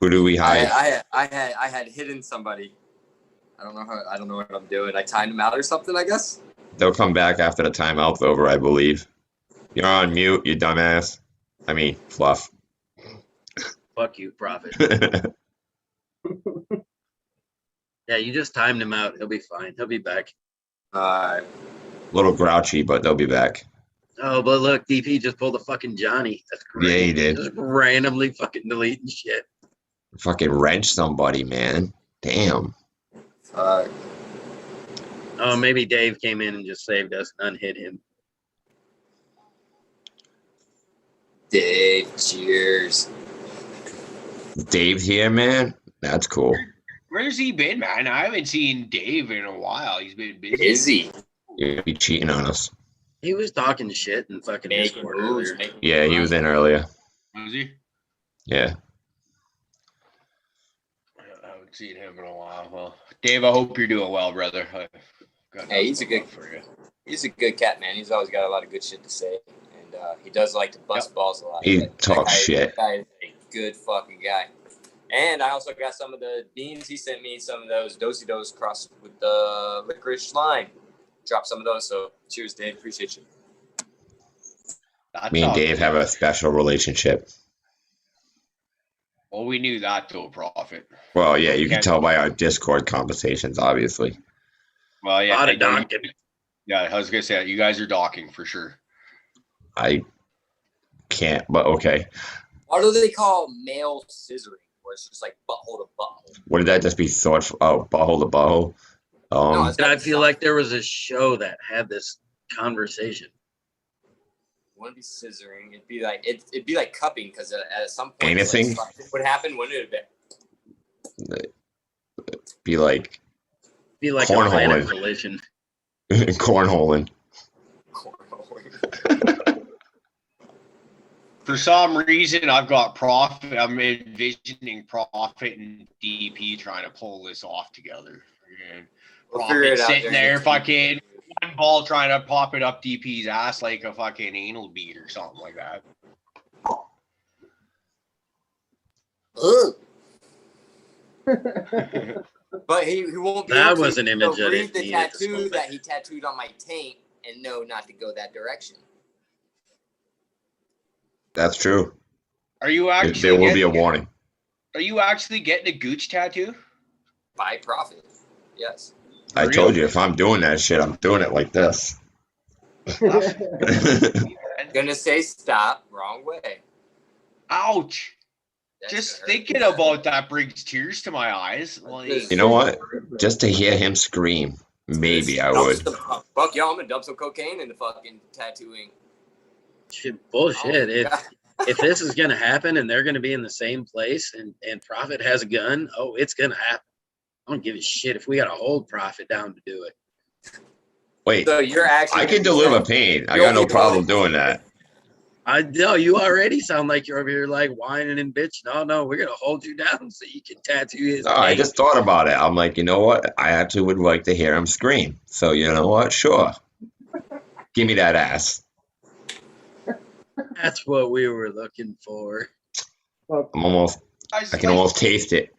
Who do we hide? I had hidden somebody. I don't know what I'm doing. I timed them out or something, I guess. They'll come back after the timeout's over, I believe. You're on mute, you dumbass. I mean, fluff. Fuck you, Prophet. Yeah, you just timed him out. He'll be fine. He'll be back. A little grouchy, but they'll be back. Oh, but look, DP just pulled a fucking Johnny. That's great. Yeah, he did. Just randomly fucking deleting shit. Fucking wrench somebody, man. Damn. Oh, maybe Dave came in and just saved us and unhid him. Dave, cheers. Dave's here, man. That's cool. Where's he been, man? I haven't seen Dave in a while. He's been busy. Busy. You're be cheating on us. He was talking shit and fucking Discord earlier. Yeah, he was in earlier. Was he? Yeah. I haven't seen him in a while. Well, Dave, I hope you're doing well, brother. Hey, he's a good cat, man. He's always got a lot of good shit to say, and he does like to bust balls a lot. He talks shit. That guy is a good fucking guy. And I also got some of the beans. He sent me some of those do-si-dos crossed with the licorice lime. Drop some of those. So cheers, Dave. Appreciate you. Me and Dave have a special relationship. Well, we knew that though, Prophet. Well, yeah, you can tell by our Discord conversations, obviously. Well, yeah. I was gonna say you guys are docking for sure. I can't, but okay. What do they call male scissoring? Where it's just like butthole to butthole. What did that just be thought? Oh, butthole to butthole. And I feel like there was a show that had this conversation. It wouldn't be scissoring. It'd be like cupping because at some point anything would happen. Wouldn't it be like cornholing. A collision. Cornholing. For some reason, I've got Prophet. I'm envisioning Prophet and DP trying to pull this off together. And Prophet sitting there, fucking one ball trying to pop it up DP's ass like a fucking anal bead or something like that. But he won't be. That was an image that read the tattoo that he tattooed on my taint and know not to go that direction. That's true. Are you actually? There will be a warning. Are you actually getting a gooch tattoo? By Prophet, yes. I told you, if I'm doing that shit, I'm doing it like this. Gonna say stop. Wrong way. Ouch. Just thinking about that brings tears to my eyes. Like, You know what? Just to hear him scream, maybe I would. Fuck y'all, I'm gonna dump some cocaine into fucking tattooing. Shit, bullshit. If this is gonna happen and they're gonna be in the same place and Prophet has a gun, it's gonna happen. I don't give a shit if we gotta hold Prophet down to do it. Wait, So you're actually I can deliver pain. I got no problem doing that. I know you already sound like you're over here like whining and bitch. No, we're gonna hold you down so you can tattoo his. No, I just thought about it. I'm like, you know what? I actually would like to hear him scream. So you know what? Sure. Give me that ass. That's what we were looking for. I can almost taste it.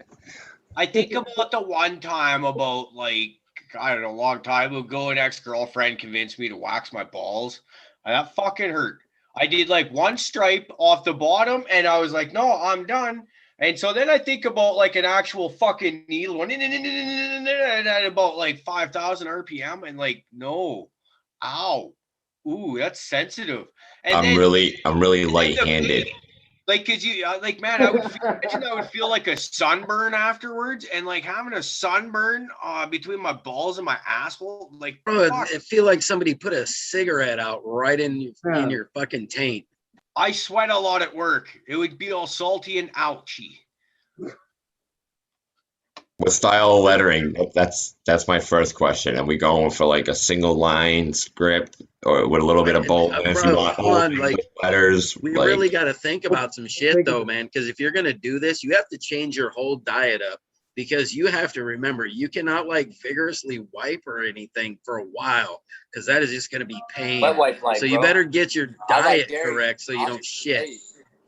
I think about the one time about like, I don't know, a long time ago, an ex-girlfriend convinced me to wax my balls. And that fucking hurt. I did like one stripe off the bottom and I was like, no, I'm done. And so then I think about like an actual fucking needle one at about like 5,000 RPM and like, no, ow, ooh, that's sensitive. And I'm really light-handed. Like, cause you like, man, I would feel like a sunburn afterwards, and like having a sunburn between my balls and my asshole, like, bro, it feel like somebody put a cigarette out right in your fucking taint. I sweat a lot at work. It would be all salty and ouchy. What style of lettering? That's my first question. Are we going for like a single line script or with a little bit of bold? If you want like letters, we really got to think about some shit though, man. Because if you're gonna do this, you have to change your whole diet up. Because you have to remember, you cannot like vigorously wipe or anything for a while, because that is just gonna be pain. So you better get your diet correct so you don't shit. Hey,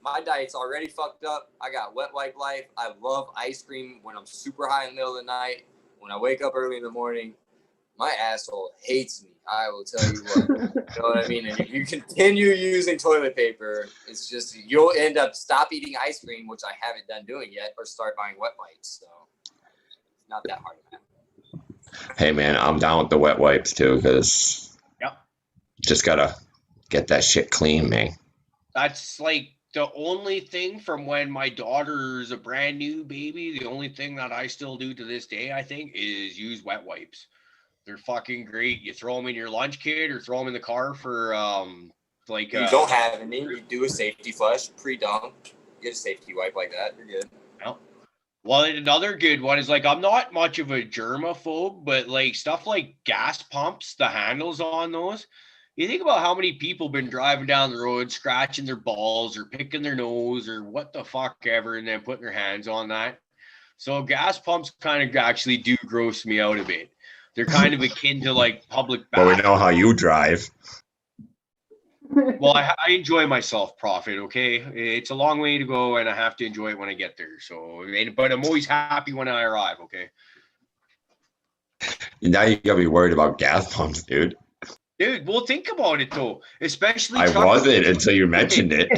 my diet's already fucked up. I got wet wipe life. I love ice cream when I'm super high in the middle of the night. When I wake up early in the morning, my asshole hates me. I will tell you what. You know what I mean? And if you continue using toilet paper, it's just you'll end up stop eating ice cream, which I haven't done doing yet, or start buying wet wipes. So it's not that hard, man. Hey man, I'm down with the wet wipes too, because just gotta get that shit clean, man. That's like the only thing from when my daughter's a brand new baby, the only thing that I still do to this day, I think, is use wet wipes. They're fucking great. You throw them in your lunch kit or throw them in the car for like. You don't have any. You do a safety flush pre-dunk. Get a safety wipe like that. You're good. Well, well, another good one is like, I'm not much of a germaphobe, but like stuff like gas pumps, the handles on those. You think about how many people been driving down the road, scratching their balls or picking their nose or what the fuck ever, and then putting their hands on that. So gas pumps kind of actually do gross me out a bit. They're kind of akin to like public But we know how you drive. Well, I enjoy myself, Prophet, okay? It's a long way to go, and I have to enjoy it when I get there. So, but I'm always happy when I arrive, okay? Now you gotta be worried about gas pumps, dude. Dude, well, think about it though. Especially I wasn't until you mentioned it.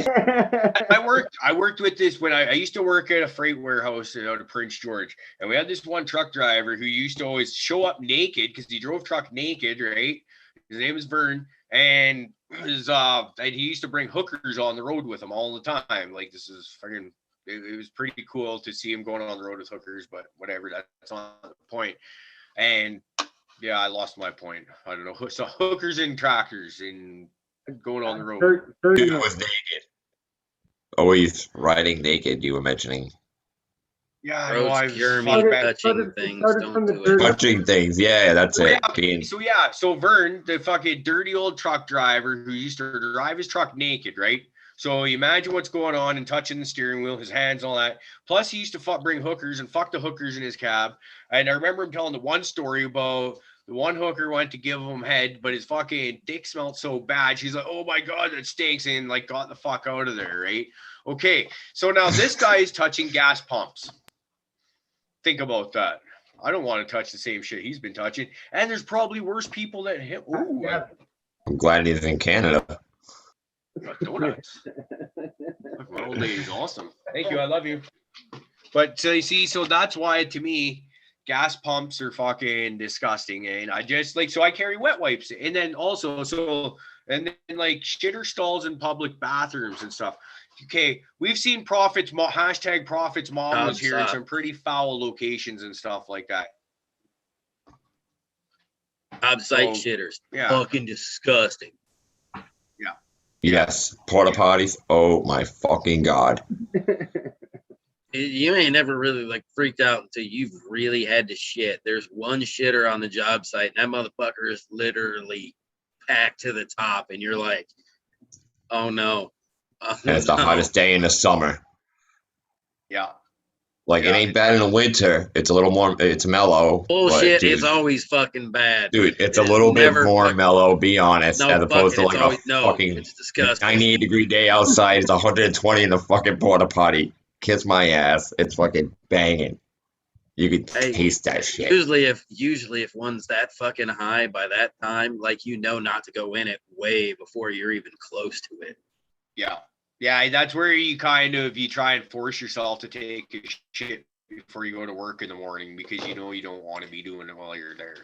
I worked with this when I used to work at a freight warehouse out of Prince George, and we had this one truck driver who used to always show up naked because he drove truck naked, right? His name is Vern, and he used to bring hookers on the road with him all the time. Like, this is fucking. It was pretty cool to see him going on the road with hookers, but whatever. That's on the point. And yeah, I lost my point. I don't know. So hookers and tractors and going on the road. Dude was naked. Always riding naked, you were mentioning. Yeah, I Roads, touching things. Don't do it. Touching things. Yeah, that's it. So Vern, the fucking dirty old truck driver who used to drive his truck naked, right? So you imagine what's going on and touching the steering wheel, his hands, all that. Plus, he used to bring hookers and fuck the hookers in his cab. And I remember him telling the one story about the one hooker went to give him head, but his fucking dick smelled so bad. She's like, oh my God, that stinks. And like got the fuck out of there, right? Okay, so now this guy is touching gas pumps. Think about that. I don't want to touch the same shit he's been touching. And there's probably worse people than him. Ooh, I'm glad he's in Canada. Donuts. My old lady's awesome. Thank you. I love you. But so you see, so that's why to me, gas pumps are fucking disgusting. And I just like, so I carry wet wipes. And then also, so And then like shitter stalls in public bathrooms and stuff. Okay, we've seen Profits hashtag Profits Mom was here in some pretty foul locations and stuff like that. Job-site shitters. Fucking disgusting. Yeah. Yes, porta potties. Oh my fucking god. You ain't never really like freaked out until you've really had to shit. There's one shitter on the job site, and that motherfucker is literally packed to the top, and you're like, oh no. And it's the hottest day in the summer. Yeah. Like it ain't bad in the winter. It's a little more. It's mellow. Bullshit but, dude, is always fucking bad. Dude, it's a little bit more mellow. Be honest, No, as opposed to fuck it, like it's a always- fucking it's disgusting. 98-degree day outside. It's 120 in the fucking porta potty. Kiss my ass. It's fucking banging. You could taste that shit. Usually if one's that fucking high by that time, like you know not to go in it way before you're even close to it. Yeah. Yeah, that's where you kind of you try and force yourself to take a shit before you go to work in the morning because you know you don't want to be doing it while you're there.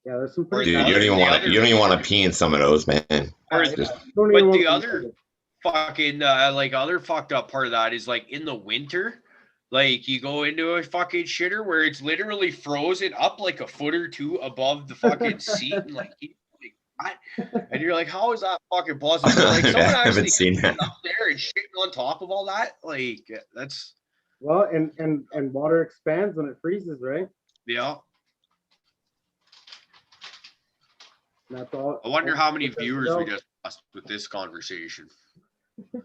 Yeah, there's some Dude, pretty. you don't even want to pee in some of those, man. But the other fucking like other fucked up part of that is like in the winter, like you go into a fucking shitter where it's literally frozen up like a foot or two above the fucking seat and like and you're like, how is that fucking possible? Like someone actually seen that. up there and shitting on top of all that, like that's well, and water expands when it freezes, right? Yeah. That's all. I wonder how many viewers we just lost with this conversation.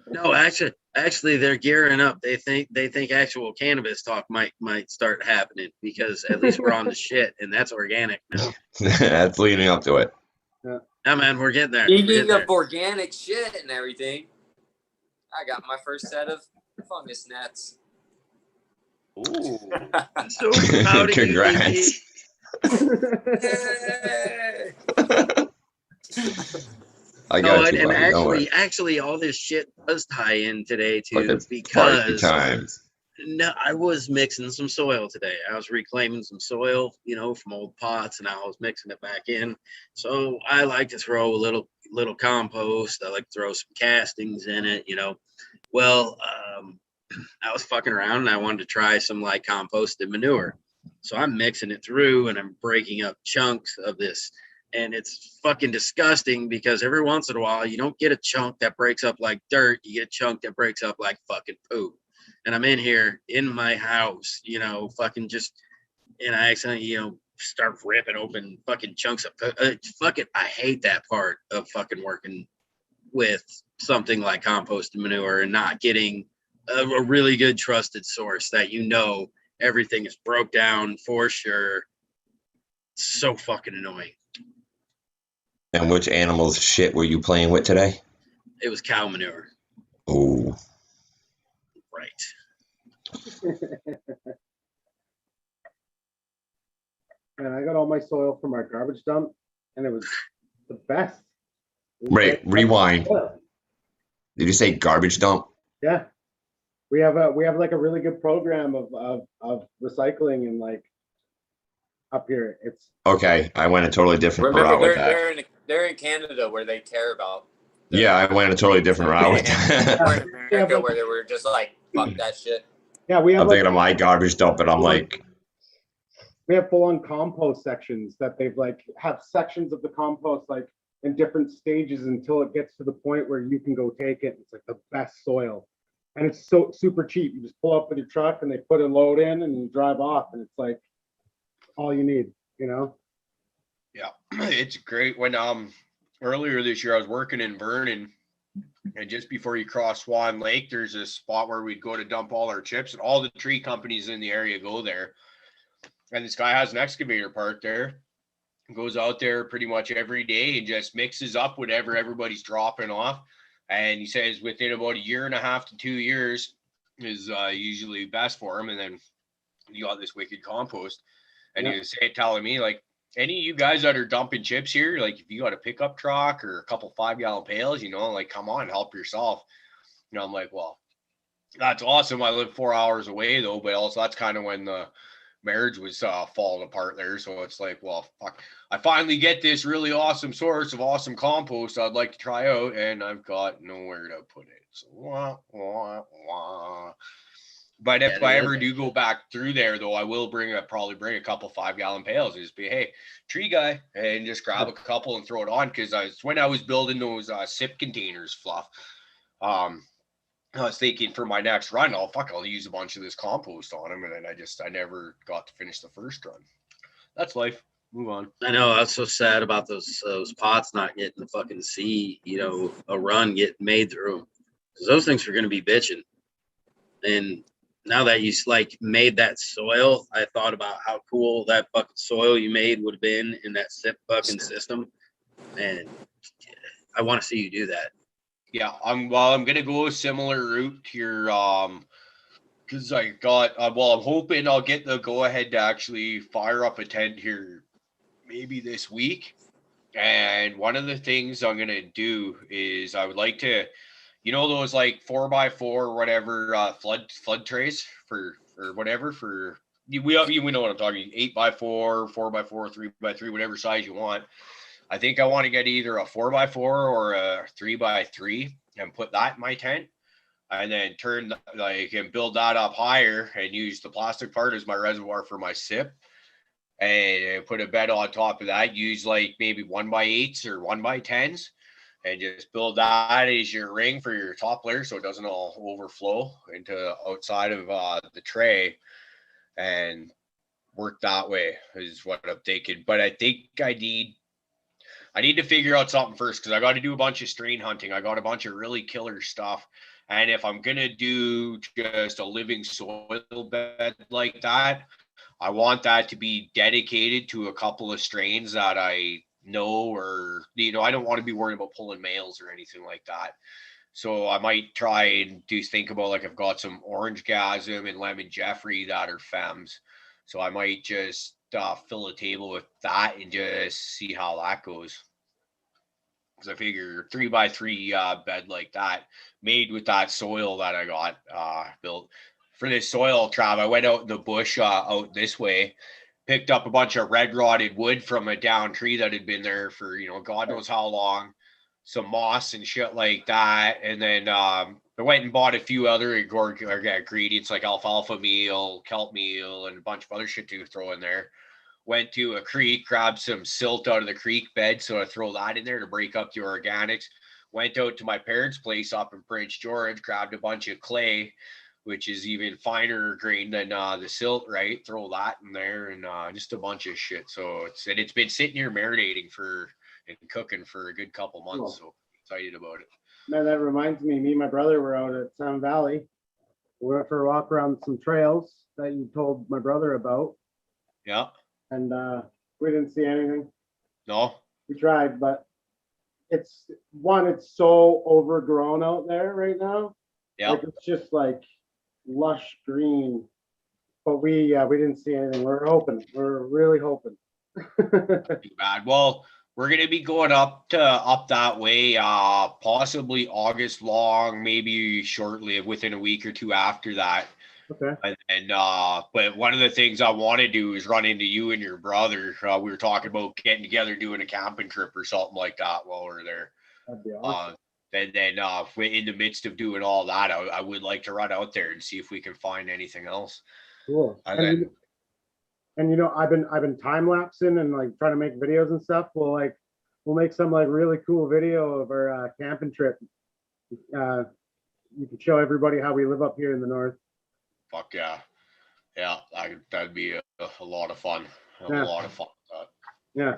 No, actually, they're gearing up. They think actual cannabis talk might start happening because at least we're on the shit, and that's organic now. That's leading up to it. Yeah, man, we're getting there. Speaking of organic shit and everything, I got my first set of fungus nets. Ooh. So proud of Congrats. I got you, buddy. Actually, all this shit does tie in today too, Fucking because times. no, I was mixing some soil today. I was reclaiming some soil, from old pots, and I was mixing it back in. So I like to throw a little compost. I like to throw some castings in it, Well, I was fucking around and I wanted to try some like composted manure. So I'm mixing it through and I'm breaking up chunks of this. And it's fucking disgusting because every once in a while you don't get a chunk that breaks up like dirt. You get a chunk that breaks up like fucking poop. And I'm in here in my house, fucking just, and I accidentally, start ripping open fucking chunks of fucking. I hate that part of fucking working with something like composted manure and not getting a really good trusted source that everything is broke down for sure. It's so fucking annoying. And which animal's shit were you playing with today? It was cow manure. Oh. Right. And I got all my soil from our garbage dump, and it was the best. Wait, rewind. Did you say garbage dump? Yeah, we have like a really good program of recycling and like up here. It's okay. I went a totally different route with that. They're in Canada where they care about. Yeah, I went a totally different route with that. We're in America where they were just like, fuck that shit. Yeah, we have. I'm thinking of my garbage dump, and I'm like, we have full-on compost sections that they've like have sections of the compost like in different stages until it gets to the point where you can go take it. It's like the best soil, and it's so super cheap. You just pull up with your truck and they put a load in and you drive off, and it's like all you need, Yeah, it's great. When earlier this year I was working in Vernon, and just before you cross Swan Lake, there's a spot where we'd go to dump all our chips, and all the tree companies in the area go there. And this guy has an excavator parked there, goes out there pretty much every day and just mixes up whatever everybody's dropping off. And he says within about 1.5 to 2 years is usually best for him. And then you got this wicked compost. And he was telling me, like, any of you guys that are dumping chips here, like if you got a pickup truck or a couple 5-gallon pails, like, come on, help yourself. I'm like, well, that's awesome. I live 4 hours away though, but also that's kind of when the marriage was falling apart there. So it's like, well, fuck, I finally get this really awesome source of awesome compost I'd like to try out, and I've got nowhere to put it. So wah, wah, wah. But if I ever do go back through there, though, I will probably bring a couple 5-gallon pails and just be, hey, tree guy, and just grab a couple and throw it on. Because when I was building those sip containers, Fluff, I was thinking for my next run, I'll use a bunch of this compost on them, and then I never got to finish the first run. That's life. Move on. I know. I was so sad about those pots not getting the fucking see, a run getting made through them, because those things are going to be bitching. And now that you made that soil, I thought about how cool that fucking soil you made would have been in that SIP fucking system, and I want to see you do that. Yeah, I'm gonna go a similar route here, because I got I'm hoping I'll get the go ahead to actually fire up a tent here maybe this week. And one of the things I'm gonna do is I would like to, those like 4x4 or whatever flood trays for whatever for we know what I'm talking, 8x4, 4x4, 3x3, whatever size you want. I think I want to get either a 4x4 or a 3x3 and put that in my tent, and then and build that up higher and use the plastic part as my reservoir for my sip, and put a bed on top of that. Use like maybe 1x8s or 1x10s, and just build that as your ring for your top layer so it doesn't all overflow into outside of the tray, and work that way is what I'm thinking. But I think I need to figure out something first, because I got to do a bunch of strain hunting. I got a bunch of really killer stuff. And if I'm going to do just a living soil bed like that, I want that to be dedicated to a couple of strains that I know, or, I don't want to be worrying about pulling males or anything like that. So I might try and think about, like, I've got some Orange Gasm and Lemon Jeffrey that are femmes. So I might just fill a table with that and just see how that goes. Because I figure 3x3 bed like that, made with that soil that I got built. For this soil, Trav, I went out in the bush out this way, picked up a bunch of red rotted wood from a down tree that had been there for, God knows how long, some moss and shit like that. And then I went and bought a few other ingredients like alfalfa meal, kelp meal, and a bunch of other shit to throw in there. Went to a creek, grabbed some silt out of the creek bed, so I throw that in there to break up the organics. Went out to my parents' place up in Prince George, grabbed a bunch of clay, which is even finer grain than the silt, right? Throw that in there, and just a bunch of shit. So it's been sitting here marinating and cooking for a good couple months. Cool. So excited about it. Man, that reminds me and my brother were out at Sun Valley. We went for a walk around some trails that you told my brother about. Yeah. And we didn't see anything. No. We tried, but it's so overgrown out there right now. Yeah. Like, it's just like lush green. But we didn't see anything. We're hoping. We're really hoping. Too bad. Well, we're gonna be going up that way, possibly August long, maybe shortly, within a week or two after that. Okay. And but one of the things I want to do is run into you and your brother. We were talking about getting together, doing a camping trip or something like that while we're there. That'd be awesome. And then in the midst of doing all that, I would like to run out there and see if we can find anything else. Cool. And I've been time lapsing and like trying to make videos and stuff. We'll make some like really cool video of our camping trip. You can show everybody how we live up here in the north. Fuck yeah. Yeah, that'd be a lot of fun. A lot of fun. Yeah.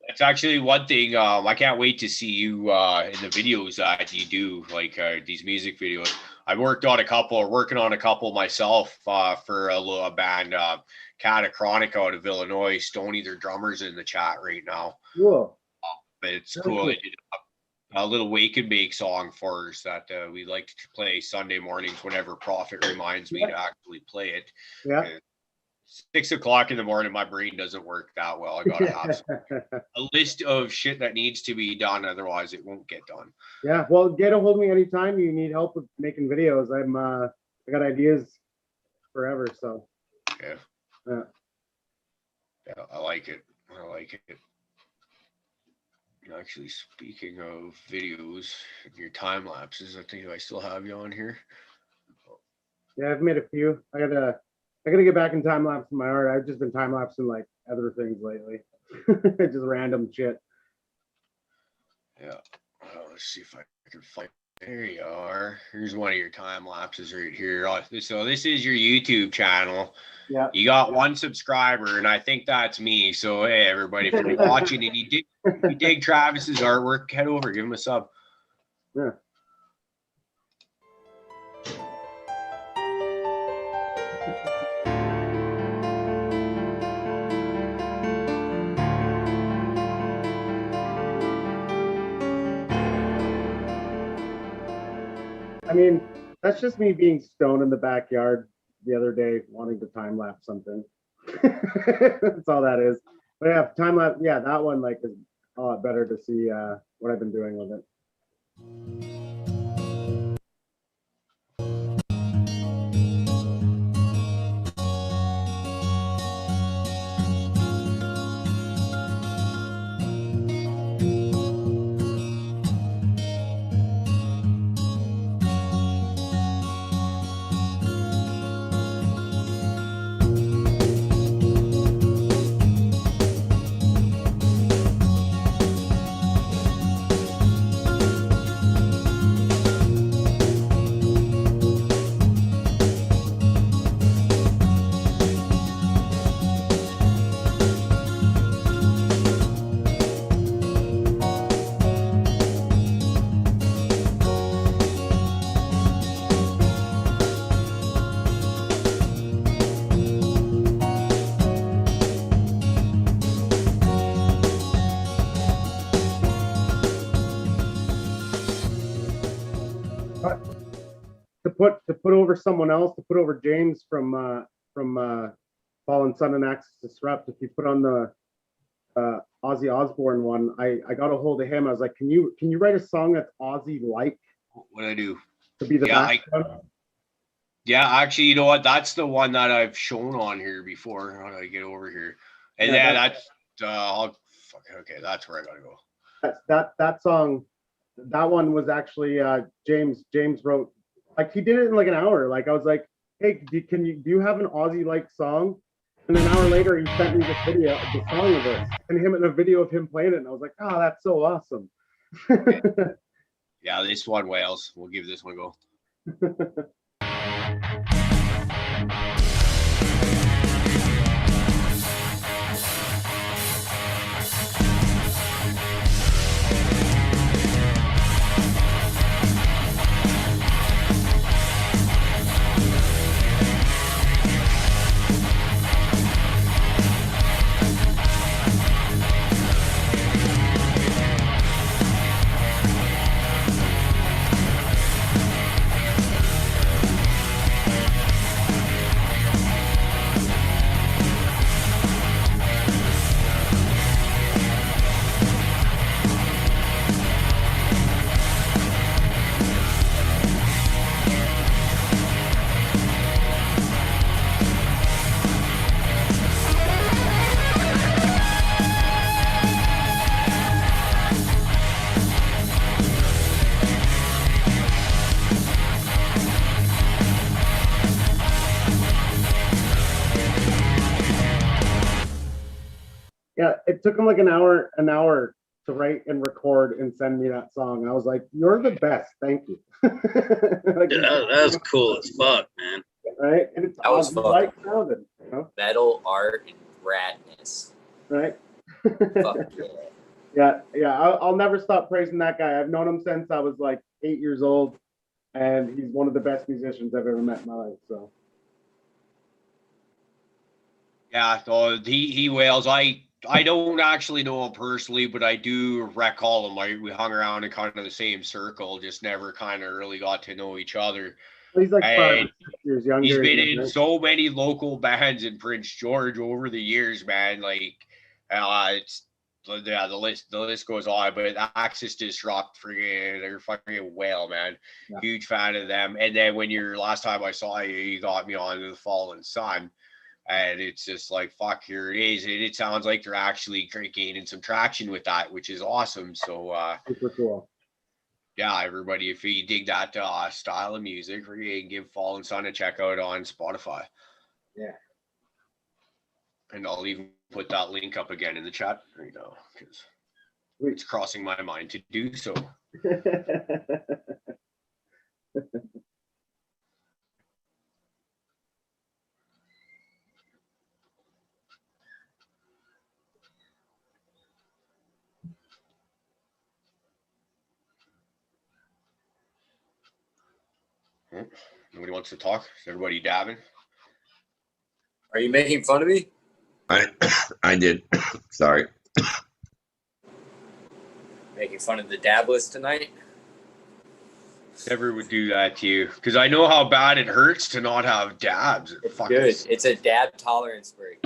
It's actually one thing. I can't wait to see you in the videos that you do, like these music videos. I've working on a couple myself for a band, Catachronic out of Illinois. Stoney, their drummers in the chat right now. Cool. But it's cool. They did a little wake and bake song for us that we like to play Sunday mornings whenever Prophet reminds me to actually play it. Yeah. 6 o'clock in the morning, my brain doesn't work that well. I gotta have a list of shit that needs to be done, otherwise it won't get done. Yeah, well, get a hold of me anytime you need help with making videos. I got ideas forever, so yeah. Yeah, I like it. I like it. Actually, speaking of videos, your time lapses, I think I still have you on here. Yeah, I've made a few. I gotta get back in time lapse in my art. I've just been time lapsing like other things lately, just random shit. Yeah. Let's see if I can find. There you are. Here's one of your time lapses right here. So this is your YouTube channel. Yeah. You got one subscriber, and I think that's me. So hey, everybody, if you're watching and you dig Travis's artwork, head over, give him a sub. Yeah. I mean, that's just me being stoned in the backyard the other day, wanting to time lapse something. That's all that is. But yeah, time lapse. Yeah, that one like is a lot better to see what I've been doing with it. To put over someone else, to put over James from Fallen Sun and Axis Disrupt. If you put on the Ozzy Osbourne one, I got a hold of him. I was like, can you write a song that's Ozzy like? What I do? To be the background? Yeah, actually, you know what? That's the one that I've shown on here before. How do I get over here? And yeah, that's okay. That's where I gotta go. That song, that one was actually James wrote. Like he did it in like an hour. Like I was like, hey, do you have an Aussie like song? And an hour later, he sent me the song of it, and him in a video of him playing it. And I was like, oh, that's so awesome. Yeah, this one Wales. We'll give this one a go. Yeah, it took him like an hour to write and record and send me that song. I was like, "You're the best, thank you." Like, that was cool as fuck, man. Right? And it's that was fun. Like sounded, you know? Metal art and radness. Right? Fuck yeah. Yeah. I'll never stop praising that guy. I've known him since I was like 8 years old, and he's one of the best musicians I've ever met in my life. So. Yeah, so he Wales. I don't actually know him personally, but I do recall him. We hung around in kind of the same circle, just never kind of really got to know each other. He's like 5 or 6 years younger. He's been in so many local bands in Prince George over the years, man. Like, it's the list goes on. But Axis Disrupt, they're fucking whale, man. Yeah. Huge fan of them. And then last time I saw you, you got me on the Fallen Sun. And it's just like, fuck, here it is. And it sounds like they're actually gaining some traction with that, which is awesome. So Super cool. yeah, everybody, if you dig that style of music, you can give Fallen Sun a check out on Spotify. Yeah. And I'll even put that link up again in the chat right now, because it's crossing my mind to do so. Nobody wants to talk? Is everybody dabbing? Are you making fun of me? I did. Sorry. Making fun of the dab list tonight? Never would do that to you, because I know how bad it hurts to not have dabs. It's good. It's a dab tolerance break.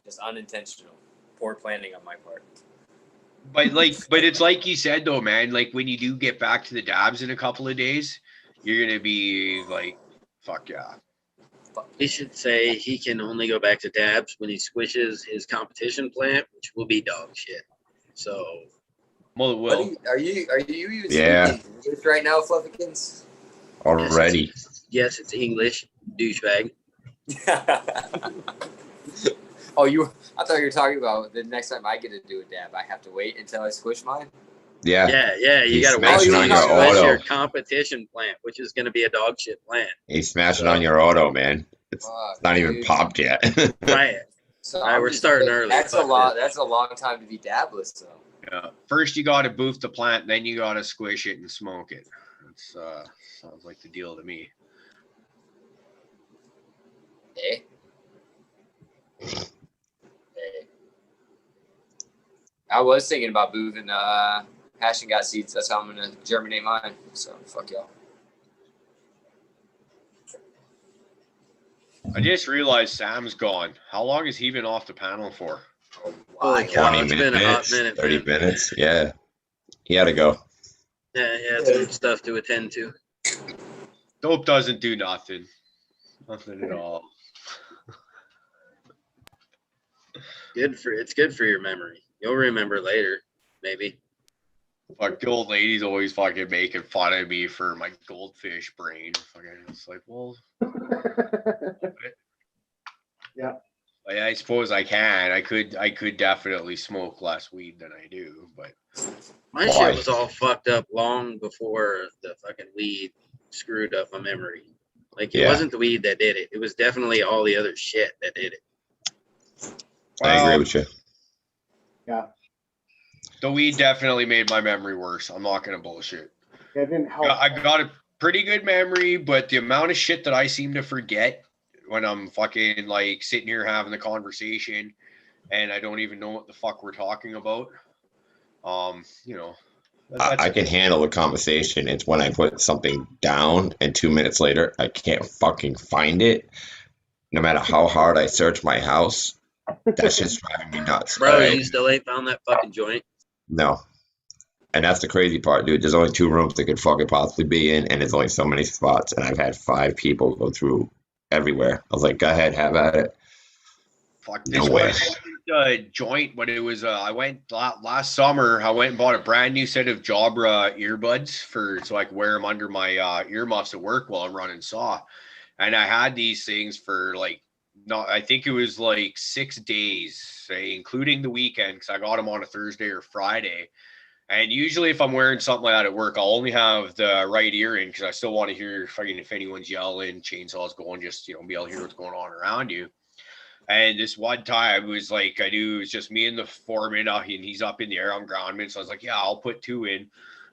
Just unintentional. Poor planning on my part. But it's like you said though, man. Like when you do get back to the dabs in a couple of days, you're gonna be like, fuck yeah. He should say he can only go back to dabs when he squishes his competition plant, which will be dog shit. So, well, it will. Are you using English right now, Fluffykins? Already. Yes, it's English, douchebag. Oh, I thought you were talking about the next time I get to do a dab, I have to wait until I squish mine. Yeah. Yeah. You got to wait Smashing till on you your squish auto. your competition plant, which is going to be a dog shit plant. He's smashing on your auto, man. It's not even popped yet. Right. So All right, we're starting early. That's Fuck a lot. this. That's a long time to be dabless, though. Yeah. First, you got to boof the plant, then you got to squish it and smoke it. That's sounds like the deal to me. Eh? I was thinking about moving hash and got seeds. That's how I'm gonna germinate mine. So fuck y'all. I just realized Sam's gone. How long has he been off the panel for? Holy cow, 20 it's been a hot minutes, minute. 30 Man. minutes. Yeah. He had to go. Yeah, he had some stuff to attend to. Dope doesn't do nothing. Nothing at all. It's good for your memory. You'll remember later, maybe. Fuck, the old lady's always fucking making fun of me for my goldfish brain. Fucking, it's like, well, Yeah. I suppose I can. I could definitely smoke less weed than I do, but My shit was all fucked up long before the fucking weed screwed up my memory. Like, it wasn't the weed that did it. It was definitely all the other shit that did it. I agree with you. Yeah. the weed definitely made my memory worse. I'm not gonna bullshit. It didn't help. I got a pretty good memory, but the amount of shit that I seem to forget when I'm fucking like sitting here having the conversation and I don't even know what the fuck we're talking about. You know, I can handle the conversation. It's when I put something down and 2 minutes later I can't fucking find it. No matter how hard I search my house, that's just driving me nuts. Bro, right? you still ain't found that fucking joint? No. And that's the crazy part, dude. There's only 2 rooms that could fucking possibly be in, and there's only so many spots. And I've had 5 people go through everywhere. I was like, go ahead, have at it. Fuck, No this way. wasn't a joint, but it was. I went last summer. I went and bought a brand new set of Jabra earbuds so I could wear them under my earmuffs at work while I'm running saw. And I had these things for I think it was like 6 days, including the weekend, because I got them on a Thursday or Friday. And usually if I'm wearing something like that at work, I'll only have the right ear in because I still want to hear if anyone's yelling, chainsaws going, just, be able to hear what's going on around you. And this one time it was like, I knew it was just me and the foreman, and he's up in the air on groundman. So I was like, yeah, I'll put 2 in.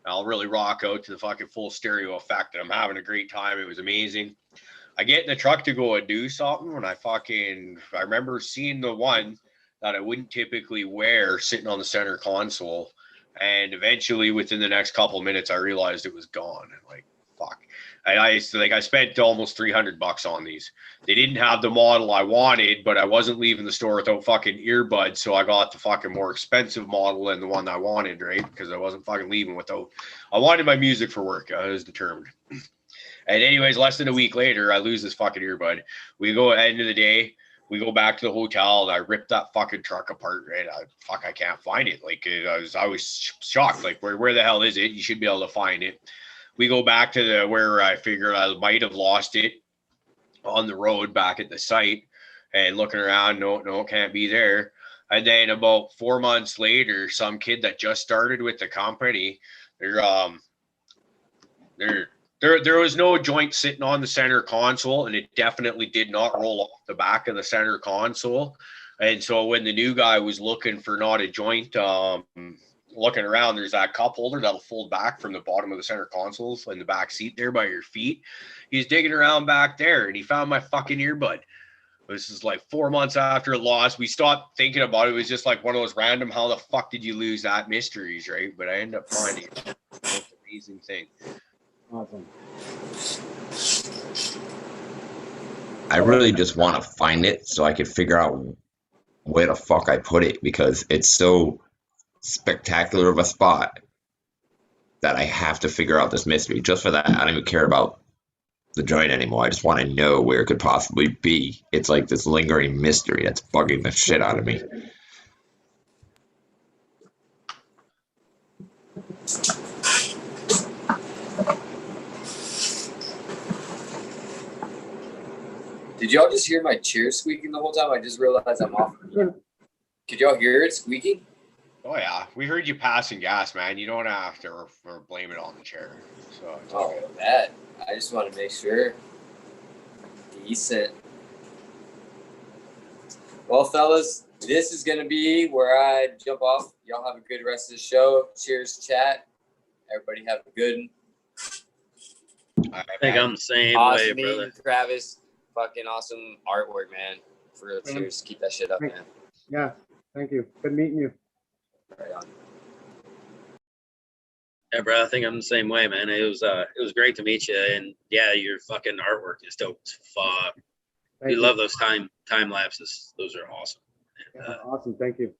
I'll really rock out to the fucking full stereo effect. And I'm having a great time. It was amazing. I get in the truck to go and do something, and I remember seeing the one that I wouldn't typically wear sitting on the center console. And eventually within the next couple of minutes, I realized it was gone. And like, fuck. And I spent almost $300 on these. They didn't have the model I wanted, but I wasn't leaving the store without fucking earbuds. So I got the fucking more expensive model and the one I wanted, right? Because I wasn't fucking leaving without, I wanted my music for work. I was determined. And anyways, less than a week later, I lose this fucking earbud. We go at the end of the day. we go back to the hotel and I ripped that fucking truck apart, and I can't find it. Like I was shocked. Like where the hell is it? You should be able to find it. We go back to where I figured I might have lost it on the road back at the site, and looking around, no, can't be there. And then about 4 months later, some kid that just started with the company, there was no joint sitting on the center console, and it definitely did not roll off the back of the center console. And so when the new guy was looking for not a joint, looking around, there's that cup holder that'll fold back from the bottom of the center consoles in the back seat there by your feet. He's digging around back there, and he found my fucking earbud. This is like 4 months after it lost. We stopped thinking about it. It was just like one of those random, how the fuck did you lose that mysteries, right? But I ended up finding it. It's an amazing thing. Awesome. I really just want to find it so I can figure out where the fuck I put it, because it's so spectacular of a spot that I have to figure out this mystery. Just for that, I don't even care about the joint anymore. I just want to know where it could possibly be. It's like this lingering mystery that's bugging the shit out of me. Did y'all just hear my chair squeaking the whole time? I just realized I'm off. Could y'all hear it squeaking? Oh yeah, we heard you passing gas, man. You don't have to blame it on the chair. So it's all good. That. I just want to make sure. Decent. Well, fellas, this is going to be where I jump off. Y'all have a good rest of the show. Cheers, chat. Everybody have a good one. I think I'm the same Awesome way, meeting brother. you, Travis. Fucking awesome artwork, man. For real, cheers. Keep that shit up, man. Yeah, thank you. Good meeting you. Right on. Yeah, bro, I think I'm the same way, man. It was great to meet you, and yeah, your fucking artwork is dope as fuck. Thank We you. love those time lapses. Those are awesome. Yeah, awesome. Thank you.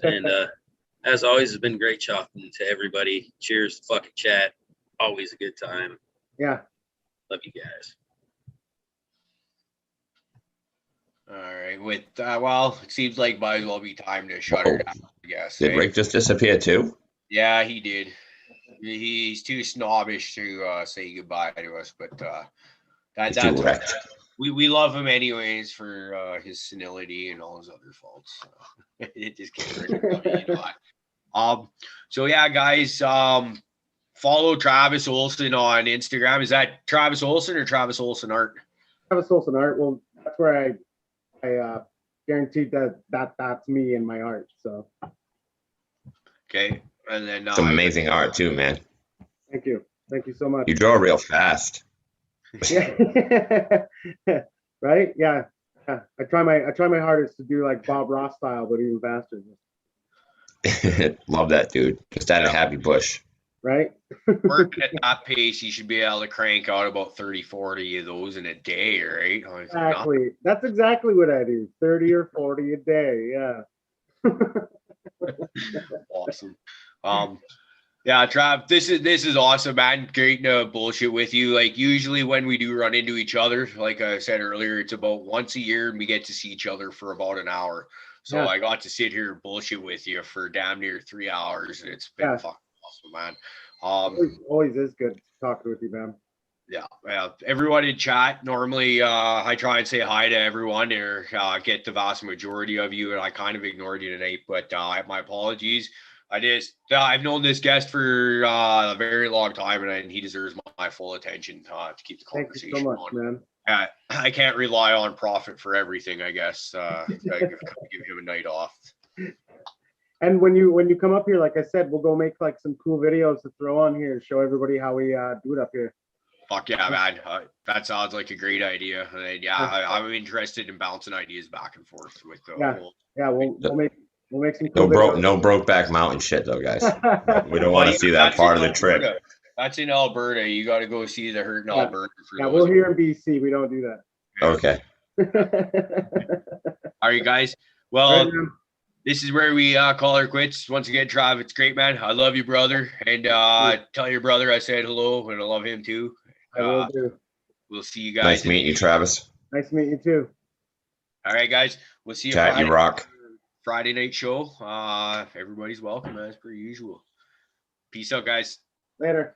And as always, it's been great talking to everybody. Cheers to fucking chat. Always a good time. Yeah. Love you guys. All right. With well, it seems like might as well be time to shut her down, I guess. Did Rick just disappear too? Yeah, he did. He's too snobbish to say goodbye to us, but that's Too wrecked. we love him anyways for his senility and all his other faults. So it just can't hurt him, so yeah, guys, follow Travis Olson on Instagram. Is that Travis Olson or Travis Olson Art? Travis Olson Art. Well, that's where I guaranteed that's me and my art. So. Okay, and then It's amazing art too, man. Thank you. Thank you so much. You draw real fast. Yeah. Right? Yeah. Yeah. I try my hardest to do like Bob Ross style, but even faster. Love that, dude. Just add a happy bush. Right? Working at that pace, you should be able to crank out about 30, 40 of those in a day, right? Exactly. That's exactly what I do. 30 or 40 a day. Yeah. Awesome. Yeah, Trav, this is awesome, man. Great to bullshit with you. Like usually when we do run into each other, like I said earlier, it's about once a year and we get to see each other for about an hour. So Yeah. I got to sit here and bullshit with you for damn near 3 hours, and it's been fucking awesome, man. Always is good talking with you, man. Yeah, everyone in chat, normally I try and say hi to everyone or get the vast majority of you, and I kind of ignored you tonight, but my apologies. I've known this guest for a very long time, and he deserves my full attention to keep the conversation Thank you so much, on. man. I can't rely on profit for everything, I guess. I give him a night off. And when you come up here, like I said, we'll go make like some cool videos to throw on here, show everybody how we do it up here. Fuck yeah, man. That sounds like a great idea. And yeah, I'm interested in bouncing ideas back and forth with the whole. Yeah, we'll make some cool No Brokeback Mountain shit though, guys. We don't want to see that part of the trip. That's in Alberta. You got to go see the hurt in Alberta. Yeah, we're here in BC. We don't do that. Okay. All right, guys. Well, this is where we call her quits. Once again, Trav, it's great, man. I love you, brother. And tell your brother I said hello, and I love him too. I will do. We'll see you guys. Nice meeting you, Travis. Nice to meet you too. All right, guys. We'll see you Chat, you rock. Friday night show. Everybody's welcome as per usual. Peace out, guys. Later.